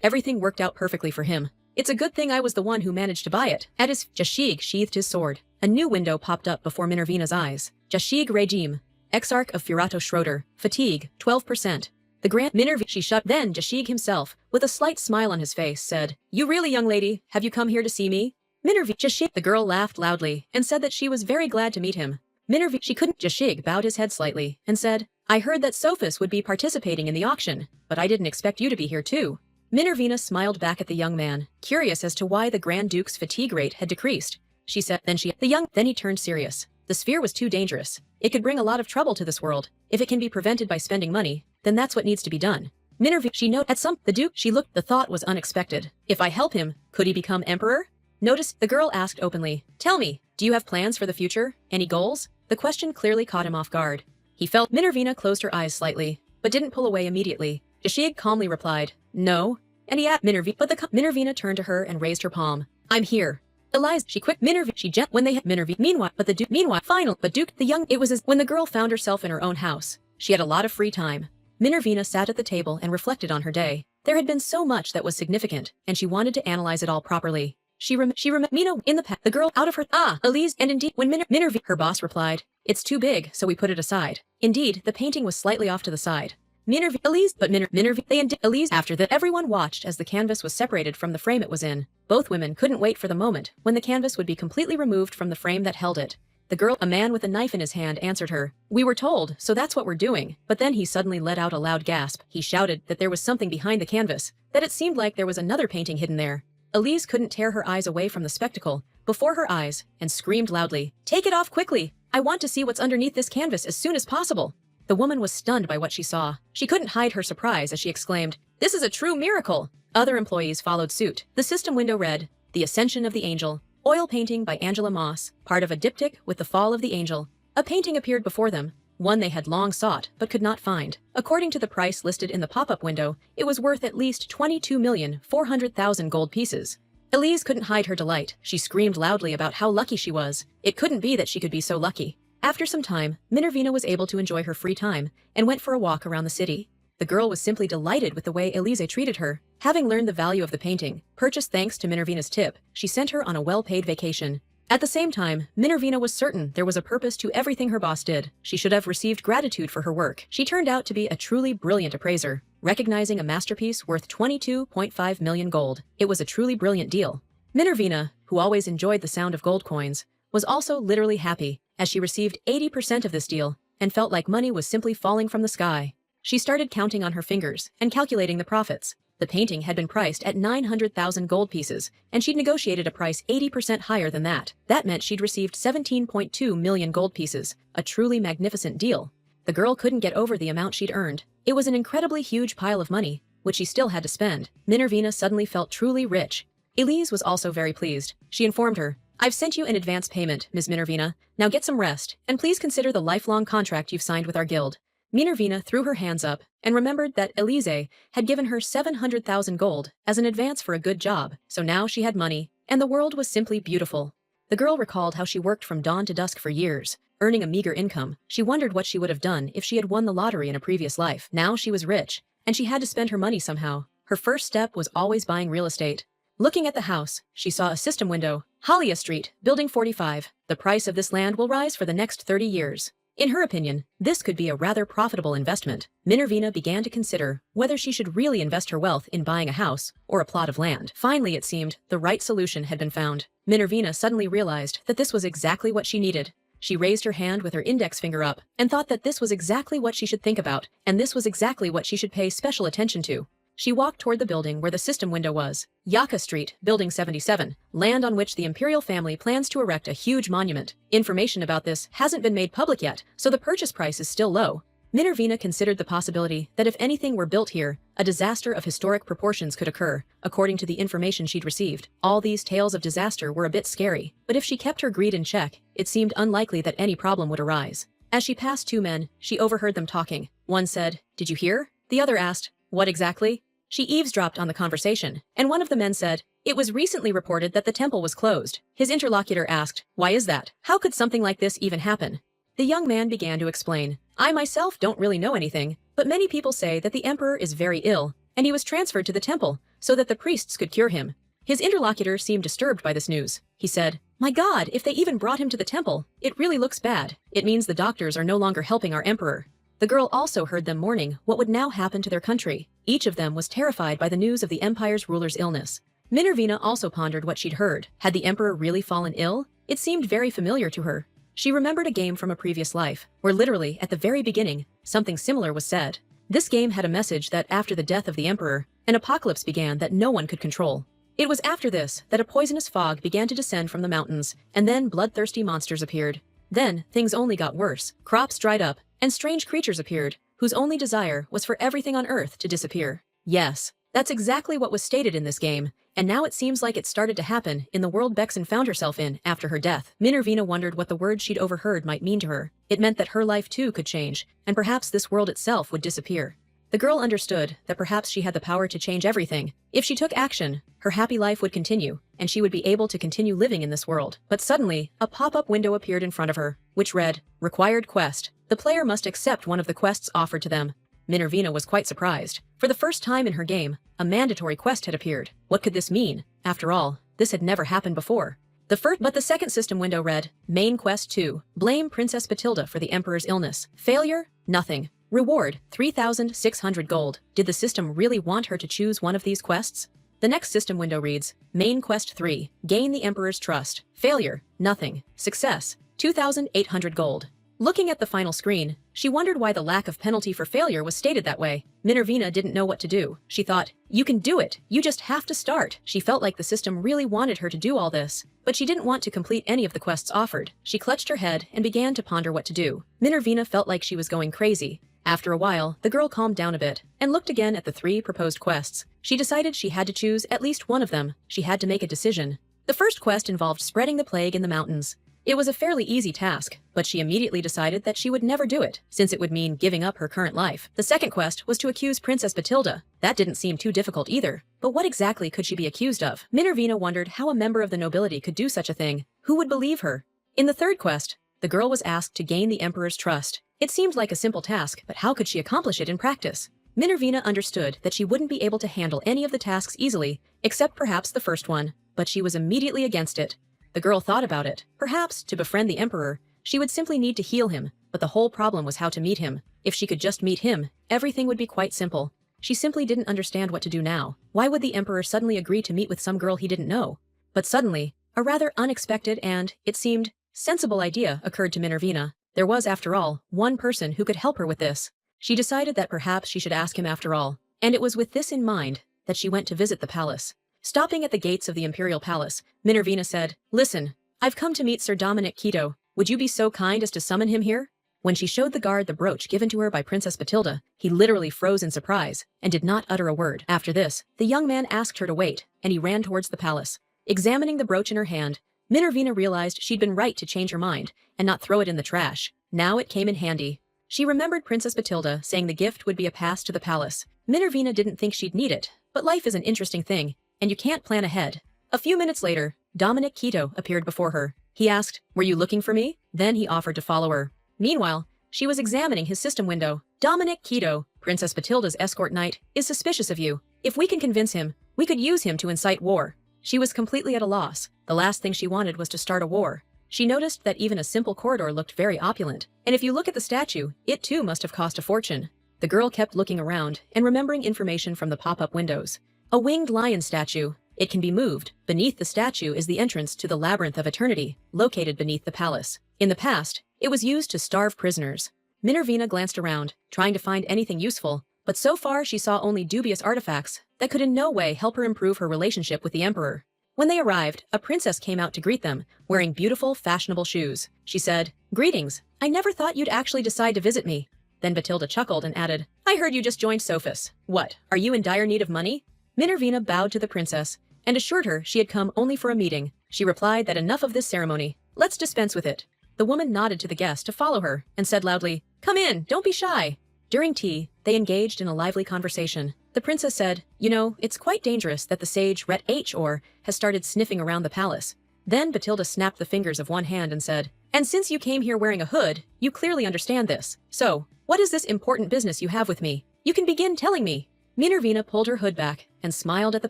Everything worked out perfectly for him. "It's a good thing I was the one who managed to buy it." Jashig sheathed his sword. A new window popped up before Minervina's eyes. Jashig Regime. Exarch of Furato Schroeder. Fatigue, 12%. The Grand Minerva, she shut. Then Jashig himself, with a slight smile on his face, said, "You really, young lady, have you come here to see me?" Minerva, Jashig. The girl laughed loudly and said that she was very glad to meet him. Minerva, she couldn't. Jashig bowed his head slightly and said, "I heard that Sophus would be participating in the auction, but I didn't expect you to be here too." Minervina smiled back at the young man, curious as to why the Grand Duke's fatigue rate had decreased. She said, then he turned serious. The sphere was too dangerous. It could bring a lot of trouble to this world. If it can be prevented by spending money, then that's what needs to be done. Minerva, she noted at some, the Duke, she looked, the thought was unexpected. If I help him, could he become emperor? Notice, the girl asked openly, "Tell me, do you have plans for the future? Any goals?" The question clearly caught him off guard. He felt. Minervina closed her eyes slightly, but didn't pull away immediately. Jashig calmly replied, "No." And he asked Minervina turned to her and raised her palm. "I'm here." Eliza, she quick. Minerva, she gent when they had Minerva. Meanwhile, Duke, the young, it was as when the girl found herself in her own house. She had a lot of free time. Minervina sat at the table and reflected on her day. There had been so much that was significant, and she wanted to analyze it all properly. Mina, in the past, the girl out of her, Elise, and indeed, when Minerva, her boss replied, "It's too big, so we put it aside." Indeed, the painting was slightly off to the side. Minerva, Elise, but Minerva, they and Elise. After that, everyone watched as the canvas was separated from the frame it was in. Both women couldn't wait for the moment when the canvas would be completely removed from the frame that held it. The girl, a man with a knife in his hand, answered her. "We were told, so that's what we're doing." But then he suddenly let out a loud gasp. He shouted that there was something behind the canvas, that it seemed like there was another painting hidden there. Elise couldn't tear her eyes away from the spectacle before her eyes and screamed loudly, "Take it off quickly! I want to see what's underneath this canvas as soon as possible." The woman was stunned by what she saw. She couldn't hide her surprise as she exclaimed, "This is a true miracle!" Other employees followed suit. The system window read, "The Ascension of the Angel. Oil painting by Angela Moss, part of a diptych with the fall of the angel." A painting appeared before them, one they had long sought but could not find. According to the price listed in the pop-up window, it was worth at least 22,400,000 gold pieces. Elise couldn't hide her delight. She screamed loudly about how lucky she was. It couldn't be that she could be so lucky. After some time, Minervina was able to enjoy her free time and went for a walk around the city. The girl was simply delighted with the way Elise treated her. Having learned the value of the painting, purchased thanks to Minervina's tip, she sent her on a well-paid vacation. At the same time, Minervina was certain there was a purpose to everything her boss did. She should have received gratitude for her work. She turned out to be a truly brilliant appraiser, recognizing a masterpiece worth 22.5 million gold. It was a truly brilliant deal. Minervina, who always enjoyed the sound of gold coins, was also literally happy, as she received 80% of this deal and felt like money was simply falling from the sky. She started counting on her fingers and calculating the profits. The painting had been priced at 900,000 gold pieces, and she'd negotiated a price 80% higher than that. That meant she'd received 17.2 million gold pieces, a truly magnificent deal. The girl couldn't get over the amount she'd earned. It was an incredibly huge pile of money, which she still had to spend. Minervina suddenly felt truly rich. Elise was also very pleased. She informed her, "I've sent you an advance payment, Ms. Minervina. Now get some rest, and please consider the lifelong contract you've signed with our guild." Minervina threw her hands up and remembered that Elise had given her 700,000 gold as an advance for a good job, so now she had money, and the world was simply beautiful. The girl recalled how she worked from dawn to dusk for years, earning a meager income. She wondered what she would have done if she had won the lottery in a previous life. Now she was rich, and she had to spend her money somehow. Her first step was always buying real estate. Looking at the house, she saw a system window. Halia Street, Building 45. The price of this land will rise for the next 30 years. In her opinion, this could be a rather profitable investment. Minervina began to consider whether she should really invest her wealth in buying a house or a plot of land. Finally, it seemed, the right solution had been found. Minervina suddenly realized that this was exactly what she needed. She raised her hand with her index finger up and thought that this was exactly what she should think about, and this was exactly what she should pay special attention to. She walked toward the building where the system window was. Yaka Street, Building 77, land on which the imperial family plans to erect a huge monument. Information about this hasn't been made public yet, so the purchase price is still low. Minervina considered the possibility that if anything were built here, a disaster of historic proportions could occur, according to the information she'd received. All these tales of disaster were a bit scary, but if she kept her greed in check, it seemed unlikely that any problem would arise. As she passed two men, she overheard them talking. One said, "Did you hear?" The other asked, "What exactly?" She eavesdropped on the conversation, and one of the men said, "It was recently reported that the temple was closed." His interlocutor asked, "Why is that? How could something like this even happen?" The young man began to explain, "I myself don't really know anything, but many people say that the emperor is very ill, and he was transferred to the temple so that the priests could cure him." His interlocutor seemed disturbed by this news. He said, "My God, if they even brought him to the temple, it really looks bad. It means the doctors are no longer helping our emperor." The girl also heard them mourning what would now happen to their country. Each of them was terrified by the news of the empire's ruler's illness. Minervina also pondered what she'd heard. Had the emperor really fallen ill? It seemed very familiar to her. She remembered a game from a previous life, where literally, at the very beginning, something similar was said. This game had a message that after the death of the emperor, an apocalypse began that no one could control. It was after this that a poisonous fog began to descend from the mountains, and then bloodthirsty monsters appeared. Then, things only got worse. Crops dried up, and strange creatures appeared, whose only desire was for everything on Earth to disappear. Yes, that's exactly what was stated in this game, and now it seems like it started to happen in the world Bexon found herself in after her death. Minervina wondered what the words she'd overheard might mean to her. It meant that her life too could change, and perhaps this world itself would disappear. The girl understood that perhaps she had the power to change everything. If she took action, her happy life would continue, and she would be able to continue living in this world. But suddenly, a pop-up window appeared in front of her, which read, "Required quest. The player must accept one of the quests offered to them." Minervina was quite surprised. For the first time in her game, a mandatory quest had appeared. What could this mean? After all, this had never happened before. But the second system window read, "Main Quest 2. Blame Princess Batilda for the Emperor's illness. Failure? Nothing. Reward, 3,600 gold. Did the system really want her to choose one of these quests? The next system window reads, Main Quest 3. Gain the Emperor's trust. Failure? Nothing. Success? 2,800 gold. Looking at the final screen, she wondered why the lack of penalty for failure was stated that way. Minervina didn't know what to do. She thought, you can do it. You just have to start. She felt like the system really wanted her to do all this, but she didn't want to complete any of the quests offered. She clutched her head and began to ponder what to do. Minervina felt like she was going crazy. After a while, the girl calmed down a bit and looked again at the 3 proposed quests. She decided she had to choose at least one of them. She had to make a decision. The first quest involved spreading the plague in the mountains. It was a fairly easy task, but she immediately decided that she would never do it, since it would mean giving up her current life. The second quest was to accuse Princess Batilda. That didn't seem too difficult either. But what exactly could she be accused of? Minervina wondered how a member of the nobility could do such a thing. Who would believe her? In the third quest, the girl was asked to gain the Emperor's trust. It seemed like a simple task, but how could she accomplish it in practice? Minervina understood that she wouldn't be able to handle any of the tasks easily, except perhaps the first one, but she was immediately against it. The girl thought about it. Perhaps, to befriend the Emperor, she would simply need to heal him, but the whole problem was how to meet him. If she could just meet him, everything would be quite simple. She simply didn't understand what to do now. Why would the Emperor suddenly agree to meet with some girl he didn't know? But suddenly, a rather unexpected and, it seemed, sensible idea occurred to Minervina. There was, after all, one person who could help her with this. She decided that perhaps she should ask him after all, and it was with this in mind that she went to visit the palace. Stopping at the gates of the imperial palace, Minervina said, "Listen, I've come to meet Sir Dominic Quito. Would you be so kind as to summon him here?" When she showed the guard the brooch given to her by Princess Batilda, he literally froze in surprise and did not utter a word. After this, the young man asked her to wait, and he ran towards the palace. Examining the brooch in her hand, Minervina realized she'd been right to change her mind and not throw it in the trash. Now it came in handy. She remembered Princess Batilda saying the gift would be a pass to the palace. Minervina didn't think she'd need it, but life is an interesting thing, and you can't plan ahead. A few minutes later, Dominic Quito appeared before her. He asked, "Were you looking for me?" Then he offered to follow her. Meanwhile, she was examining his system window. "Dominic Quito, Princess Batilda's escort knight, is suspicious of you. If we can convince him, we could use him to incite war." She was completely at a loss. The last thing she wanted was to start a war. She noticed that even a simple corridor looked very opulent, and if you look at the statue, it too must have cost a fortune. The girl kept looking around and remembering information from the pop-up windows. A winged lion statue. It can be moved. Beneath the statue is the entrance to the Labyrinth of Eternity, located beneath the palace. In the past, it was used to starve prisoners. Minervina glanced around, trying to find anything useful, but so far she saw only dubious artifacts that could in no way help her improve her relationship with the Emperor. When they arrived, a princess came out to greet them, wearing beautiful, fashionable shoes. She said, "Greetings. I never thought you'd actually decide to visit me." Then Batilda chuckled and added, "I heard you just joined Sophis. What, are you in dire need of money?" Minervina bowed to the princess and assured her she had come only for a meeting. She replied that enough of this ceremony. Let's dispense with it. The woman nodded to the guest to follow her and said loudly, "Come in, don't be shy." During tea, they engaged in a lively conversation. The princess said, "You know, it's quite dangerous that the sage Ret H. Or has started sniffing around the palace." Then Batilda snapped the fingers of one hand and said, "And since you came here wearing a hood, you clearly understand this. So, what is this important business you have with me? You can begin telling me." Minervina pulled her hood back and smiled at the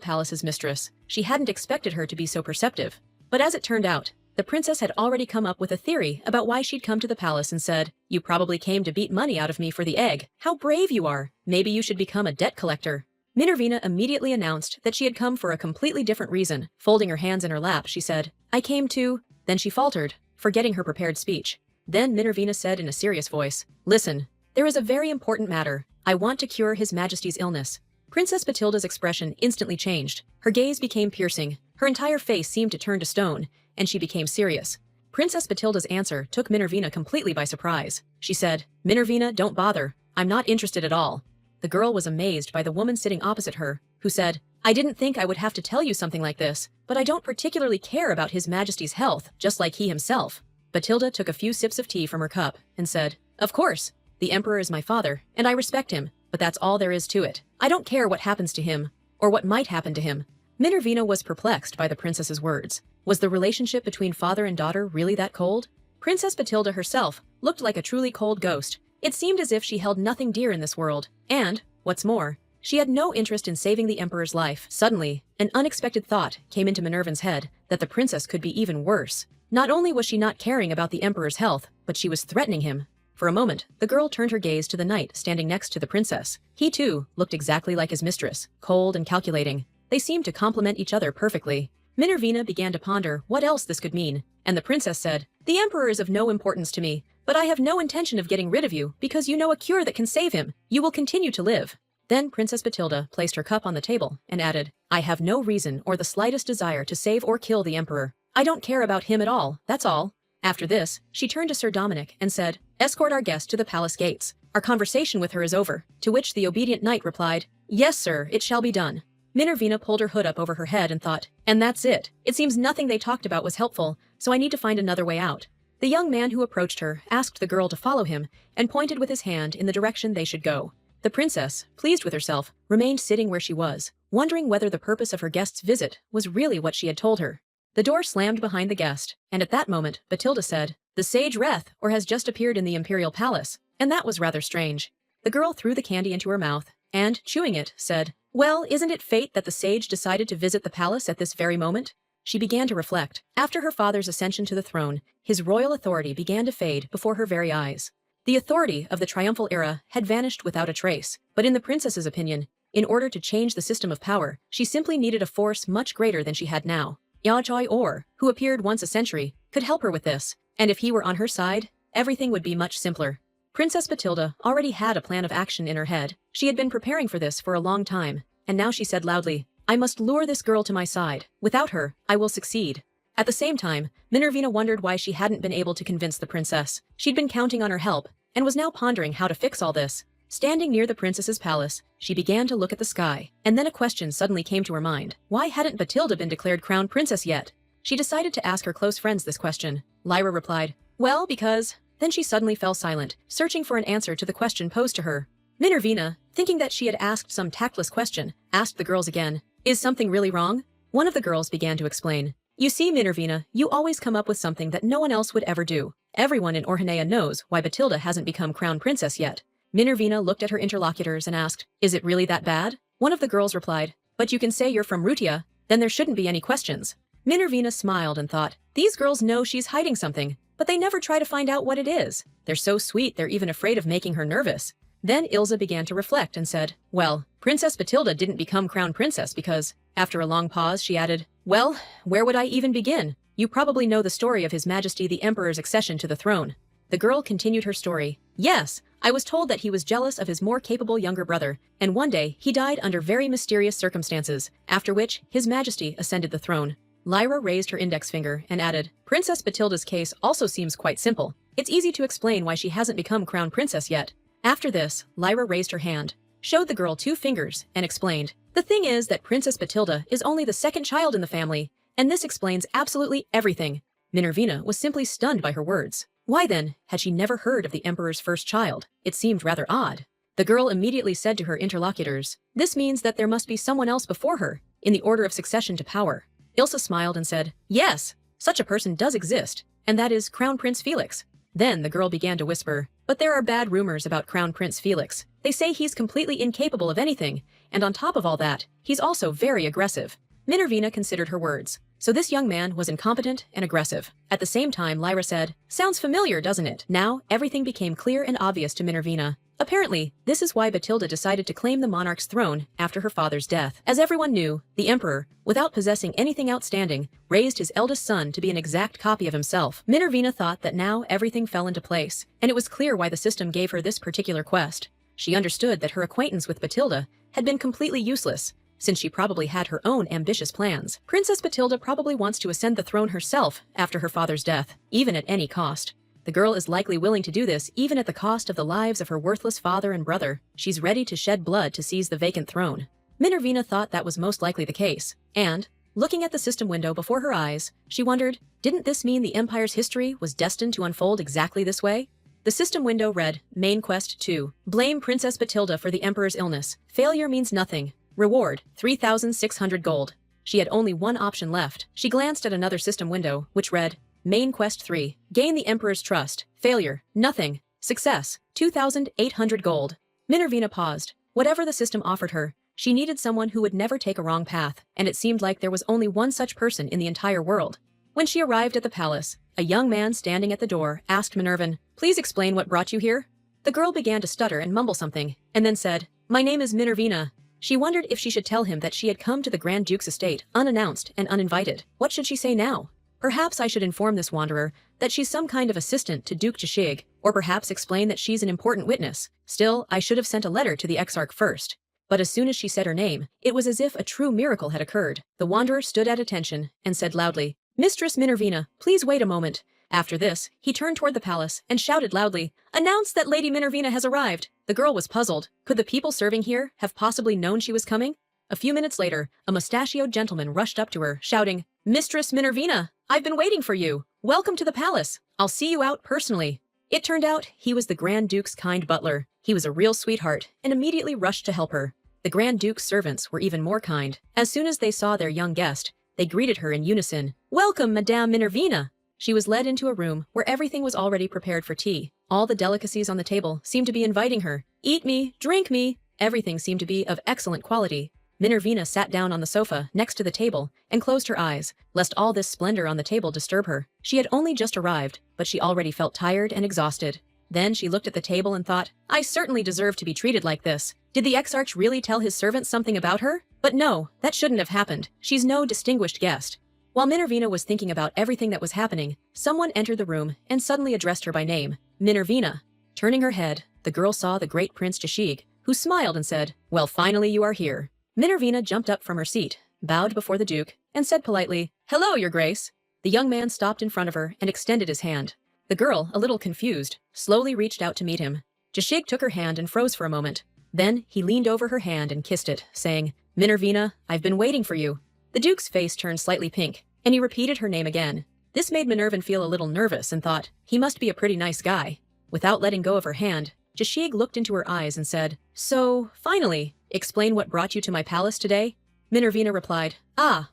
palace's mistress. She hadn't expected her to be so perceptive. But as it turned out, The princess had already come up with a theory about why she'd come to the palace and said, "You probably came to beat money out of me for the egg. How brave you are! Maybe you should become a debt collector." Minervina immediately announced that she had come for a completely different reason. Folding her hands in her lap, she said, "I came to—" Then she faltered, forgetting her prepared speech. Then Minervina said in a serious voice, "Listen, there is a very important matter. I want to cure His Majesty's illness." Princess Batilda's expression instantly changed. Her gaze became piercing, her entire face seemed to turn to stone, and she became serious. Princess Batilda's answer took Minervina completely by surprise. She said, "Minervina, don't bother. I'm not interested at all." The girl was amazed by the woman sitting opposite her, who said, "I didn't think I would have to tell you something like this, but I don't particularly care about His Majesty's health, just like he himself." Batilda took a few sips of tea from her cup and said, "Of course. The Emperor is my father, and I respect him, but that's all there is to it. I don't care what happens to him, or what might happen to him." Minervina was perplexed by the princess's words. Was the relationship between father and daughter really that cold? Princess Batilda herself looked like a truly cold ghost. It seemed as if she held nothing dear in this world, and, what's more, she had no interest in saving the Emperor's life. Suddenly, an unexpected thought came into Minerva's head that the princess could be even worse. Not only was she not caring about the Emperor's health, but she was threatening him. For a moment, the girl turned her gaze to the knight standing next to the princess. He too looked exactly like his mistress, cold and calculating. They seemed to complement each other perfectly. Minervina began to ponder what else this could mean, and the princess said, "The Emperor is of no importance to me, but I have no intention of getting rid of you because you know a cure that can save him. You will continue to live." Then Princess Batilda placed her cup on the table and added, "I have no reason or the slightest desire to save or kill the Emperor. I don't care about him at all, that's all." After this, she turned to Sir Dominic and said, "Escort our guest to the palace gates. Our conversation with her is over." To which the obedient knight replied, "Yes, sir, it shall be done." Minervina pulled her hood up over her head and thought, "And that's it. It seems nothing they talked about was helpful, so I need to find another way out." The young man who approached her asked the girl to follow him and pointed with his hand in the direction they should go. The princess, pleased with herself, remained sitting where she was, wondering whether the purpose of her guest's visit was really what she had told her. The door slammed behind the guest, and at that moment, Batilda said, "The sage Reth, or has just appeared in the imperial palace," and that was rather strange. The girl threw the candy into her mouth, and, chewing it, said, "Well, isn't it fate that the sage decided to visit the palace at this very moment?" She began to reflect. After her father's ascension to the throne, his royal authority began to fade before her very eyes. The authority of the triumphal era had vanished without a trace, but in the princess's opinion, in order to change the system of power, she simply needed a force much greater than she had now. Yajoi Or, who appeared once a century, could help her with this, and if he were on her side, everything would be much simpler. Princess Batilda already had a plan of action in her head. She had been preparing for this for a long time, and now she said loudly, "I must lure this girl to my side. Without her, I will succeed." At the same time, Minervina wondered why she hadn't been able to convince the princess. She'd been counting on her help, and was now pondering how to fix all this. Standing near the princess's palace, she began to look at the sky, and then a question suddenly came to her mind. Why hadn't Batilda been declared crown princess yet? She decided to ask her close friends this question. Lyra replied, "Well, because—" Then she suddenly fell silent, searching for an answer to the question posed to her. Minervina, thinking that she had asked some tactless question, asked the girls again, "Is something really wrong?" One of the girls began to explain. "You see, Minervina, you always come up with something that no one else would ever do. Everyone in Orhanea knows why Batilda hasn't become crown princess yet." Minervina looked at her interlocutors and asked, "Is it really that bad?" One of the girls replied, "But you can say you're from Rutia, then there shouldn't be any questions." Minervina smiled and thought, these girls know she's hiding something, but they never try to find out what it is. They're so sweet they're even afraid of making her nervous. Then Ilza began to reflect and said, "Well, Princess Batilda didn't become crown princess because—" After a long pause, she added, "Well, where would I even begin? You probably know the story of His Majesty the Emperor's accession to the throne." The girl continued her story. "Yes, I was told that he was jealous of his more capable younger brother, and one day he died under very mysterious circumstances, after which His Majesty ascended the throne." Lyra raised her index finger and added, "Princess Batilda's case also seems quite simple. It's easy to explain why she hasn't become crown princess yet." After this, Lyra raised her hand, showed the girl 2 fingers, and explained, "The thing is that Princess Batilda is only the second child in the family, and this explains absolutely everything." Minervina was simply stunned by her words. Why then had she never heard of the Emperor's first child? It seemed rather odd. The girl immediately said to her interlocutors, "This means that there must be someone else before her, in the order of succession to power." Ilsa smiled and said, "Yes, such a person does exist, and that is Crown Prince Felix." Then the girl began to whisper, "But there are bad rumors about Crown Prince Felix. They say he's completely incapable of anything, and on top of all that, he's also very aggressive." Minervina considered her words. So this young man was incompetent and aggressive. At the same time, Lyra said, "Sounds familiar, doesn't it?" Now, everything became clear and obvious to Minervina. Apparently, this is why Batilda decided to claim the monarch's throne after her father's death. As everyone knew, the emperor, without possessing anything outstanding, raised his eldest son to be an exact copy of himself. Minervina thought that now everything fell into place, and it was clear why the system gave her this particular quest. She understood that her acquaintance with Batilda had been completely useless, since she probably had her own ambitious plans. Princess Batilda probably wants to ascend the throne herself after her father's death, even at any cost. The girl is likely willing to do this even at the cost of the lives of her worthless father and brother. She's ready to shed blood to seize the vacant throne. Minervina thought that was most likely the case, and, looking at the system window before her eyes, she wondered, didn't this mean the Empire's history was destined to unfold exactly this way? The system window read, Main Quest 2. Blame Princess Batilda for the Emperor's illness. Failure means nothing. Reward, 3,600 gold. She had only one option left. She glanced at another system window, which read, Main Quest 3. Gain the Emperor's trust. Failure. Nothing. Success. 2,800 gold. Minervina paused. Whatever the system offered her, she needed someone who would never take a wrong path, and it seemed like there was only one such person in the entire world. When she arrived at the palace, a young man standing at the door asked Minervin, "Please explain what brought you here?" The girl began to stutter and mumble something, and then said, "My name is Minervina." She wondered if she should tell him that she had come to the Grand Duke's estate unannounced and uninvited. What should she say now? Perhaps I should inform this wanderer that she's some kind of assistant to Duke Jashig, or perhaps explain that she's an important witness. Still, I should have sent a letter to the Exarch first. But as soon as she said her name, it was as if a true miracle had occurred. The wanderer stood at attention and said loudly, "Mistress Minervina, please wait a moment." After this, he turned toward the palace and shouted loudly, "Announce that Lady Minervina has arrived." The girl was puzzled. Could the people serving here have possibly known she was coming? A few minutes later, a mustachioed gentleman rushed up to her, shouting, "Mistress Minervina, I've been waiting for you. Welcome to the palace. I'll see you out personally." It turned out he was the Grand Duke's kind butler. He was a real sweetheart and immediately rushed to help her. The Grand Duke's servants were even more kind. As soon as they saw their young guest, they greeted her in unison. "Welcome, Madame Minervina." She was led into a room where everything was already prepared for tea. All the delicacies on the table seemed to be inviting her. Eat me, drink me. Everything seemed to be of excellent quality. Minervina sat down on the sofa next to the table and closed her eyes, lest all this splendor on the table disturb her. She had only just arrived, but she already felt tired and exhausted. Then she looked at the table and thought, I certainly deserve to be treated like this. Did the Exarch really tell his servants something about her? But no, that shouldn't have happened. She's no distinguished guest. While Minervina was thinking about everything that was happening, someone entered the room and suddenly addressed her by name, Minervina. Turning her head, the girl saw the great Prince Jashig, who smiled and said, "Well, finally you are here." Minervina jumped up from her seat, bowed before the Duke, and said politely, "Hello, Your Grace." The young man stopped in front of her and extended his hand. The girl, a little confused, slowly reached out to meet him. Jashig took her hand and froze for a moment. Then he leaned over her hand and kissed it, saying, "Minervina, I've been waiting for you." The Duke's face turned slightly pink, and he repeated her name again. This made Minervin feel a little nervous and thought, he must be a pretty nice guy. Without letting go of her hand, Jashig looked into her eyes and said, "So, finally, explain what brought you to my palace today?" Minervina replied,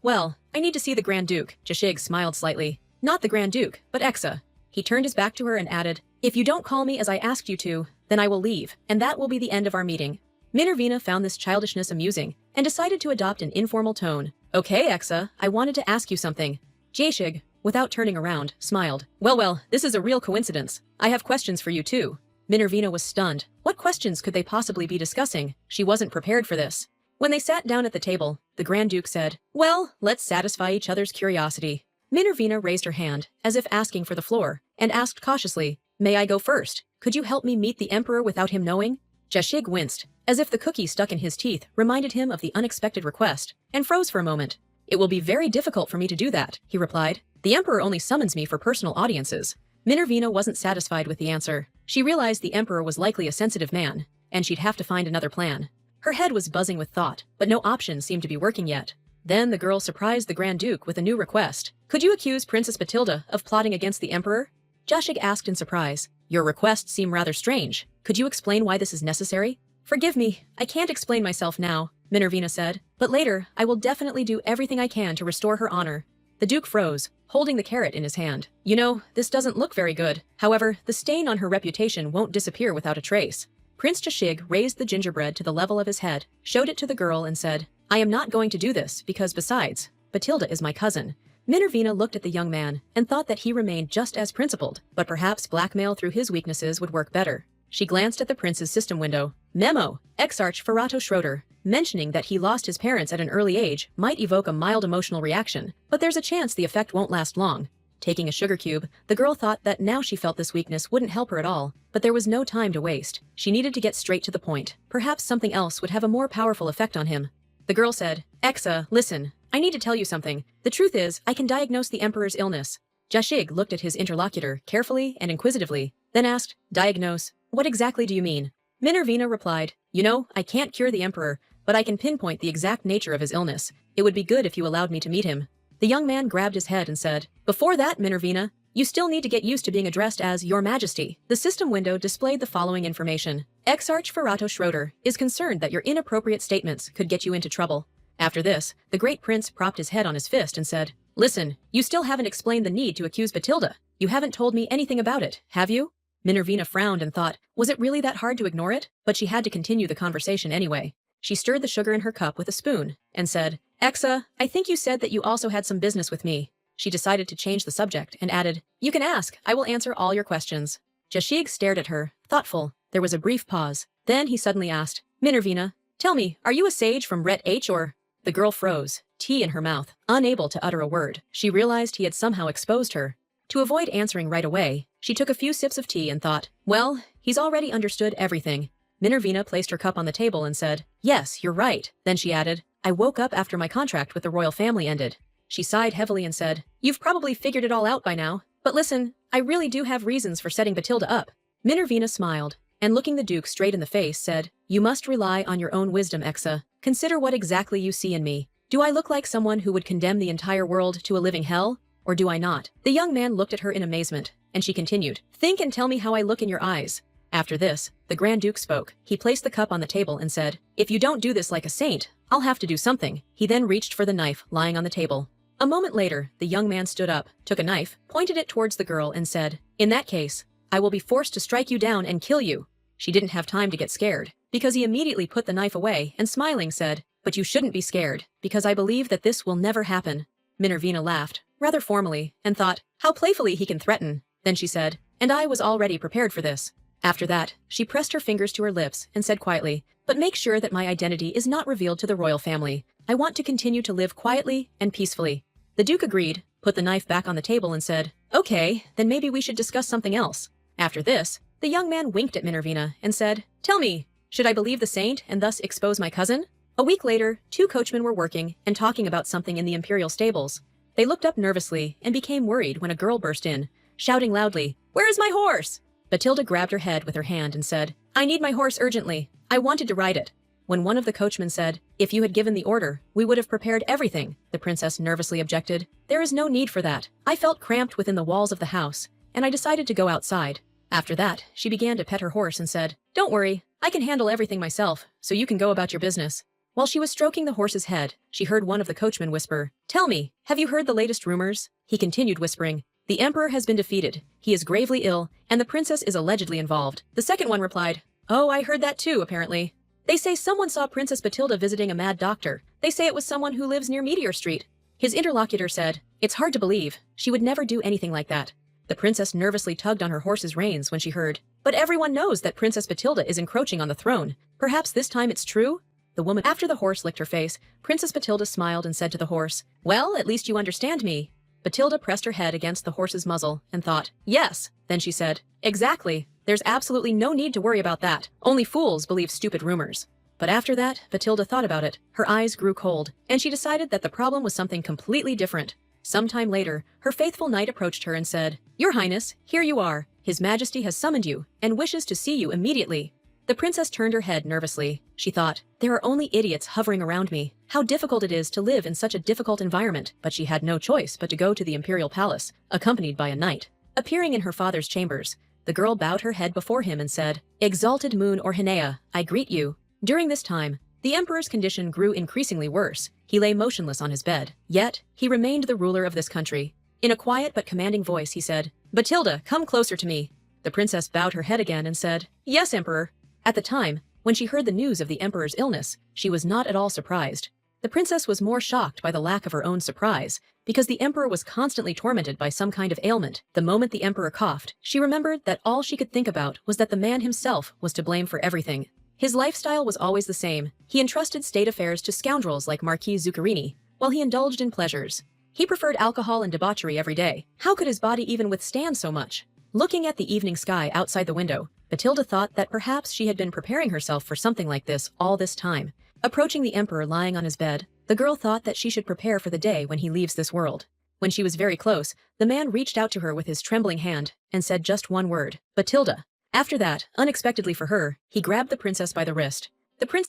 Well, I need to see the Grand Duke." Jashig smiled slightly. "Not the Grand Duke, but Exa." He turned his back to her and added, "If you don't call me as I asked you to, then I will leave, and that will be the end of our meeting." Minervina found this childishness amusing and decided to adopt an informal tone. "Okay, Exa, I wanted to ask you something." Jashig, without turning around, smiled. Well, this is a real coincidence. I have questions for you too." Minervina was stunned. What questions could they possibly be discussing? She wasn't prepared for this. When they sat down at the table, the Grand Duke said, "Well, let's satisfy each other's curiosity." Minervina raised her hand, as if asking for the floor, and asked cautiously, "May I go first? Could you help me meet the Emperor without him knowing?" Jashig winced, as if the cookie stuck in his teeth reminded him of the unexpected request, and froze for a moment. "It will be very difficult for me to do that," he replied. "The Emperor only summons me for personal audiences." Minervina wasn't satisfied with the answer. She realized the Emperor was likely a sensitive man, and she'd have to find another plan. Her head was buzzing with thought, but no option seemed to be working yet. Then the girl surprised the Grand Duke with a new request. "Could you accuse Princess Batilda of plotting against the Emperor?" Jashig asked in surprise. "Your requests seem rather strange. Could you explain why this is necessary?" "Forgive me, I can't explain myself now," Minervina said. "But later, I will definitely do everything I can to restore her honor." The Duke froze, holding the carrot in his hand. "You know, this doesn't look very good. However, the stain on her reputation won't disappear without a trace." Prince Jashig raised the gingerbread to the level of his head, showed it to the girl and said, "I am not going to do this because besides, Batilda is my cousin. Minervina looked at the young man and thought that he remained just as principled, but perhaps blackmail through his weaknesses would work better. She glanced at the prince's system window. Memo: Exarch Ferrato Schroeder. Mentioning that he lost his parents at an early age might evoke a mild emotional reaction, but there's a chance the effect won't last long. Taking a sugar cube, the girl thought that now she felt this weakness wouldn't help her at all, but there was no time to waste. She needed to get straight to the point. Perhaps something else would have a more powerful effect on him. The girl said, Exa, listen, I need to tell you something. The truth is, I can diagnose the Emperor's illness. Jashig looked at his interlocutor carefully and inquisitively, then asked, Diagnose? What exactly do you mean? Minervina replied, You know, I can't cure the Emperor, but I can pinpoint the exact nature of his illness. It would be good if you allowed me to meet him. The young man grabbed his head and said, Before that, Minervina, you still need to get used to being addressed as Your Majesty. The system window displayed the following information. Exarch Ferrato Schroeder is concerned that your inappropriate statements could get you into trouble. After this, the great prince propped his head on his fist and said, Listen, you still haven't explained the need to accuse Batilda. You haven't told me anything about it, have you? Minervina frowned and thought, was it really that hard to ignore it? But she had to continue the conversation anyway. She stirred the sugar in her cup with a spoon and said, Exa, I think you said that you also had some business with me. She decided to change the subject and added, You can ask, I will answer all your questions. Jashig stared at her, thoughtful. There was a brief pause. Then he suddenly asked, Minervina, tell me, are you a sage from Ret H or? The girl froze, tea in her mouth, unable to utter a word. She realized he had somehow exposed her. To avoid answering right away, she took a few sips of tea and thought, well, he's already understood everything. Minervina placed her cup on the table and said, Yes, you're right. Then she added, I woke up after my contract with the royal family ended. She sighed heavily and said, You've probably figured it all out by now. But listen, I really do have reasons for setting Batilda up. Minervina smiled, and looking the Duke straight in the face said, You must rely on your own wisdom, Exa. Consider what exactly you see in me. Do I look like someone who would condemn the entire world to a living hell? Or do I not? The young man looked at her in amazement, and she continued, Think and tell me how I look in your eyes. After this, the Grand Duke spoke. He placed the cup on the table and said, If you don't do this like a saint, I'll have to do something. He then reached for the knife lying on the table. A moment later, the young man stood up, took a knife, pointed it towards the girl and said, In that case, I will be forced to strike you down and kill you. She didn't have time to get scared, because he immediately put the knife away and smiling said, But you shouldn't be scared, because I believe that this will never happen. Minervina laughed, rather formally, and thought, How playfully he can threaten. Then she said, And I was already prepared for this. After that, she pressed her fingers to her lips and said quietly, But make sure that my identity is not revealed to the royal family. I want to continue to live quietly and peacefully. The Duke agreed, put the knife back on the table and said, Okay, then maybe we should discuss something else. After this, the young man winked at Minervina and said, Tell me, should I believe the saint and thus expose my cousin? A week later, two coachmen were working and talking about something in the imperial stables. They looked up nervously and became worried when a girl burst in, shouting loudly, Where is my horse? Batilda grabbed her head with her hand and said, I need my horse urgently. I wanted to ride it. When one of the coachmen said, If you had given the order, we would have prepared everything, the princess nervously objected. There is no need for that. I felt cramped within the walls of the house, and I decided to go outside. After that, she began to pet her horse and said, Don't worry, I can handle everything myself, so you can go about your business. While she was stroking the horse's head, she heard one of the coachmen whisper, Tell me, have you heard the latest rumors? He continued whispering, The Emperor has been defeated, he is gravely ill, and the princess is allegedly involved. The second one replied, Oh, I heard that too, apparently. They say someone saw Princess Batilda visiting a mad doctor. They say it was someone who lives near Meteor Street. His interlocutor said, It's hard to believe. She would never do anything like that. The princess nervously tugged on her horse's reins when she heard, But everyone knows that Princess Batilda is encroaching on the throne. Perhaps this time it's true? The woman after the horse licked her face, Princess Batilda smiled and said to the horse, Well, at least you understand me. Batilda pressed her head against the horse's muzzle and thought, Yes. Then she said, Exactly. There's absolutely no need to worry about that. Only fools believe stupid rumors. But after that, Batilda thought about it. Her eyes grew cold, and she decided that the problem was something completely different. Sometime later, her faithful knight approached her and said, Your Highness, here you are. His Majesty has summoned you, and wishes to see you immediately. The princess turned her head nervously. She thought, There are only idiots hovering around me. How difficult it is to live in such a difficult environment. But she had no choice but to go to the imperial palace, accompanied by a knight. Appearing in her father's chambers, the girl bowed her head before him and said, Exalted Moon or Hinea, I greet you. During this time, the emperor's condition grew increasingly worse. He lay motionless on his bed. Yet, he remained the ruler of this country. In a quiet but commanding voice, he said, Batilda, come closer to me. The princess bowed her head again and said, Yes, Emperor. At the time, when she heard the news of the emperor's illness, she was not at all surprised. The princess was more shocked by the lack of her own surprise because the emperor was constantly tormented by some kind of ailment. The moment the emperor coughed, she remembered that all she could think about was that the man himself was to blame for everything. His lifestyle was always the same. He entrusted state affairs to scoundrels like Marquis Zuccherini, while he indulged in pleasures. He preferred alcohol and debauchery every day. How could his body even withstand so much? Looking at the evening sky outside the window, Batilda thought that perhaps she had been preparing herself for something like this all this time. Approaching the emperor lying on his bed, the girl thought that she should prepare for the day when he leaves this world. When she was very close, the man reached out to her with his trembling hand and said just one word, "Batilda." After that, unexpectedly for her, he grabbed the princess by the wrist.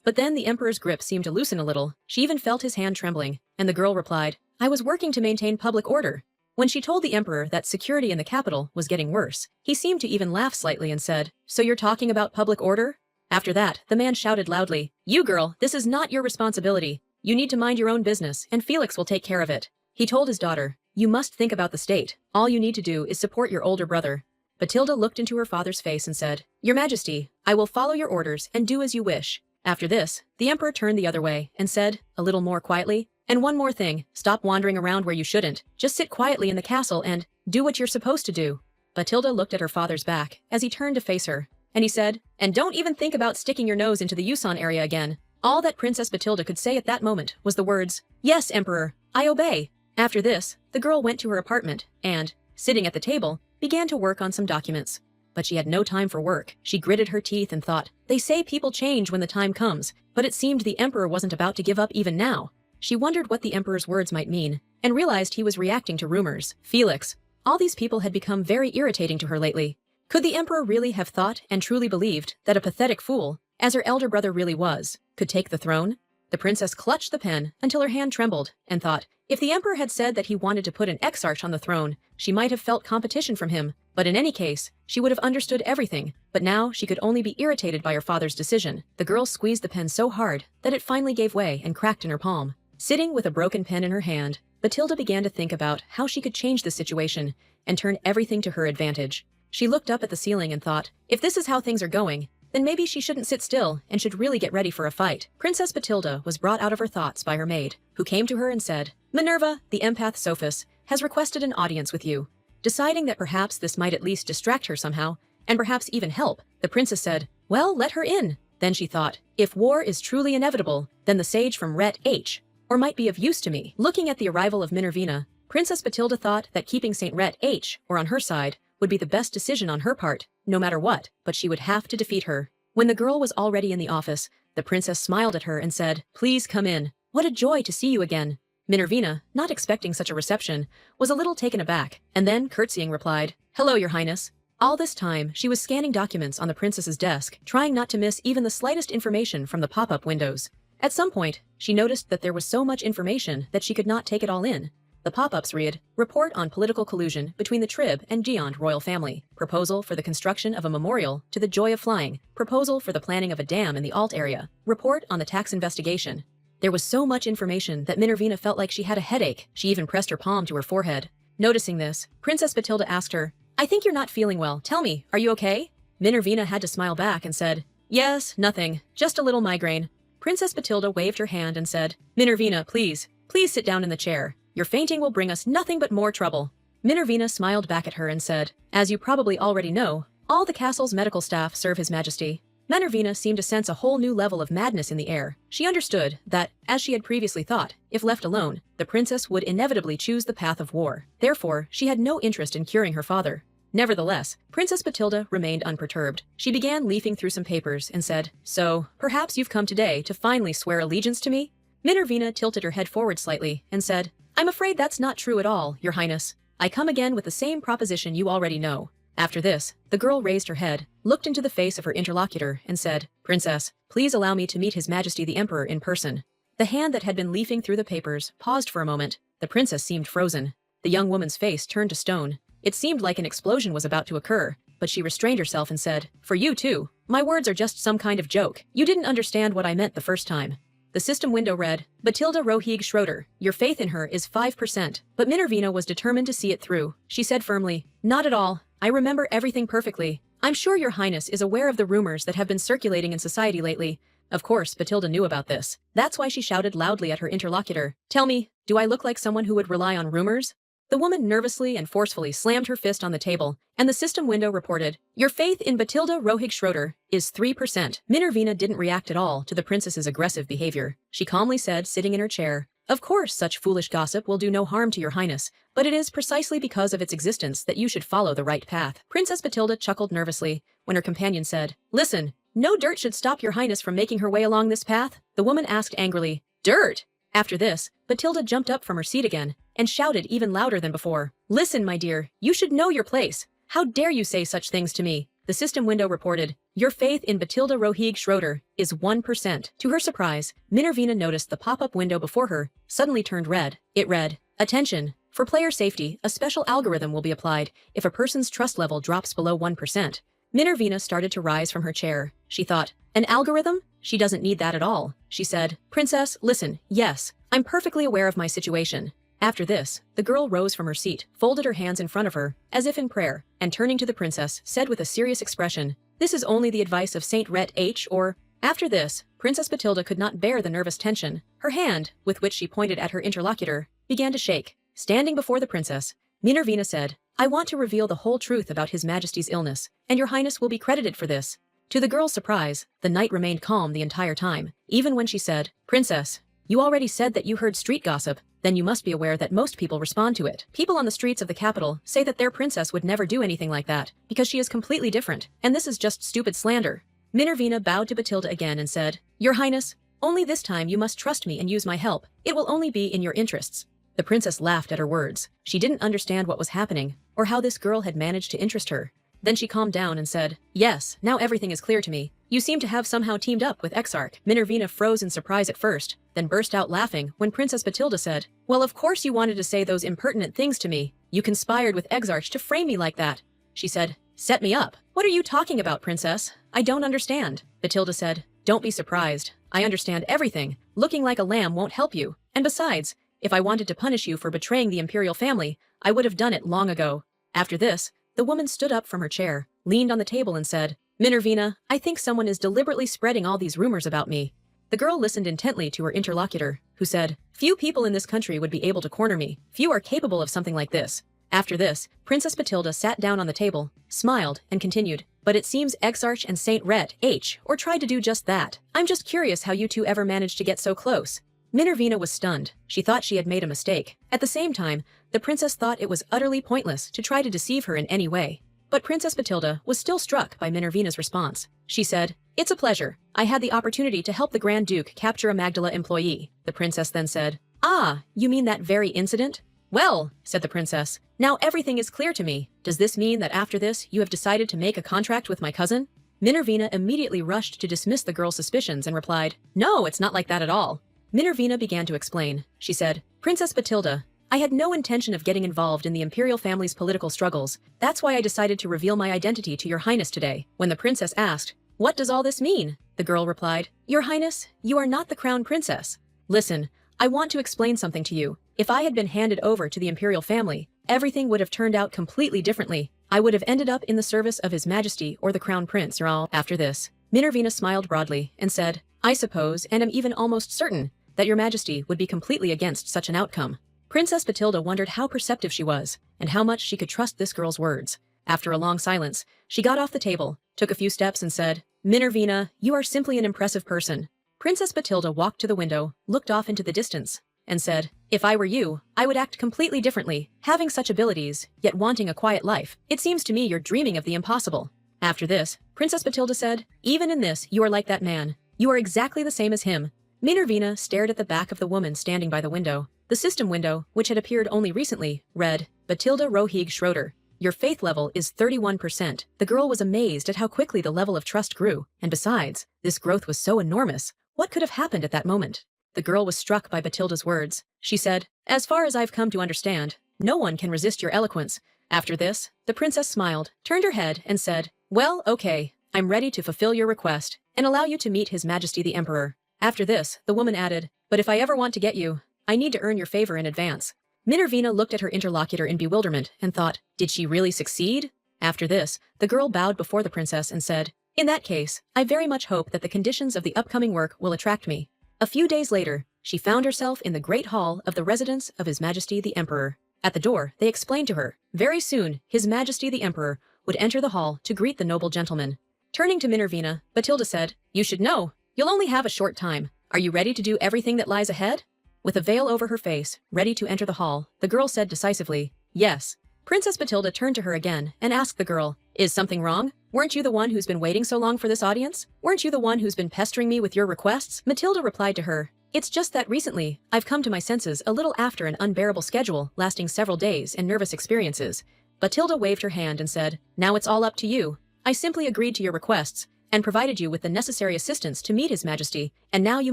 But then the emperor's grip seemed to loosen a little. She even felt his hand trembling, and the girl replied, "I was working to maintain public order." When she told the emperor that security in the capital was getting worse, he seemed to even laugh slightly and said, "So you're talking about public order?" After that, the man shouted loudly, "You girl, this is not your responsibility. You need to mind your own business, and Felix will take care of it." He told his daughter, "You must think about the state. All you need to do is support your older brother." Batilda looked into her father's face and said, "Your Majesty, I will follow your orders and do as you wish." After this, the emperor turned the other way and said, a little more quietly, "And one more thing, stop wandering around where you shouldn't. Just sit quietly in the castle and do what you're supposed to do." Batilda looked at her father's back as he turned to face her, and he said, "And don't even think about sticking your nose into the Yusan area again." All that Princess Batilda could say at that moment was the words, "Yes, Emperor, I obey." After this, the girl went to her apartment and, sitting at the table, began to work on some documents. But she had no time for work. She gritted her teeth and thought, "They say people change when the time comes," but it seemed the emperor wasn't about to give up even now. She wondered what the emperor's words might mean, and realized he was reacting to rumors. Felix. All these people had become very irritating to her lately. Could the emperor really have thought and truly believed that a pathetic fool, as her elder brother really was, could take the throne? The princess clutched the pen until her hand trembled, and thought, if the emperor had said that he wanted to put an exarch on the throne, she might have felt competition from him, but in any case, she would have understood everything. But now she could only be irritated by her father's decision. The girl squeezed the pen so hard that it finally gave way and cracked in her palm. Sitting with a broken pen in her hand, Batilda began to think about how she could change the situation and turn everything to her advantage. She looked up at the ceiling and thought, if this is how things are going, then maybe she shouldn't sit still and should really get ready for a fight. Princess Batilda was brought out of her thoughts by her maid, who came to her and said, "Minerva, the empath Sophus, has requested an audience with you." Deciding that perhaps this might at least distract her somehow, and perhaps even help, the princess said, "Well, let her in." Then she thought, if war is truly inevitable, then the sage from Ret H, or might be of use to me. Looking at the arrival of Minervina, Princess Batilda thought that keeping Saint Ret H, or on her side, would be the best decision on her part, no matter what, but she would have to defeat her. When the girl was already in the office, the princess smiled at her and said, "Please come in. What a joy to see you again." Minervina, not expecting such a reception, was a little taken aback, and then, curtsying, replied, "Hello, your highness." All this time, she was scanning documents on the princess's desk, trying not to miss even the slightest information from the pop-up windows. At some point, she noticed that there was so much information that she could not take it all in. The pop-ups read, "Report on political collusion between the Trib and Giond royal family. Proposal for the construction of a memorial to the joy of flying. Proposal for the planning of a dam in the Alt area. Report on the tax investigation." There was so much information that Minervina felt like she had a headache. She even pressed her palm to her forehead. Noticing this, Princess Batilda asked her, "I think you're not feeling well. Tell me, are you okay?" Minervina had to smile back and said, "Yes, nothing. Just a little migraine." Princess Batilda waved her hand and said, "Minervina, please sit down in the chair. Your fainting will bring us nothing but more trouble." Minervina smiled back at her and said, "As you probably already know, all the castle's medical staff serve His Majesty." Minervina seemed to sense a whole new level of madness in the air. She understood that, as she had previously thought, if left alone, the princess would inevitably choose the path of war. Therefore, she had no interest in curing her father. Nevertheless, Princess Batilda remained unperturbed. She began leafing through some papers and said, "So, perhaps you've come today to finally swear allegiance to me?" Minervina tilted her head forward slightly and said, "I'm afraid that's not true at all, Your Highness. I come again with the same proposition you already know." After this, the girl raised her head, looked into the face of her interlocutor, and said, "Princess, please allow me to meet His Majesty the Emperor in person." The hand that had been leafing through the papers paused for a moment. The princess seemed frozen. The young woman's face turned to stone. It seemed like an explosion was about to occur, but she restrained herself and said, "For you too. My words are just some kind of joke. You didn't understand what I meant the first time." The system window read, "Batilda Rohig Schroeder, your faith in her is 5%. But Minervina was determined to see it through. She said firmly, "Not at all. I remember everything perfectly. I'm sure Your Highness is aware of the rumors that have been circulating in society lately, Of course, Batilda knew about this. That's why she shouted loudly at her interlocutor, "Tell me, do I look like someone who would rely on rumors?" The woman nervously and forcefully slammed her fist on the table, and the system window reported, "Your faith in Batilda Rohig-Schroeder is 3%. Minervina didn't react at all to the princess's aggressive behavior. She calmly said, sitting in her chair, "Of course, such foolish gossip will do no harm to your highness, but it is precisely because of its existence that you should follow the right path." Princess Batilda chuckled nervously when her companion said, "Listen, no dirt should stop your highness from making her way along this path." The woman asked angrily, "Dirt?" After this, Batilda jumped up from her seat again and shouted even louder than before, "Listen, my dear, you should know your place. How dare you say such things to me?" The system window reported, "Your faith in Batilda Rohig-Schroeder is 1%. To her surprise, Minervina noticed the pop-up window before her suddenly turned red. It read, "Attention! For player safety, a special algorithm will be applied if a person's trust level drops below 1%. Minervina started to rise from her chair. She thought, "An algorithm? She doesn't need that at all." She said, "Princess, listen, yes, I'm perfectly aware of my situation." After this, the girl rose from her seat, folded her hands in front of her, as if in prayer, and turning to the princess, said with a serious expression, "This is only the advice of Saint Ret H or—" After this, Princess Batilda could not bear the nervous tension. Her hand, with which she pointed at her interlocutor, began to shake. Standing before the princess, Minervina said, "I want to reveal the whole truth about His Majesty's illness, and your highness will be credited for this." To the girl's surprise, the knight remained calm the entire time, even when she said, "Princess, you already said that you heard street gossip, then you must be aware that most people respond to it. People on the streets of the capital say that their princess would never do anything like that, because she is completely different, and this is just stupid slander." Minervina bowed to Batilda again and said, "Your highness, only this time you must trust me and use my help. It will only be in your interests." The princess laughed at her words. She didn't understand what was happening, or how this girl had managed to interest her. Then she calmed down and said, "Yes, now everything is clear to me. You seem to have somehow teamed up with Exarch." Minervina froze in surprise at first, then burst out laughing when Princess Batilda said, "Well, of course you wanted to say those impertinent things to me. You conspired with Exarch to frame me like that." She said, "Set me up? What are you talking about, princess? I don't understand." Batilda said, "Don't be surprised. I understand everything. Looking like a lamb won't help you. And besides, if I wanted to punish you for betraying the imperial family, I would have done it long ago." After this, the woman stood up from her chair, leaned on the table and said, "Minervina, I think someone is deliberately spreading all these rumors about me." The girl listened intently to her interlocutor, who said, "Few people in this country would be able to corner me. Few are capable of something like this." After this, Princess Batilda sat down on the table, smiled, and continued, "But it seems Exarch and Saint Ret H or tried to do just that. I'm just curious how you two ever managed to get so close." Minervina was stunned. She thought she had made a mistake. At the same time, the princess thought it was utterly pointless to try to deceive her in any way. But Princess Batilda was still struck by Minervina's response. She said, "It's a pleasure. I had the opportunity to help the Grand Duke capture a Magdala employee." The princess then said, "Ah, you mean that very incident?" "Well," said the princess, "now everything is clear to me. Does this mean that after this you have decided to make a contract with my cousin?" Minervina immediately rushed to dismiss the girl's suspicions and replied, "No, it's not like that at all." Minervina began to explain. She said, "Princess Batilda, I had no intention of getting involved in the imperial family's political struggles. That's why I decided to reveal my identity to your highness today." When the princess asked, "What does all this mean?" the girl replied, "Your highness, you are not the crown princess. Listen, I want to explain something to you. If I had been handed over to the imperial family, everything would have turned out completely differently. I would have ended up in the service of His Majesty or the crown prince or all." After this, Minervina smiled broadly and said, "I suppose, and am even almost certain, that your majesty would be completely against such an outcome." Princess Batilda wondered how perceptive she was, and how much she could trust this girl's words. After a long silence, she got off the table, took a few steps and said, "Minervina, you are simply an impressive person." Princess Batilda walked to the window, looked off into the distance, and said, "If I were you, I would act completely differently. Having such abilities, yet wanting a quiet life, it seems to me you're dreaming of the impossible." After this, Princess Batilda said, "Even in this, you are like that man. You are exactly the same as him." Minervina stared at the back of the woman standing by the window. The system window, which had appeared only recently, read, "Batilda Rohig-Schroeder. Your faith level is 31%. The girl was amazed at how quickly the level of trust grew, and besides, this growth was so enormous. What could have happened at that moment? The girl was struck by Batilda's words. She said, "As far as I've come to understand, no one can resist your eloquence." After this, the princess smiled, turned her head, and said, "Well, okay, I'm ready to fulfill your request, and allow you to meet His Majesty the Emperor." After this, the woman added, "But if I ever want to get you, I need to earn your favor in advance." Minervina looked at her interlocutor in bewilderment and thought, did she really succeed? After this, the girl bowed before the princess and said, In that case, I very much hope that the conditions of the upcoming work will attract me. A few days later, she found herself in the great hall of the residence of His Majesty the Emperor. At the door, they explained to her, very soon, His Majesty the Emperor would enter the hall to greet the noble gentleman. Turning to Minervina, Batilda said, "You should know. You'll only have a short time. Are you ready to do everything that lies ahead?" With a veil over her face, ready to enter the hall, the girl said decisively, "Yes." Princess Batilda turned to her again and asked the girl, "Is something wrong? Weren't you the one who's been waiting so long for this audience? Weren't you the one who's been pestering me with your requests?" Matilda replied to her, "It's just that recently, I've come to my senses a little after an unbearable schedule lasting several days and nervous experiences." Batilda waved her hand and said, "Now it's all up to you. I simply agreed to your requests and provided you with the necessary assistance to meet His Majesty, and now you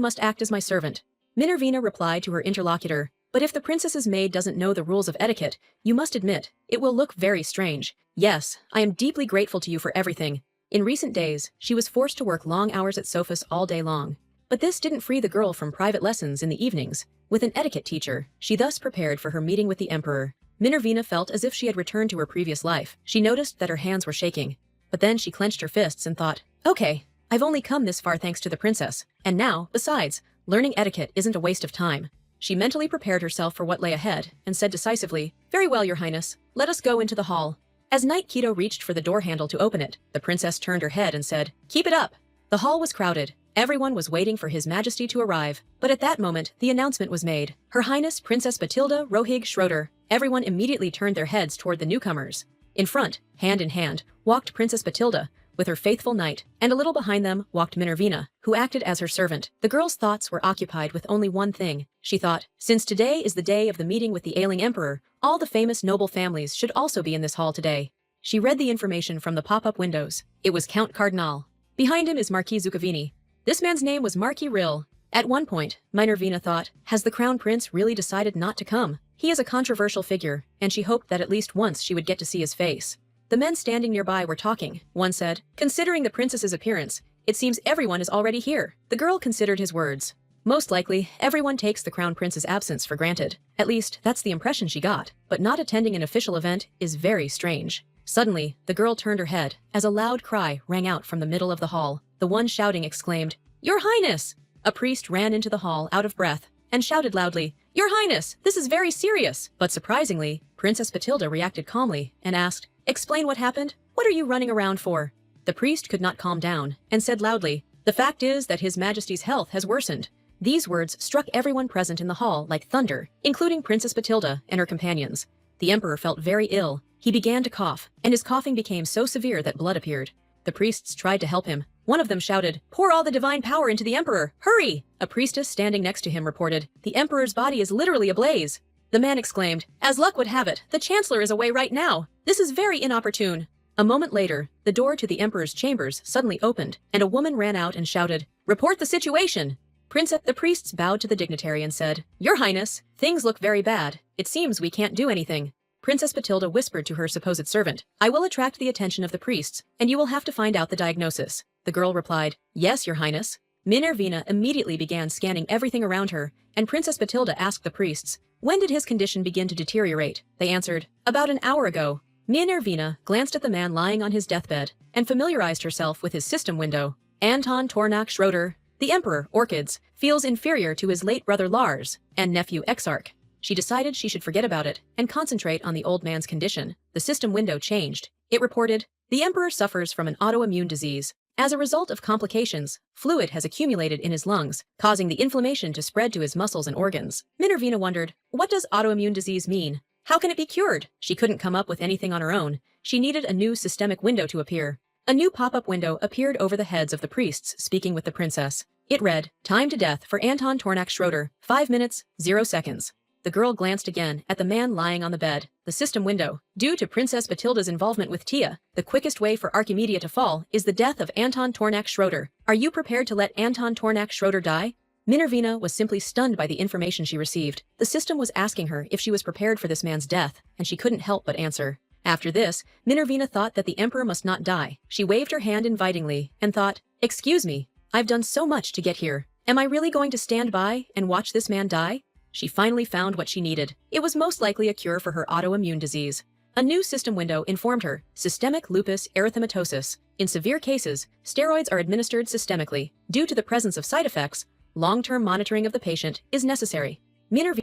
must act as my servant." Minervina replied to her interlocutor, "But if the princess's maid doesn't know the rules of etiquette, you must admit, it will look very strange. Yes, I am deeply grateful to you for everything." In recent days, she was forced to work long hours at sofas all day long. But this didn't free the girl from private lessons in the evenings. With an etiquette teacher, she thus prepared for her meeting with the emperor. Minervina felt as if she had returned to her previous life. She noticed that her hands were shaking. But then she clenched her fists and thought, "Okay, I've only come this far thanks to the princess. And now, besides, learning etiquette isn't a waste of time." She mentally prepared herself for what lay ahead and said decisively, "Very well, Your Highness. Let us go into the hall." As Knight Keto reached for the door handle to open it, the princess turned her head and said, "Keep it up." The hall was crowded. Everyone was waiting for His Majesty to arrive. But at that moment, the announcement was made. "Her Highness Princess Batilda Rohig Schroeder." Everyone immediately turned their heads toward the newcomers. In front, hand in hand, walked Princess Batilda, with her faithful knight, and a little behind them walked Minervina, who acted as her servant. The girl's thoughts were occupied with only one thing. She thought, since today is the day of the meeting with the ailing emperor, all the famous noble families should also be in this hall today. She read the information from the pop-up windows. It was Count Cardinal. Behind him is Marquis Zucchini. This man's name was Marquis Rill. At one point, Minervina thought, has the crown prince really decided not to come? He is a controversial figure, and she hoped that at least once she would get to see his face. The men standing nearby were talking. One said, "Considering the princess's appearance, it seems everyone is already here." The girl considered his words. Most likely, everyone takes the crown prince's absence for granted. At least, that's the impression she got. But not attending an official event is very strange. Suddenly, the girl turned her head, as a loud cry rang out from the middle of the hall. The one shouting exclaimed, "Your Highness!" A priest ran into the hall out of breath, and shouted loudly, "Your Highness, this is very serious!" But surprisingly, Princess Batilda reacted calmly, and asked, "Explain what happened? What are you running around for?" The priest could not calm down, and said loudly, "The fact is that His Majesty's health has worsened." These words struck everyone present in the hall like thunder, including Princess Batilda and her companions. The emperor felt very ill. He began to cough, and his coughing became so severe that blood appeared. The priests tried to help him. One of them shouted, "Pour all the divine power into the emperor! Hurry!" A priestess standing next to him reported, "The emperor's body is literally ablaze." The man exclaimed, "As luck would have it, the chancellor is away right now. This is very inopportune." A moment later, the door to the emperor's chambers suddenly opened, and a woman ran out and shouted, "Report the situation!" The priests bowed to the dignitary and said, "Your Highness, things look very bad. It seems we can't do anything." Princess Batilda whispered to her supposed servant, "I will attract the attention of the priests, and you will have to find out the diagnosis." The girl replied, "Yes, Your Highness." Minervina immediately began scanning everything around her, and Princess Batilda asked the priests, "When did his condition begin to deteriorate?" They answered, "About an hour ago." Minervina glanced at the man lying on his deathbed, and familiarized herself with his system window. Anton Tornak Schroeder, the Emperor, Orchids, feels inferior to his late brother Lars, and nephew Exarch. She decided she should forget about it and concentrate on the old man's condition. The system window changed. It reported, "The emperor suffers from an autoimmune disease. As a result of complications, fluid has accumulated in his lungs, causing the inflammation to spread to his muscles and organs." Minervina wondered, what does autoimmune disease mean? How can it be cured? She couldn't come up with anything on her own. She needed a new systemic window to appear. A new pop-up window appeared over the heads of the priests speaking with the princess. It read, "Time to death for Anton Tornak Schroeder, 5 minutes, 0 seconds. The girl glanced again at the man lying on the bed. The system window. Due to Princess Batilda's involvement with Tia, the quickest way for Archimedia to fall is the death of Anton Tornak Schroeder. Are you prepared to let Anton Tornak Schroeder die? Minervina was simply stunned by the information she received. The system was asking her if she was prepared for this man's death, and she couldn't help but answer. After this, Minervina thought that the emperor must not die. She waved her hand invitingly and thought, "Excuse me, I've done so much to get here. Am I really going to stand by and watch this man die?" She finally found what she needed. It was most likely a cure for her autoimmune disease. A new system window informed her, systemic lupus erythematosus. In severe cases, steroids are administered systemically. Due to the presence of side effects, long-term monitoring of the patient is necessary.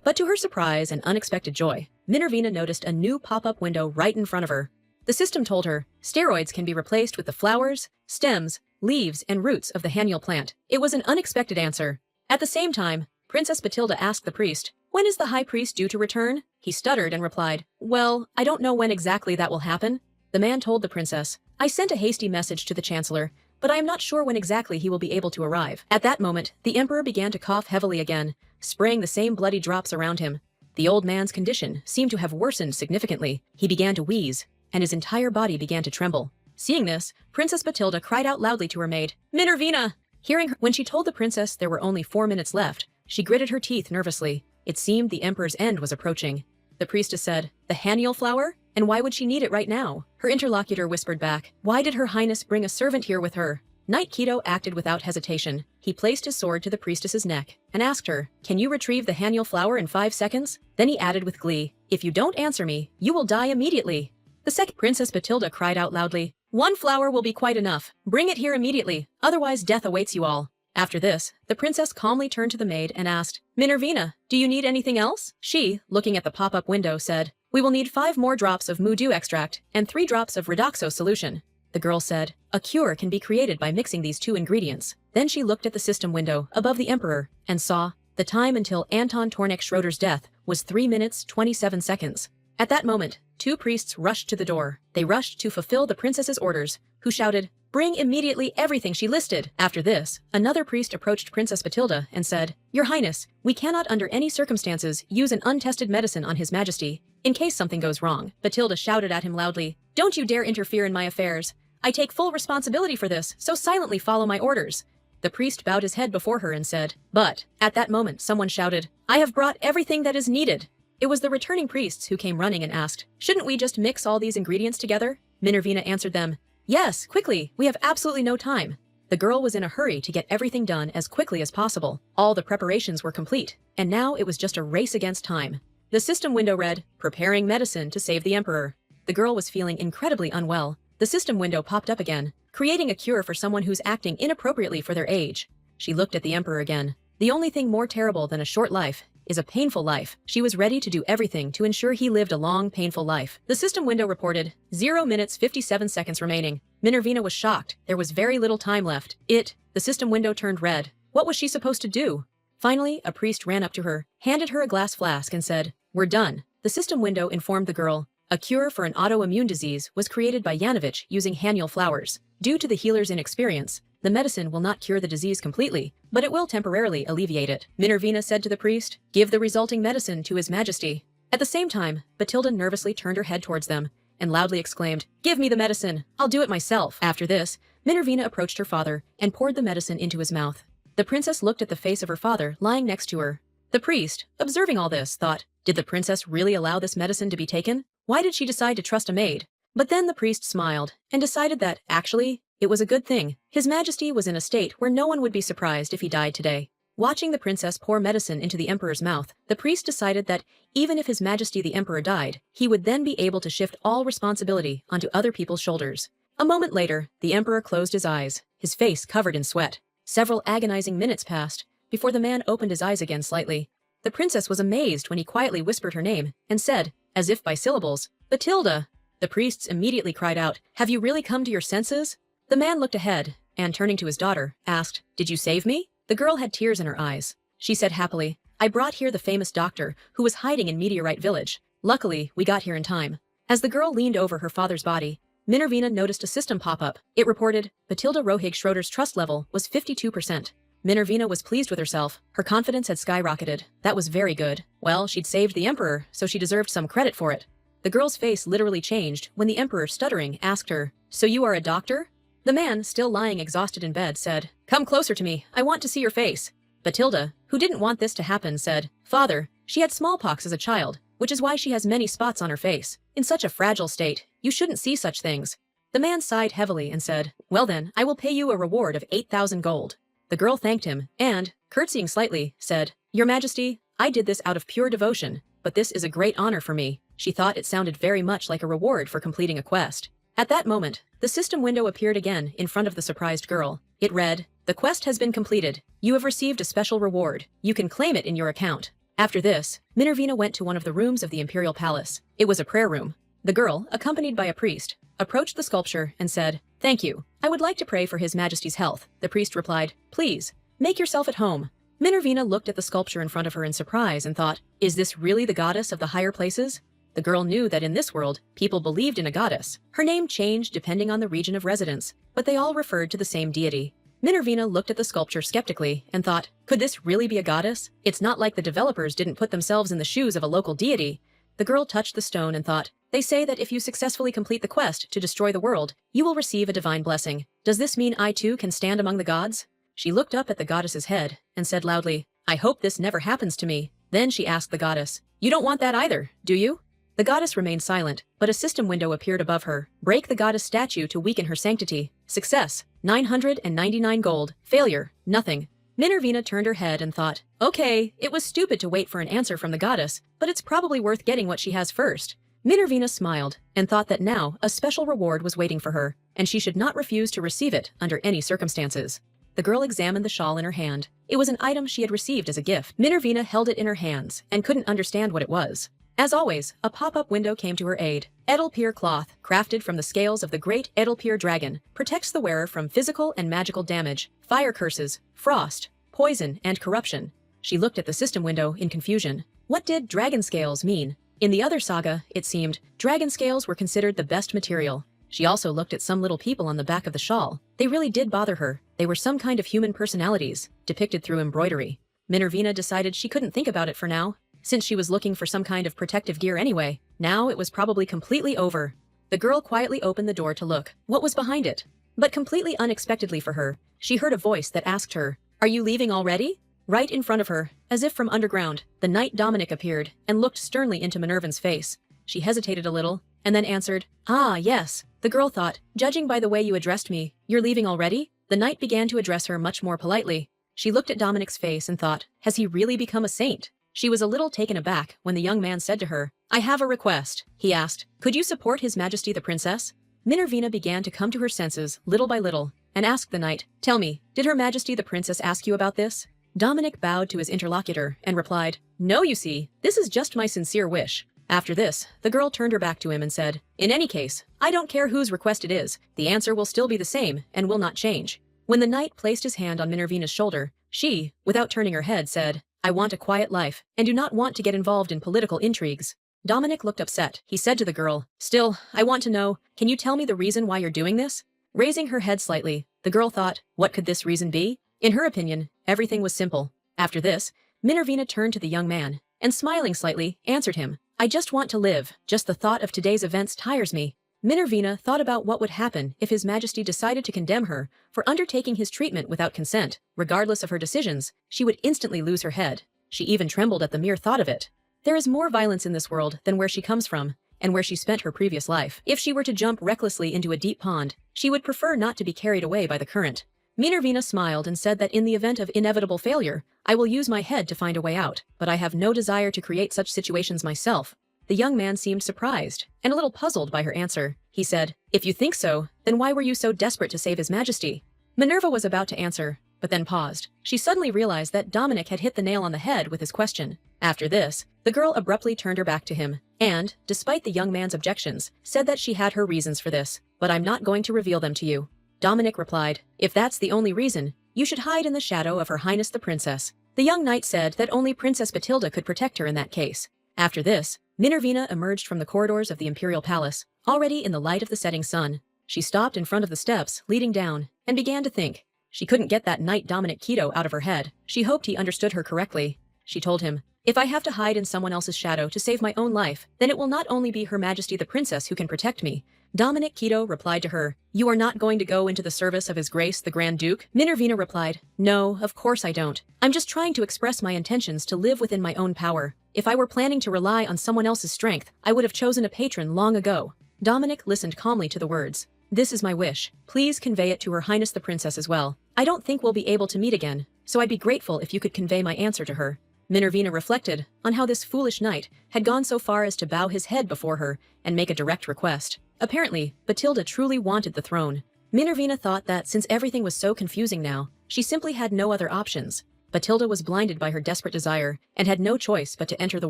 But to her surprise and unexpected joy, Minervina noticed a new pop-up window right in front of her. The system told her steroids can be replaced with the flowers, stems, leaves, and roots of the haniel plant. It was an unexpected answer. At the same time, Princess Batilda asked the priest, "When is the high priest due to return?" He stuttered and replied, "Well, I don't know when exactly that will happen." The man told the princess, "I sent a hasty message to the chancellor, but I am not sure when exactly he will be able to arrive." At that moment, the emperor began to cough heavily again, spraying the same bloody drops around him. The old man's condition seemed to have worsened significantly. He began to wheeze, and his entire body began to tremble. Seeing this, Princess Batilda cried out loudly to her maid, "Minervina!" Hearing her, when she told the princess there were only 4 minutes left, she gritted her teeth nervously. It seemed the emperor's end was approaching. The priestess said, "The haniel flower? And why would she need it right now?" Her interlocutor whispered back, "Why did Her Highness bring a servant here with her?" Knight Keto acted without hesitation. He placed his sword to the priestess's neck and asked her, "Can you retrieve the haniel flower in 5 seconds? Then he added with glee, "If you don't answer me, you will die immediately." The second Princess Batilda cried out loudly, "1 flower will be quite enough. Bring it here immediately, otherwise death awaits you all." After this, the princess calmly turned to the maid and asked, "Minervina, do you need anything else?" She, looking at the pop-up window, said, "We will need 5 more drops of Mudu extract and 3 drops of Redoxo solution." The girl said, "A cure can be created by mixing these 2 ingredients." Then she looked at the system window above the emperor and saw the time until Anton Tornek Schroeder's death was 3 minutes 27 seconds. At that moment, 2 priests rushed to the door. They rushed to fulfill the princess's orders, who shouted, "Bring immediately everything she listed." After this, another priest approached Princess Batilda and said, "Your Highness, we cannot under any circumstances use an untested medicine on His Majesty, in case something goes wrong." Batilda shouted at him loudly, "Don't you dare interfere in my affairs. I take full responsibility for this, so silently follow my orders." The priest bowed his head before her and said, "But," at that moment someone shouted, "I have brought everything that is needed." It was the returning priests who came running and asked, "Shouldn't we just mix all these ingredients together?" Minervina answered them, "Yes, quickly, we have absolutely no time." The girl was in a hurry to get everything done as quickly as possible. All the preparations were complete, and now it was just a race against time. The system window read, "Preparing medicine to save the emperor." The girl was feeling incredibly unwell. The system window popped up again, creating a cure for someone who's acting inappropriately for their age. She looked at the emperor again. The only thing more terrible than a short life is a painful life. She was ready to do everything to ensure he lived a long, painful life. The system window reported 0 minutes 57 seconds remaining. Minervina was shocked. There was very little time left. The system window turned red. What was she supposed to do? Finally, a priest ran up to her, handed her a glass flask and said, "We're done." The system window informed the girl, a cure for an autoimmune disease was created by Yanovich using haniel flowers. Due to the healer's inexperience, the medicine will not cure the disease completely, but it will temporarily alleviate it. Minervina said to the priest, "Give the resulting medicine to His Majesty." At the same time, Batilda nervously turned her head towards them and loudly exclaimed, "Give me the medicine! I'll do it myself." After this, Minervina approached her father and poured the medicine into his mouth. The princess looked at the face of her father lying next to her. The priest, observing all this, thought, did the princess really allow this medicine to be taken? Why did she decide to trust a maid? But then the priest smiled and decided that, actually, it was a good thing. His Majesty was in a state where no one would be surprised if he died today. Watching the princess pour medicine into the emperor's mouth, the priest decided that even if His Majesty the emperor died, he would then be able to shift all responsibility onto other people's shoulders. A moment later, the emperor closed his eyes, his face covered in sweat. Several agonizing minutes passed before the man opened his eyes again slightly. The princess was amazed when he quietly whispered her name and said, as if by syllables, "Batilda." The priests immediately cried out, "Have you really come to your senses?" The man looked ahead and, turning to his daughter, asked, "Did you save me?" The girl had tears in her eyes. She said happily, "I brought here the famous doctor who was hiding in Meteorite Village. Luckily, we got here in time." As the girl leaned over her father's body, Minervina noticed a system pop up. It reported, Batilda Rohig Schroeder's trust level was 52%. Minervina was pleased with herself. Her confidence had skyrocketed. That was very good. Well, she'd saved the emperor, so she deserved some credit for it. The girl's face literally changed when the emperor, stuttering, asked her, "So you are a doctor?" The man, still lying exhausted in bed, said, "Come closer to me. I want to see your face." Batilda, who didn't want this to happen, said, "Father, she had smallpox as a child, which is why she has many spots on her face. In such a fragile state, you shouldn't see such things." The man sighed heavily and said, "Well then, I will pay you a reward of 8,000 gold. The girl thanked him and, curtsying slightly, said, "Your Majesty, I did this out of pure devotion, but this is a great honor for me." She thought it sounded very much like a reward for completing a quest. At that moment, the system window appeared again in front of the surprised girl. It read, "The quest has been completed. You have received a special reward. You can claim it in your account." After this, Minervina went to one of the rooms of the imperial palace. It was a prayer room. The girl, accompanied by a priest, approached the sculpture and said, "Thank you. I would like to pray for His Majesty's health." The priest replied, "Please, make yourself at home." Minervina looked at the sculpture in front of her in surprise and thought, "Is this really the goddess of the higher places?" The girl knew that in this world, people believed in a goddess. Her name changed depending on the region of residence, but they all referred to the same deity. Minervina looked at the sculpture skeptically and thought, could this really be a goddess? It's not like the developers didn't put themselves in the shoes of a local deity. The girl touched the stone and thought, they say that if you successfully complete the quest to destroy the world, you will receive a divine blessing. Does this mean I too can stand among the gods? She looked up at the goddess's head and said loudly, "I hope this never happens to me." Then she asked the goddess, "You don't want that either, do you?" The goddess remained silent, but a system window appeared above her. Break the goddess statue to weaken her sanctity. Success, 999 gold. Failure, nothing. Minervina turned her head and thought, okay, it was stupid to wait for an answer from the goddess, but it's probably worth getting what she has first. Minervina smiled and thought that now a special reward was waiting for her, and she should not refuse to receive it under any circumstances. The girl examined the shawl in her hand. It was an item she had received as a gift. Minervina held it in her hands and couldn't understand what it was. As always, a pop-up window came to her aid. Edelpir cloth, crafted from the scales of the great Edelpir dragon, protects the wearer from physical and magical damage, fire curses, frost, poison, and corruption. She looked at the system window in confusion. What did dragon scales mean? In the other saga, it seemed, dragon scales were considered the best material. She also looked at some little people on the back of the shawl. They really did bother her. They were some kind of human personalities, depicted through embroidery. Minervina decided she couldn't think about it for now. Since she was looking for some kind of protective gear anyway, now it was probably completely over. The girl quietly opened the door to look. What was behind it? But completely unexpectedly for her, she heard a voice that asked her, "Are you leaving already?" Right in front of her, as if from underground, the knight Dominic appeared and looked sternly into Minerva's face. She hesitated a little, and then answered, "Ah, yes." The girl thought, "Judging by the way you addressed me, you're leaving already?" The knight began to address her much more politely. She looked at Dominic's face and thought, has he really become a saint? She was a little taken aback when the young man said to her, "I have a request." He asked, "Could you support His Majesty the Princess?" Minervina began to come to her senses little by little and asked the knight, "Tell me, did Her Majesty the Princess ask you about this?" Dominic bowed to his interlocutor and replied, "No, you see, this is just my sincere wish." After this, the girl turned her back to him and said, "In any case, I don't care whose request it is, the answer will still be the same and will not change." When the knight placed his hand on Minervina's shoulder, she, without turning her head, said, "I want a quiet life, and do not want to get involved in political intrigues." Dominic looked upset. He said to the girl, "Still, I want to know, can you tell me the reason why you're doing this?" Raising her head slightly, the girl thought, what could this reason be? In her opinion, everything was simple. After this, Minervina turned to the young man, and smiling slightly, answered him, "I just want to live. Just the thought of today's events tires me." Minervina thought about what would happen if His Majesty decided to condemn her for undertaking his treatment without consent. Regardless of her decisions, she would instantly lose her head. She even trembled at the mere thought of it. There is more violence in this world than where she comes from, and where she spent her previous life. If she were to jump recklessly into a deep pond, she would prefer not to be carried away by the current. Minervina smiled and said that in the event of inevitable failure, I will use my head to find a way out, but I have no desire to create such situations myself. The young man seemed surprised, and a little puzzled by her answer. He said, "If you think so, then why were you so desperate to save His Majesty?" Minerva was about to answer, but then paused. She suddenly realized that Dominic had hit the nail on the head with his question. After this, the girl abruptly turned her back to him, and, despite the young man's objections, said that she had her reasons for this, but I'm not going to reveal them to you. Dominic replied, "If that's the only reason, you should hide in the shadow of Her Highness the Princess." The young knight said that only Princess Batilda could protect her in that case. After this, Minervina emerged from the corridors of the imperial palace, already in the light of the setting sun. She stopped in front of the steps leading down, and began to think. She couldn't get that knight Dominic Keto out of her head. She hoped he understood her correctly. She told him, "If I have to hide in someone else's shadow to save my own life, then it will not only be Her Majesty the Princess who can protect me." Dominic Keto replied to her, "You are not going to go into the service of His Grace the Grand Duke?" Minervina replied, "No, of course I don't. I'm just trying to express my intentions to live within my own power. If I were planning to rely on someone else's strength, I would have chosen a patron long ago." Dominic listened calmly to the words. "This is my wish. Please convey it to Her Highness the Princess as well. I don't think we'll be able to meet again, so I'd be grateful if you could convey my answer to her." Minervina reflected on how this foolish knight had gone so far as to bow his head before her and make a direct request. Apparently, Batilda truly wanted the throne. Minervina thought that since everything was so confusing now, she simply had no other options. Batilda was blinded by her desperate desire and had no choice but to enter the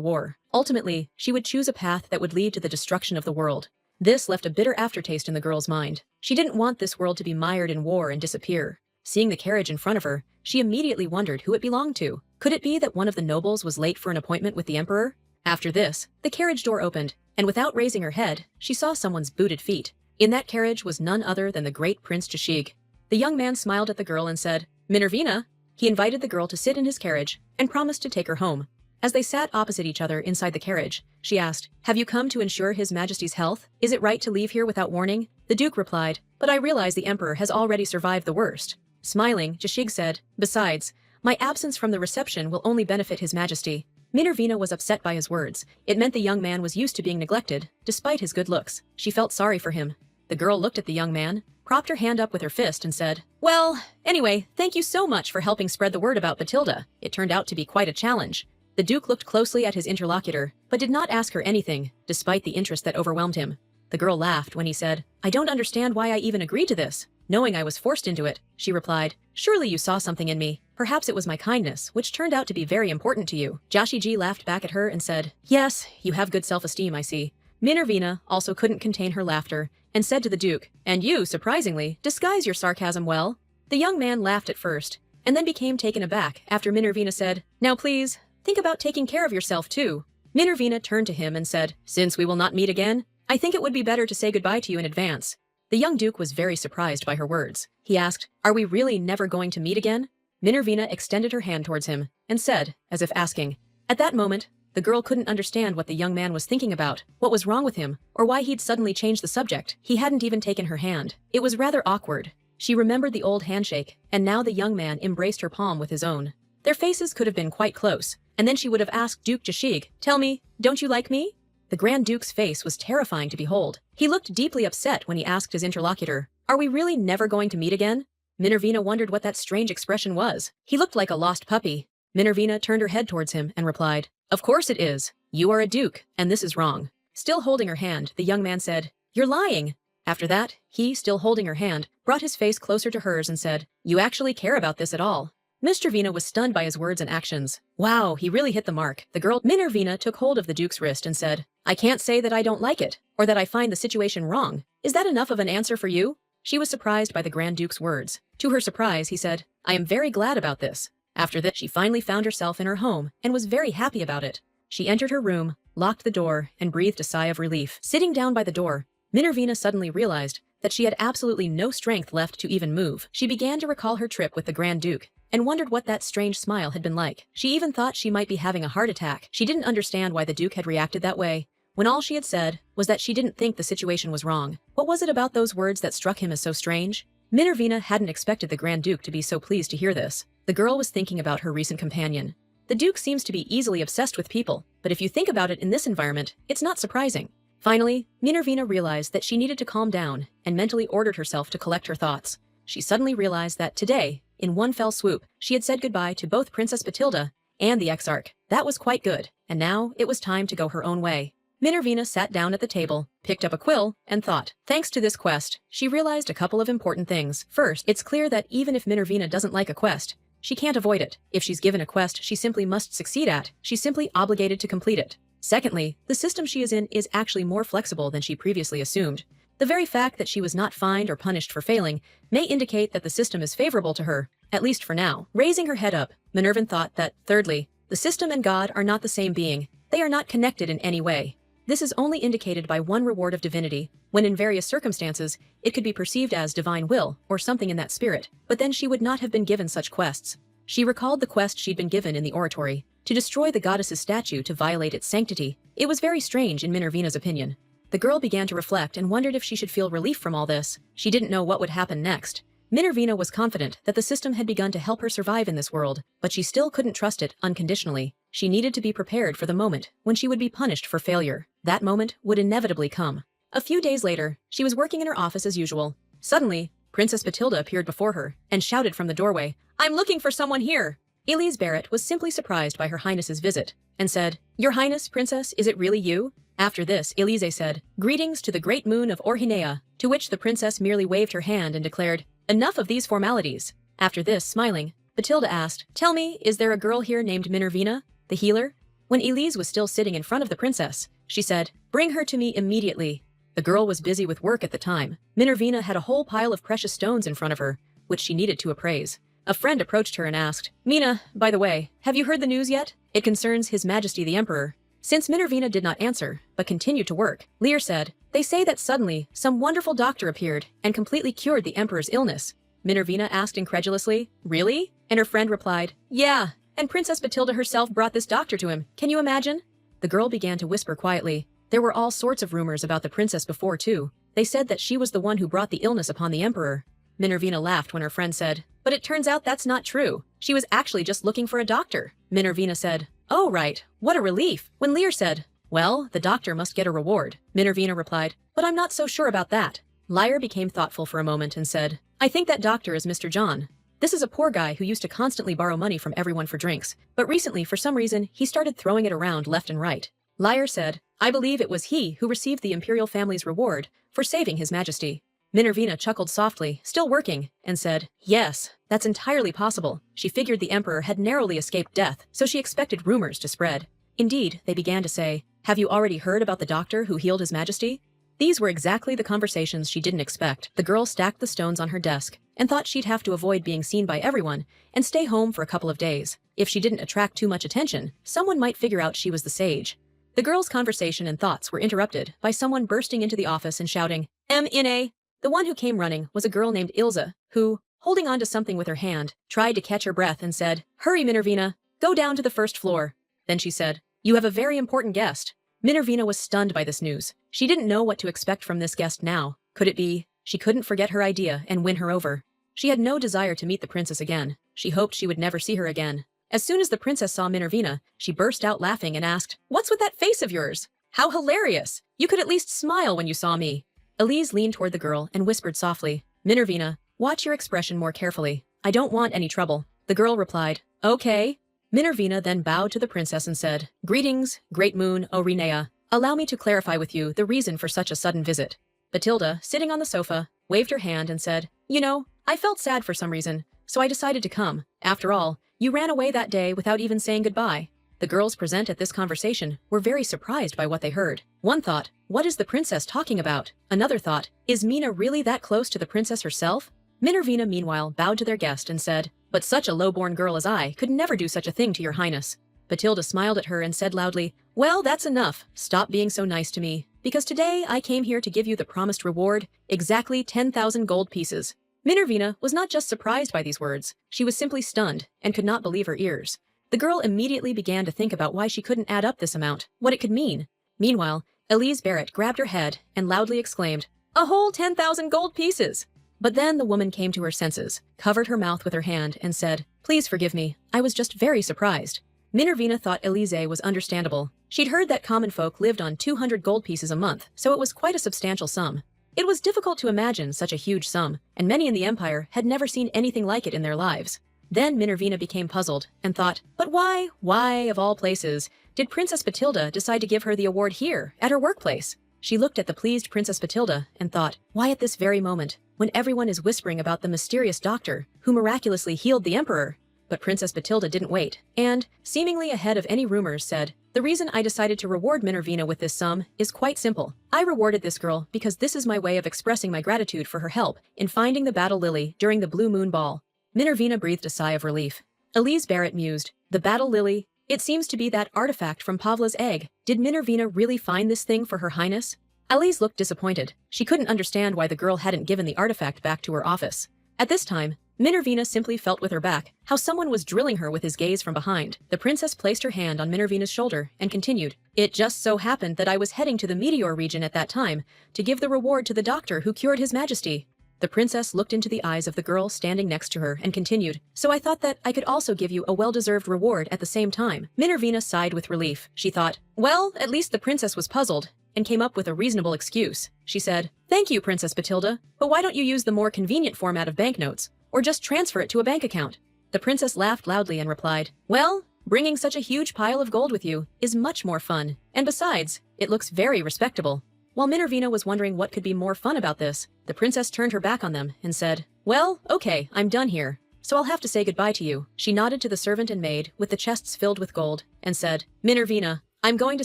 war. Ultimately, she would choose a path that would lead to the destruction of the world. This left a bitter aftertaste in the girl's mind. She didn't want this world to be mired in war and disappear. Seeing the carriage in front of her, she immediately wondered who it belonged to. Could it be that one of the nobles was late for an appointment with the emperor? After this, the carriage door opened, and without raising her head, she saw someone's booted feet. In that carriage was none other than the great Prince Jashig. The young man smiled at the girl and said, "Minervina." He invited the girl to sit in his carriage and promised to take her home. As they sat opposite each other inside the carriage, she asked, "Have you come to ensure His Majesty's health? Is it right to leave here without warning?" The Duke replied, "But I realize the Emperor has already survived the worst." Smiling, Jashig said, "Besides, my absence from the reception will only benefit His Majesty." Minervina was upset by his words. It meant the young man was used to being neglected, despite his good looks. She felt sorry for him. The girl looked at the young man, propped her hand up with her fist and said, "Well, anyway, thank you so much for helping spread the word about Batilda. It turned out to be quite a challenge." The Duke looked closely at his interlocutor, but did not ask her anything, despite the interest that overwhelmed him. The girl laughed when he said, "I don't understand why I even agreed to this. Knowing I was forced into it," she replied. "Surely you saw something in me. Perhaps it was my kindness, which turned out to be very important to you." Jashigi laughed back at her and said, "Yes, you have good self-esteem, I see." Minervina also couldn't contain her laughter, and said to the Duke, "And you, surprisingly, disguise your sarcasm well." The young man laughed at first, and then became taken aback after Minervina said, "Now please, think about taking care of yourself too." Minervina turned to him and said, "Since we will not meet again, I think it would be better to say goodbye to you in advance." The young Duke was very surprised by her words. He asked, "Are we really never going to meet again?" Minervina extended her hand towards him, and said, as if asking. At that moment, the girl couldn't understand what the young man was thinking about, what was wrong with him, or why he'd suddenly changed the subject. He hadn't even taken her hand. It was rather awkward. She remembered the old handshake, and now the young man embraced her palm with his own. Their faces could have been quite close, and then she would have asked Duke Jashig, "Tell me, don't you like me?" The Grand Duke's face was terrifying to behold. He looked deeply upset when he asked his interlocutor, "Are we really never going to meet again?" Minervina wondered what that strange expression was. He looked like a lost puppy. Minervina turned her head towards him and replied, "Of course it is. You are a duke, and this is wrong." Still holding her hand, the young man said, "You're lying." After that, he, still holding her hand, brought his face closer to hers and said, "You actually care about this at all?" Minervina was stunned by his words and actions. Wow, he really hit the mark. The girl Minervina took hold of the Duke's wrist and said, "I can't say that I don't like it, or that I find the situation wrong. Is that enough of an answer for you?" She was surprised by the Grand Duke's words. To her surprise, he said, "I am very glad about this." After this, she finally found herself in her home and was very happy about it. She entered her room, locked the door, and breathed a sigh of relief. Sitting down by the door, Minervina suddenly realized that she had absolutely no strength left to even move. She began to recall her trip with the Grand Duke, and wondered what that strange smile had been like. She even thought she might be having a heart attack. She didn't understand why the Duke had reacted that way, when all she had said was that she didn't think the situation was wrong. What was it about those words that struck him as so strange? Minervina hadn't expected the Grand Duke to be so pleased to hear this. The girl was thinking about her recent companion. The Duke seems to be easily obsessed with people, but if you think about it in this environment, it's not surprising. Finally, Minervina realized that she needed to calm down and mentally ordered herself to collect her thoughts. She suddenly realized that today, in one fell swoop, she had said goodbye to both Princess Batilda and the Exarch. That was quite good, and now it was time to go her own way. Minervina sat down at the table, picked up a quill, and thought. Thanks to this quest, she realized a couple of important things. First, it's clear that even if Minervina doesn't like a quest, she can't avoid it. If she's given a quest she simply must succeed at, she's simply obligated to complete it. Secondly, the system she is in is actually more flexible than she previously assumed. The very fact that she was not fined or punished for failing may indicate that the system is favorable to her, at least for now. Raising her head up, Minervin thought that, thirdly, the system and God are not the same being. They are not connected in any way. This is only indicated by one reward of divinity, when in various circumstances, it could be perceived as divine will or something in that spirit, but then she would not have been given such quests. She recalled the quest she'd been given in the oratory, to destroy the goddess's statue to violate its sanctity. It was very strange in Minervina's opinion. The girl began to reflect and wondered if she should feel relief from all this. She didn't know what would happen next. Minervina was confident that the system had begun to help her survive in this world, but she still couldn't trust it unconditionally. She needed to be prepared for the moment when she would be punished for failure. That moment would inevitably come. A few days later, she was working in her office as usual. Suddenly, Princess Batilda appeared before her and shouted from the doorway, "I'm looking for someone here!" Elise Barrett was simply surprised by Her Highness's visit and said, "Your Highness, Princess, is it really you?" After this, Elise said, "Greetings to the great moon of Orhinea," to which the princess merely waved her hand and declared, "Enough of these formalities." After this, smiling, Batilda asked, "Tell me, is there a girl here named Minervina, the healer?" When Elise was still sitting in front of the princess, she said, "Bring her to me immediately." The girl was busy with work at the time. Minervina had a whole pile of precious stones in front of her, which she needed to appraise. A friend approached her and asked, "Mina, by the way, have you heard the news yet? It concerns His Majesty the Emperor." Since Minervina did not answer, but continued to work, Lear said, "They say that suddenly, some wonderful doctor appeared and completely cured the Emperor's illness." Minervina asked incredulously, "Really?" And her friend replied, "Yeah, and Princess Batilda herself brought this doctor to him. Can you imagine?" The girl began to whisper quietly. There were all sorts of rumors about the princess before, too. They said that she was the one who brought the illness upon the Emperor. Minervina laughed when her friend said, "But it turns out that's not true. She was actually just looking for a doctor." Minervina said, "Oh, right. What a relief." When Lear said, "Well, the doctor must get a reward," Minervina replied, "But I'm not so sure about that." Lyre became thoughtful for a moment and said, "I think that doctor is Mr. John. This is a poor guy who used to constantly borrow money from everyone for drinks, but recently, for some reason, he started throwing it around left and right." Lyre said, "I believe it was he who received the imperial family's reward for saving His Majesty." Minervina chuckled softly, still working, and said, "Yes, that's entirely possible." She figured the Emperor had narrowly escaped death, so she expected rumors to spread. Indeed, they began to say, "Have you already heard about the doctor who healed His Majesty?" These were exactly the conversations she didn't expect. The girl stacked the stones on her desk and thought she'd have to avoid being seen by everyone and stay home for a couple of days. If she didn't attract too much attention, someone might figure out she was the sage. The girl's conversation and thoughts were interrupted by someone bursting into the office and shouting, "M.N.A.!" The one who came running was a girl named Ilse, who, holding on to something with her hand, tried to catch her breath and said, "Hurry, Minervina, go down to the first floor." Then she said, "You have a very important guest." Minervina was stunned by this news. She didn't know what to expect from this guest now. Could it be she couldn't forget her idea and win her over? She had no desire to meet the princess again. She hoped she would never see her again. As soon as the princess saw Minervina, she burst out laughing and asked, "What's with that face of yours? How hilarious! You could at least smile when you saw me." Elise leaned toward the girl and whispered softly, "Minervina, watch your expression more carefully. I don't want any trouble." The girl replied, "Okay." Minervina then bowed to the princess and said, "Greetings, great moon, O Rinea. Allow me to clarify with you the reason for such a sudden visit." Batilda, sitting on the sofa, waved her hand and said, "You know, I felt sad for some reason, so I decided to come. After all, you ran away that day without even saying goodbye." The girls present at this conversation were very surprised by what they heard. One thought, "What is the princess talking about?" Another thought, "Is Mina really that close to the princess herself?" Minervina meanwhile bowed to their guest and said, "But such a low-born girl as I could never do such a thing to your highness." Batilda smiled at her and said loudly, "Well, that's enough. Stop being so nice to me, because today I came here to give you the promised reward, exactly 10,000 gold pieces." Minervina was not just surprised by these words, she was simply stunned and could not believe her ears. The girl immediately began to think about why she couldn't add up this amount, what it could mean. Meanwhile, Elise Barrett grabbed her head and loudly exclaimed, "A whole 10,000 gold pieces!" But then the woman came to her senses, covered her mouth with her hand, and said, "Please forgive me, I was just very surprised." Minervina thought Elise was understandable. She'd heard that common folk lived on 200 gold pieces a month, so it was quite a substantial sum. It was difficult to imagine such a huge sum, and many in the Empire had never seen anything like it in their lives. Then Minervina became puzzled and thought, but why, of all places, did Princess Batilda decide to give her the award here, at her workplace? She looked at the pleased Princess Batilda and thought, why at this very moment, when everyone is whispering about the mysterious doctor who miraculously healed the Emperor? But Princess Batilda didn't wait, and, seemingly ahead of any rumors, said, "The reason I decided to reward Minervina with this sum is quite simple. I rewarded this girl because this is my way of expressing my gratitude for her help in finding the battle lily during the Blue Moon Ball." Minervina breathed a sigh of relief. Elise Barrett mused, "The battle lily? It seems to be that artifact from Pavla's egg. Did Minervina really find this thing for her highness?" Elise looked disappointed. She couldn't understand why the girl hadn't given the artifact back to her office. At this time, Minervina simply felt with her back how someone was drilling her with his gaze from behind. The princess placed her hand on Minervina's shoulder and continued, "It just so happened that I was heading to the meteor region at that time to give the reward to the doctor who cured his majesty." The princess looked into the eyes of the girl standing next to her and continued, "So I thought that I could also give you a well-deserved reward at the same time." Minervina sighed with relief. She thought, well, at least the princess was puzzled and came up with a reasonable excuse. She said, "Thank you, Princess Batilda, but why don't you use the more convenient format of banknotes, or just transfer it to a bank account?" The princess laughed loudly and replied, "Well, Bringing such a huge pile of gold with you is much more fun, and besides, it looks very respectable. While Minervina was wondering what could be more fun about this, the princess turned her back on them and said, "Well, okay, I'm done here. So I'll have to say goodbye to you." She nodded to the servant and maid with the chests filled with gold and said, "Minervina, I'm going to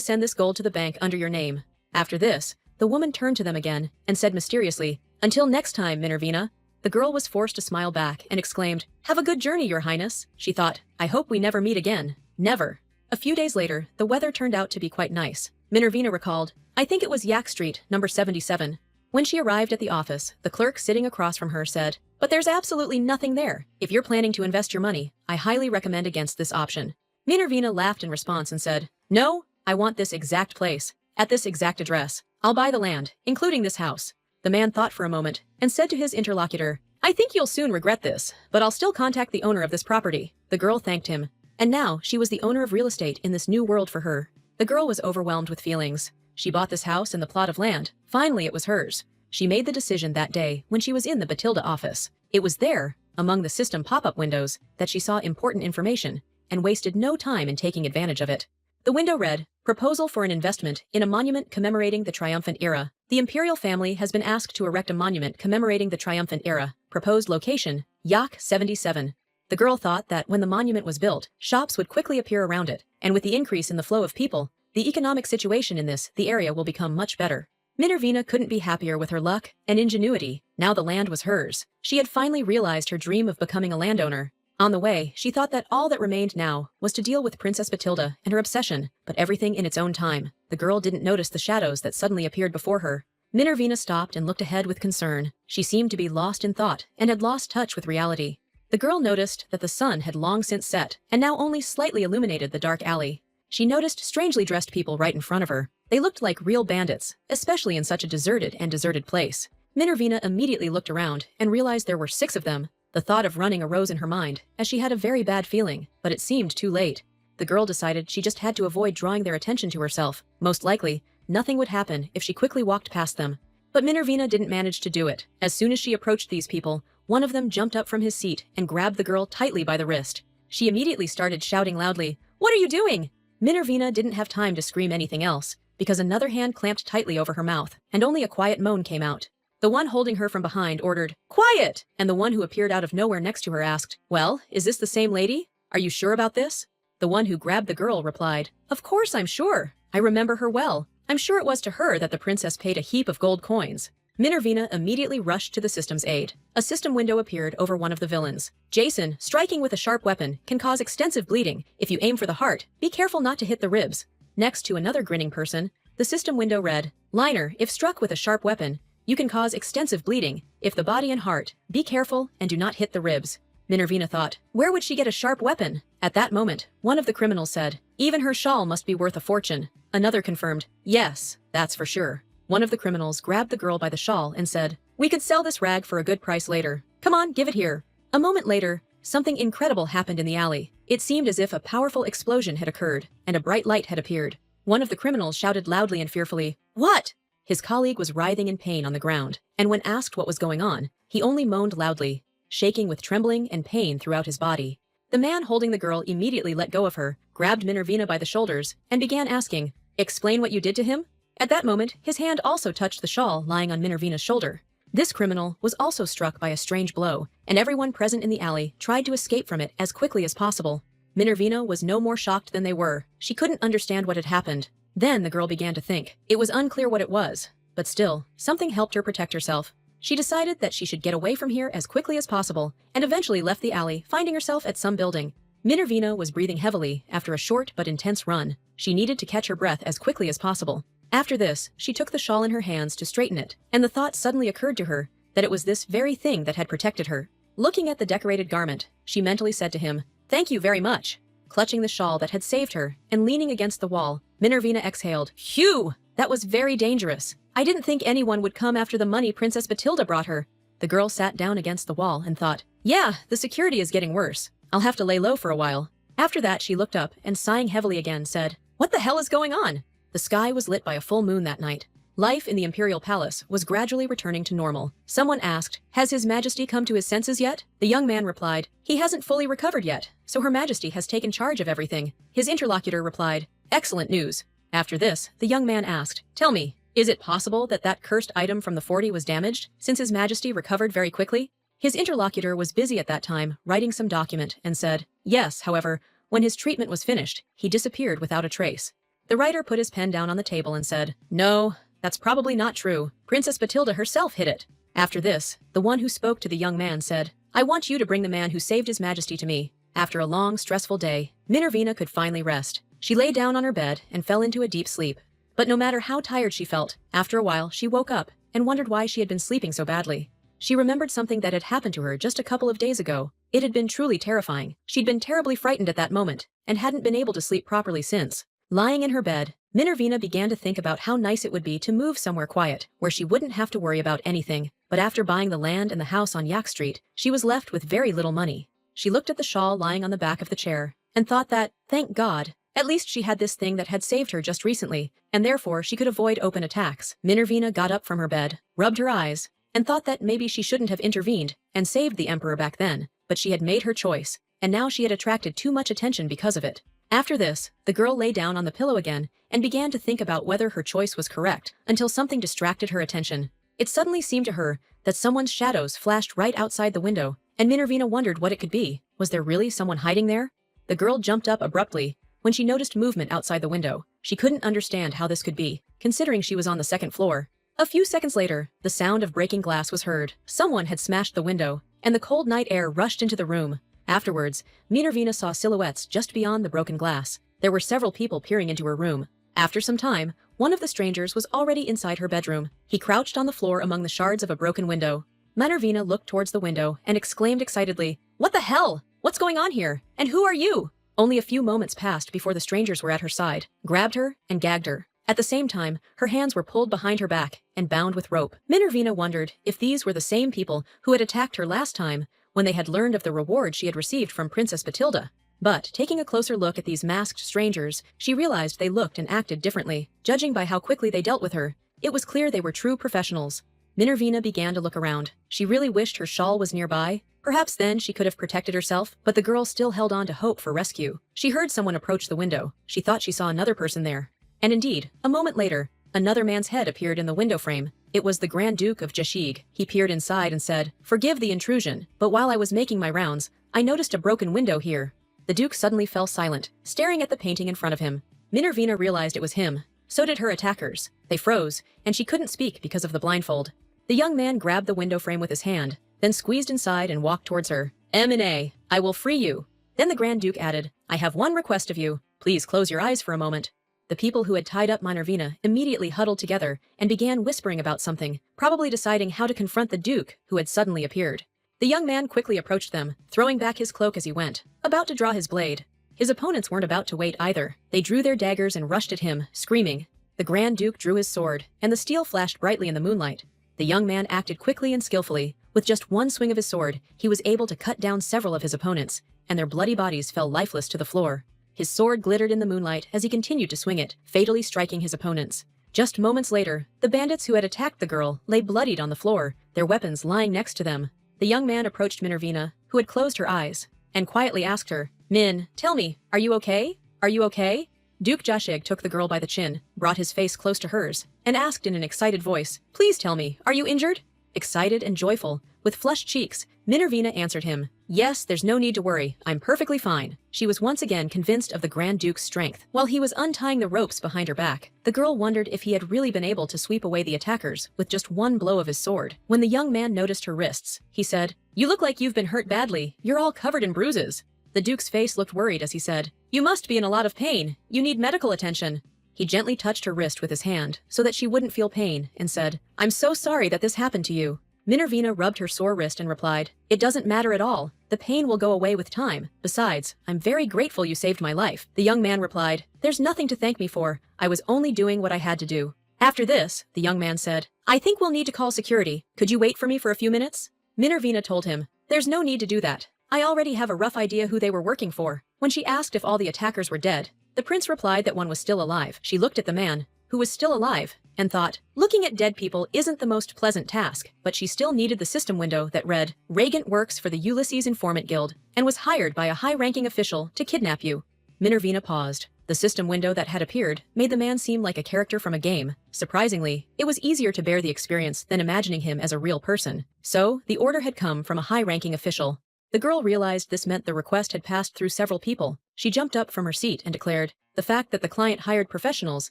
send this gold to the bank under your name." After this, the woman turned to them again and said mysteriously, "Until next time, Minervina." The girl was forced to smile back and exclaimed, "Have a good journey, your highness." She thought, "I hope we never meet again." Never. A few days later, the weather turned out to be quite nice. Minervina recalled, "I think it was Yak Street, number 77. When she arrived at the office, the clerk sitting across from her said, "But there's absolutely nothing there. If you're planning to invest your money, I highly recommend against this option." Minervina laughed in response and said, "No, I want this exact place, at this exact address. I'll buy the land, including this house." The man thought for a moment and said to his interlocutor, "I think you'll soon regret this, but I'll still contact the owner of this property." The girl thanked him. And now she was the owner of real estate in this new world for her. The girl was overwhelmed with feelings. She bought this house and the plot of land. Finally, it was hers. She made the decision that day when she was in the Batilda office. It was there, among the system pop-up windows, that she saw important information and wasted no time in taking advantage of it. The window read, "Proposal for an investment in a monument commemorating the triumphant era. The imperial family has been asked to erect a monument commemorating the triumphant era. Proposed location, Yak 77. The girl thought that when the monument was built, shops would quickly appear around it, and with the increase in the flow of people, the economic situation in the area will become much better. Minervina couldn't be happier with her luck and ingenuity. Now the land was hers. She had finally realized her dream of becoming a landowner. On the way, she thought that all that remained now was to deal with Princess Batilda and her obsession, but everything in its own time. The girl didn't notice the shadows that suddenly appeared before her. Minervina stopped and looked ahead with concern. She seemed to be lost in thought and had lost touch with reality. The girl noticed that the sun had long since set and now only slightly illuminated the dark alley. She noticed strangely dressed people right in front of her. They looked like real bandits, especially in such a deserted place. Minervina immediately looked around and realized there were 6 of them. The thought of running arose in her mind, as she had a very bad feeling, but it seemed too late. The girl decided she just had to avoid drawing their attention to herself. Most likely, nothing would happen if she quickly walked past them. But Minervina didn't manage to do it. As soon as she approached these people, one of them jumped up from his seat and grabbed the girl tightly by the wrist. She immediately started shouting loudly, "What are you doing?" Minervina didn't have time to scream anything else, because another hand clamped tightly over her mouth, and only a quiet moan came out. The one holding her from behind ordered, "Quiet!" And the one who appeared out of nowhere next to her asked, "Well, is this the same lady? Are you sure about this?" The one who grabbed the girl replied, "Of course I'm sure. I remember her well. I'm sure it was to her that the princess paid a heap of gold coins." Minervina immediately rushed to the system's aid. A system window appeared over one of the villains. "Jason, striking with a sharp weapon can cause extensive bleeding. If you aim for the heart, be careful not to hit the ribs." Next to another grinning person, the system window read, "Liner, if struck with a sharp weapon, you can cause extensive bleeding. If the body and heart, be careful and do not hit the ribs." Minervina thought, where would she get a sharp weapon? At that moment, one of the criminals said, "Even her shawl must be worth a fortune." Another confirmed, "Yes, that's for sure." One of the criminals grabbed the girl by the shawl and said, "We could sell this rag for a good price later. Come on, give it here." A moment later, something incredible happened in the alley. It seemed as if a powerful explosion had occurred, and a bright light had appeared. One of the criminals shouted loudly and fearfully, "What?" His colleague was writhing in pain on the ground, and when asked what was going on, he only moaned loudly, shaking with trembling and pain throughout his body. The man holding the girl immediately let go of her, grabbed Minervina by the shoulders, and began asking, "Explain what you did to him?" At that moment, his hand also touched the shawl lying on Minervina's shoulder. This criminal was also struck by a strange blow, and everyone present in the alley tried to escape from it as quickly as possible. Minervina was no more shocked than they were. She couldn't understand what had happened. Then the girl began to think. It was unclear what it was, but still, something helped her protect herself. She decided that she should get away from here as quickly as possible, and eventually left the alley, finding herself at some building. Minervina was breathing heavily after a short but intense run. She needed to catch her breath as quickly as possible. After this, she took the shawl in her hands to straighten it, and the thought suddenly occurred to her that it was this very thing that had protected her. Looking at the decorated garment, she mentally said to him, "Thank you very much." Clutching the shawl that had saved her, and leaning against the wall, Minervina exhaled, "Phew! That was very dangerous. I didn't think anyone would come after the money Princess Batilda brought her." The girl sat down against the wall and thought, "Yeah, the security is getting worse. I'll have to lay low for a while." After that, she looked up and sighing heavily again said, "What the hell is going on?" The sky was lit by a full moon that night. Life in the imperial palace was gradually returning to normal. Someone asked, "Has His Majesty come to his senses yet?" The young man replied, "He hasn't fully recovered yet, so Her Majesty has taken charge of everything." His interlocutor replied, "Excellent news." After this, the young man asked, "Tell me, is it possible that that cursed item from the 40 was damaged, since His Majesty recovered very quickly?" His interlocutor was busy at that time, writing some document, and said, "Yes, however, when his treatment was finished, he disappeared without a trace." The writer put his pen down on the table and said, "No, that's probably not true. Princess Batilda herself hid it." After this, the one who spoke to the young man said, "I want you to bring the man who saved His Majesty to me." After a long, stressful day, Minervina could finally rest. She lay down on her bed and fell into a deep sleep. But no matter how tired she felt, after a while she woke up and wondered why she had been sleeping so badly. She remembered something that had happened to her just a couple of days ago. It had been truly terrifying. She'd been terribly frightened at that moment, and hadn't been able to sleep properly since. Lying in her bed, Minervina began to think about how nice it would be to move somewhere quiet, where she wouldn't have to worry about anything. But after buying the land and the house on Yak Street, she was left with very little money. She looked at the shawl lying on the back of the chair, and thought that, thank God, at least she had this thing that had saved her just recently, and therefore she could avoid open attacks. Minervina got up from her bed, rubbed her eyes, and thought that maybe she shouldn't have intervened and saved the emperor back then, but she had made her choice, and now she had attracted too much attention because of it. After this, the girl lay down on the pillow again and began to think about whether her choice was correct, until something distracted her attention. It suddenly seemed to her that someone's shadows flashed right outside the window, and Minervina wondered what it could be. Was there really someone hiding there? The girl jumped up abruptly when she noticed movement outside the window. She couldn't understand how this could be, considering she was on the second floor. A few seconds later, the sound of breaking glass was heard. Someone had smashed the window, and the cold night air rushed into the room. Afterwards, Minervina saw silhouettes just beyond the broken glass. There were several people peering into her room. After some time, one of the strangers was already inside her bedroom. He crouched on the floor among the shards of a broken window. Minervina looked towards the window and exclaimed excitedly, "What the hell? What's going on here? And who are you?" Only a few moments passed before the strangers were at her side, grabbed her, and gagged her. At the same time, her hands were pulled behind her back and bound with rope. Minervina wondered if these were the same people who had attacked her last time, when they had learned of the reward she had received from Princess Batilda. But, taking a closer look at these masked strangers, she realized they looked and acted differently. Judging by how quickly they dealt with her, it was clear they were true professionals. Minervina began to look around. She really wished her shawl was nearby. Perhaps then she could have protected herself, but the girl still held on to hope for rescue. She heard someone approach the window. She thought she saw another person there. And indeed, a moment later, another man's head appeared in the window frame. It was the Grand Duke of Jashig. He peered inside and said, "Forgive the intrusion, but while I was making my rounds, I noticed a broken window here." The Duke suddenly fell silent, staring at the painting in front of him. Minervina realized it was him. So did her attackers. They froze, and she couldn't speak because of the blindfold. The young man grabbed the window frame with his hand, then squeezed inside and walked towards her. "M&A, I will free you." Then the Grand Duke added, "I have one request of you. Please close your eyes for a moment." The people who had tied up Minervina immediately huddled together and began whispering about something, probably deciding how to confront the Duke, who had suddenly appeared. The young man quickly approached them, throwing back his cloak as he went, about to draw his blade. His opponents weren't about to wait either. They drew their daggers and rushed at him, screaming. The Grand Duke drew his sword, and the steel flashed brightly in the moonlight. The young man acted quickly and skillfully. With just one swing of his sword, he was able to cut down several of his opponents, and their bloody bodies fell lifeless to the floor. His sword glittered in the moonlight as he continued to swing it, fatally striking his opponents. Just moments later, the bandits who had attacked the girl lay bloodied on the floor, their weapons lying next to them. The young man approached Minervina, who had closed her eyes, and quietly asked her, "Min, tell me, are you okay? Are you okay?" Duke Jashig took the girl by the chin, brought his face close to hers, and asked in an excited voice, "Please tell me, are you injured?" Excited and joyful, with flushed cheeks, Minervina answered him, "Yes, there's no need to worry, I'm perfectly fine." She was once again convinced of the Grand Duke's strength. While he was untying the ropes behind her back, the girl wondered if he had really been able to sweep away the attackers with just one blow of his sword. When the young man noticed her wrists, he said, "You look like you've been hurt badly, you're all covered in bruises." The Duke's face looked worried as he said, "You must be in a lot of pain, you need medical attention." He gently touched her wrist with his hand so that she wouldn't feel pain and said, "I'm so sorry that this happened to you." Minervina rubbed her sore wrist and replied, "It doesn't matter at all. The pain will go away with time. Besides, I'm very grateful you saved my life." The young man replied, "There's nothing to thank me for. I was only doing what I had to do." After this, the young man said, "I think we'll need to call security. Could you wait for me for a few minutes?" Minervina told him, "There's no need to do that. I already have a rough idea who they were working for." When she asked if all the attackers were dead, the prince replied that one was still alive. She looked at the man, who was still alive, and thought, looking at dead people isn't the most pleasant task, but she still needed the system window that read, Regent works for the Ulysses Informant Guild, and was hired by a high-ranking official to kidnap you. Minervina paused. The system window that had appeared made the man seem like a character from a game. Surprisingly, it was easier to bear the experience than imagining him as a real person. So, the order had come from a high-ranking official. The girl realized this meant the request had passed through several people. She jumped up from her seat and declared, the fact that the client hired professionals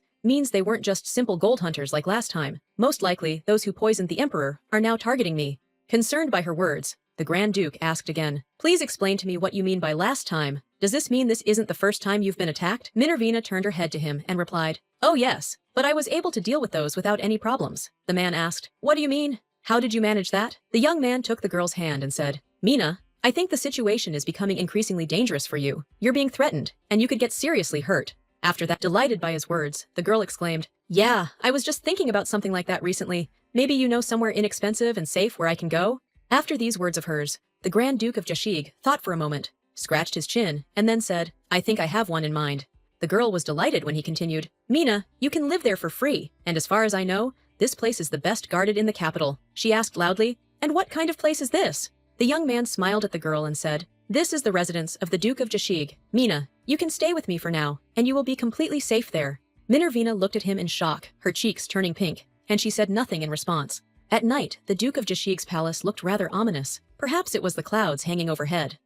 means they weren't just simple gold hunters like last time. Most likely, those who poisoned the Emperor are now targeting me. Concerned by her words, the Grand Duke asked again, please explain to me what you mean by last time. Does this mean this isn't the first time you've been attacked? Minervina turned her head to him and replied, oh yes, but I was able to deal with those without any problems. The man asked, what do you mean? How did you manage that? The young man took the girl's hand and said, Mina, I think the situation is becoming increasingly dangerous for you. You're being threatened, and you could get seriously hurt. After that, delighted by his words, the girl exclaimed, yeah, I was just thinking about something like that recently. Maybe you know somewhere inexpensive and safe where I can go? After these words of hers, the Grand Duke of Jashig thought for a moment, scratched his chin, and then said, I think I have one in mind. The girl was delighted when he continued, Mina, you can live there for free, and as far as I know, this place is the best guarded in the capital. She asked loudly, and what kind of place is this? The young man smiled at the girl and said, this is the residence of the Duke of Jashig. Mina, you can stay with me for now, and you will be completely safe there. Minervina looked at him in shock, her cheeks turning pink, and she said nothing in response. At night, the Duke of Jashig's palace looked rather ominous. Perhaps it was the clouds hanging overhead.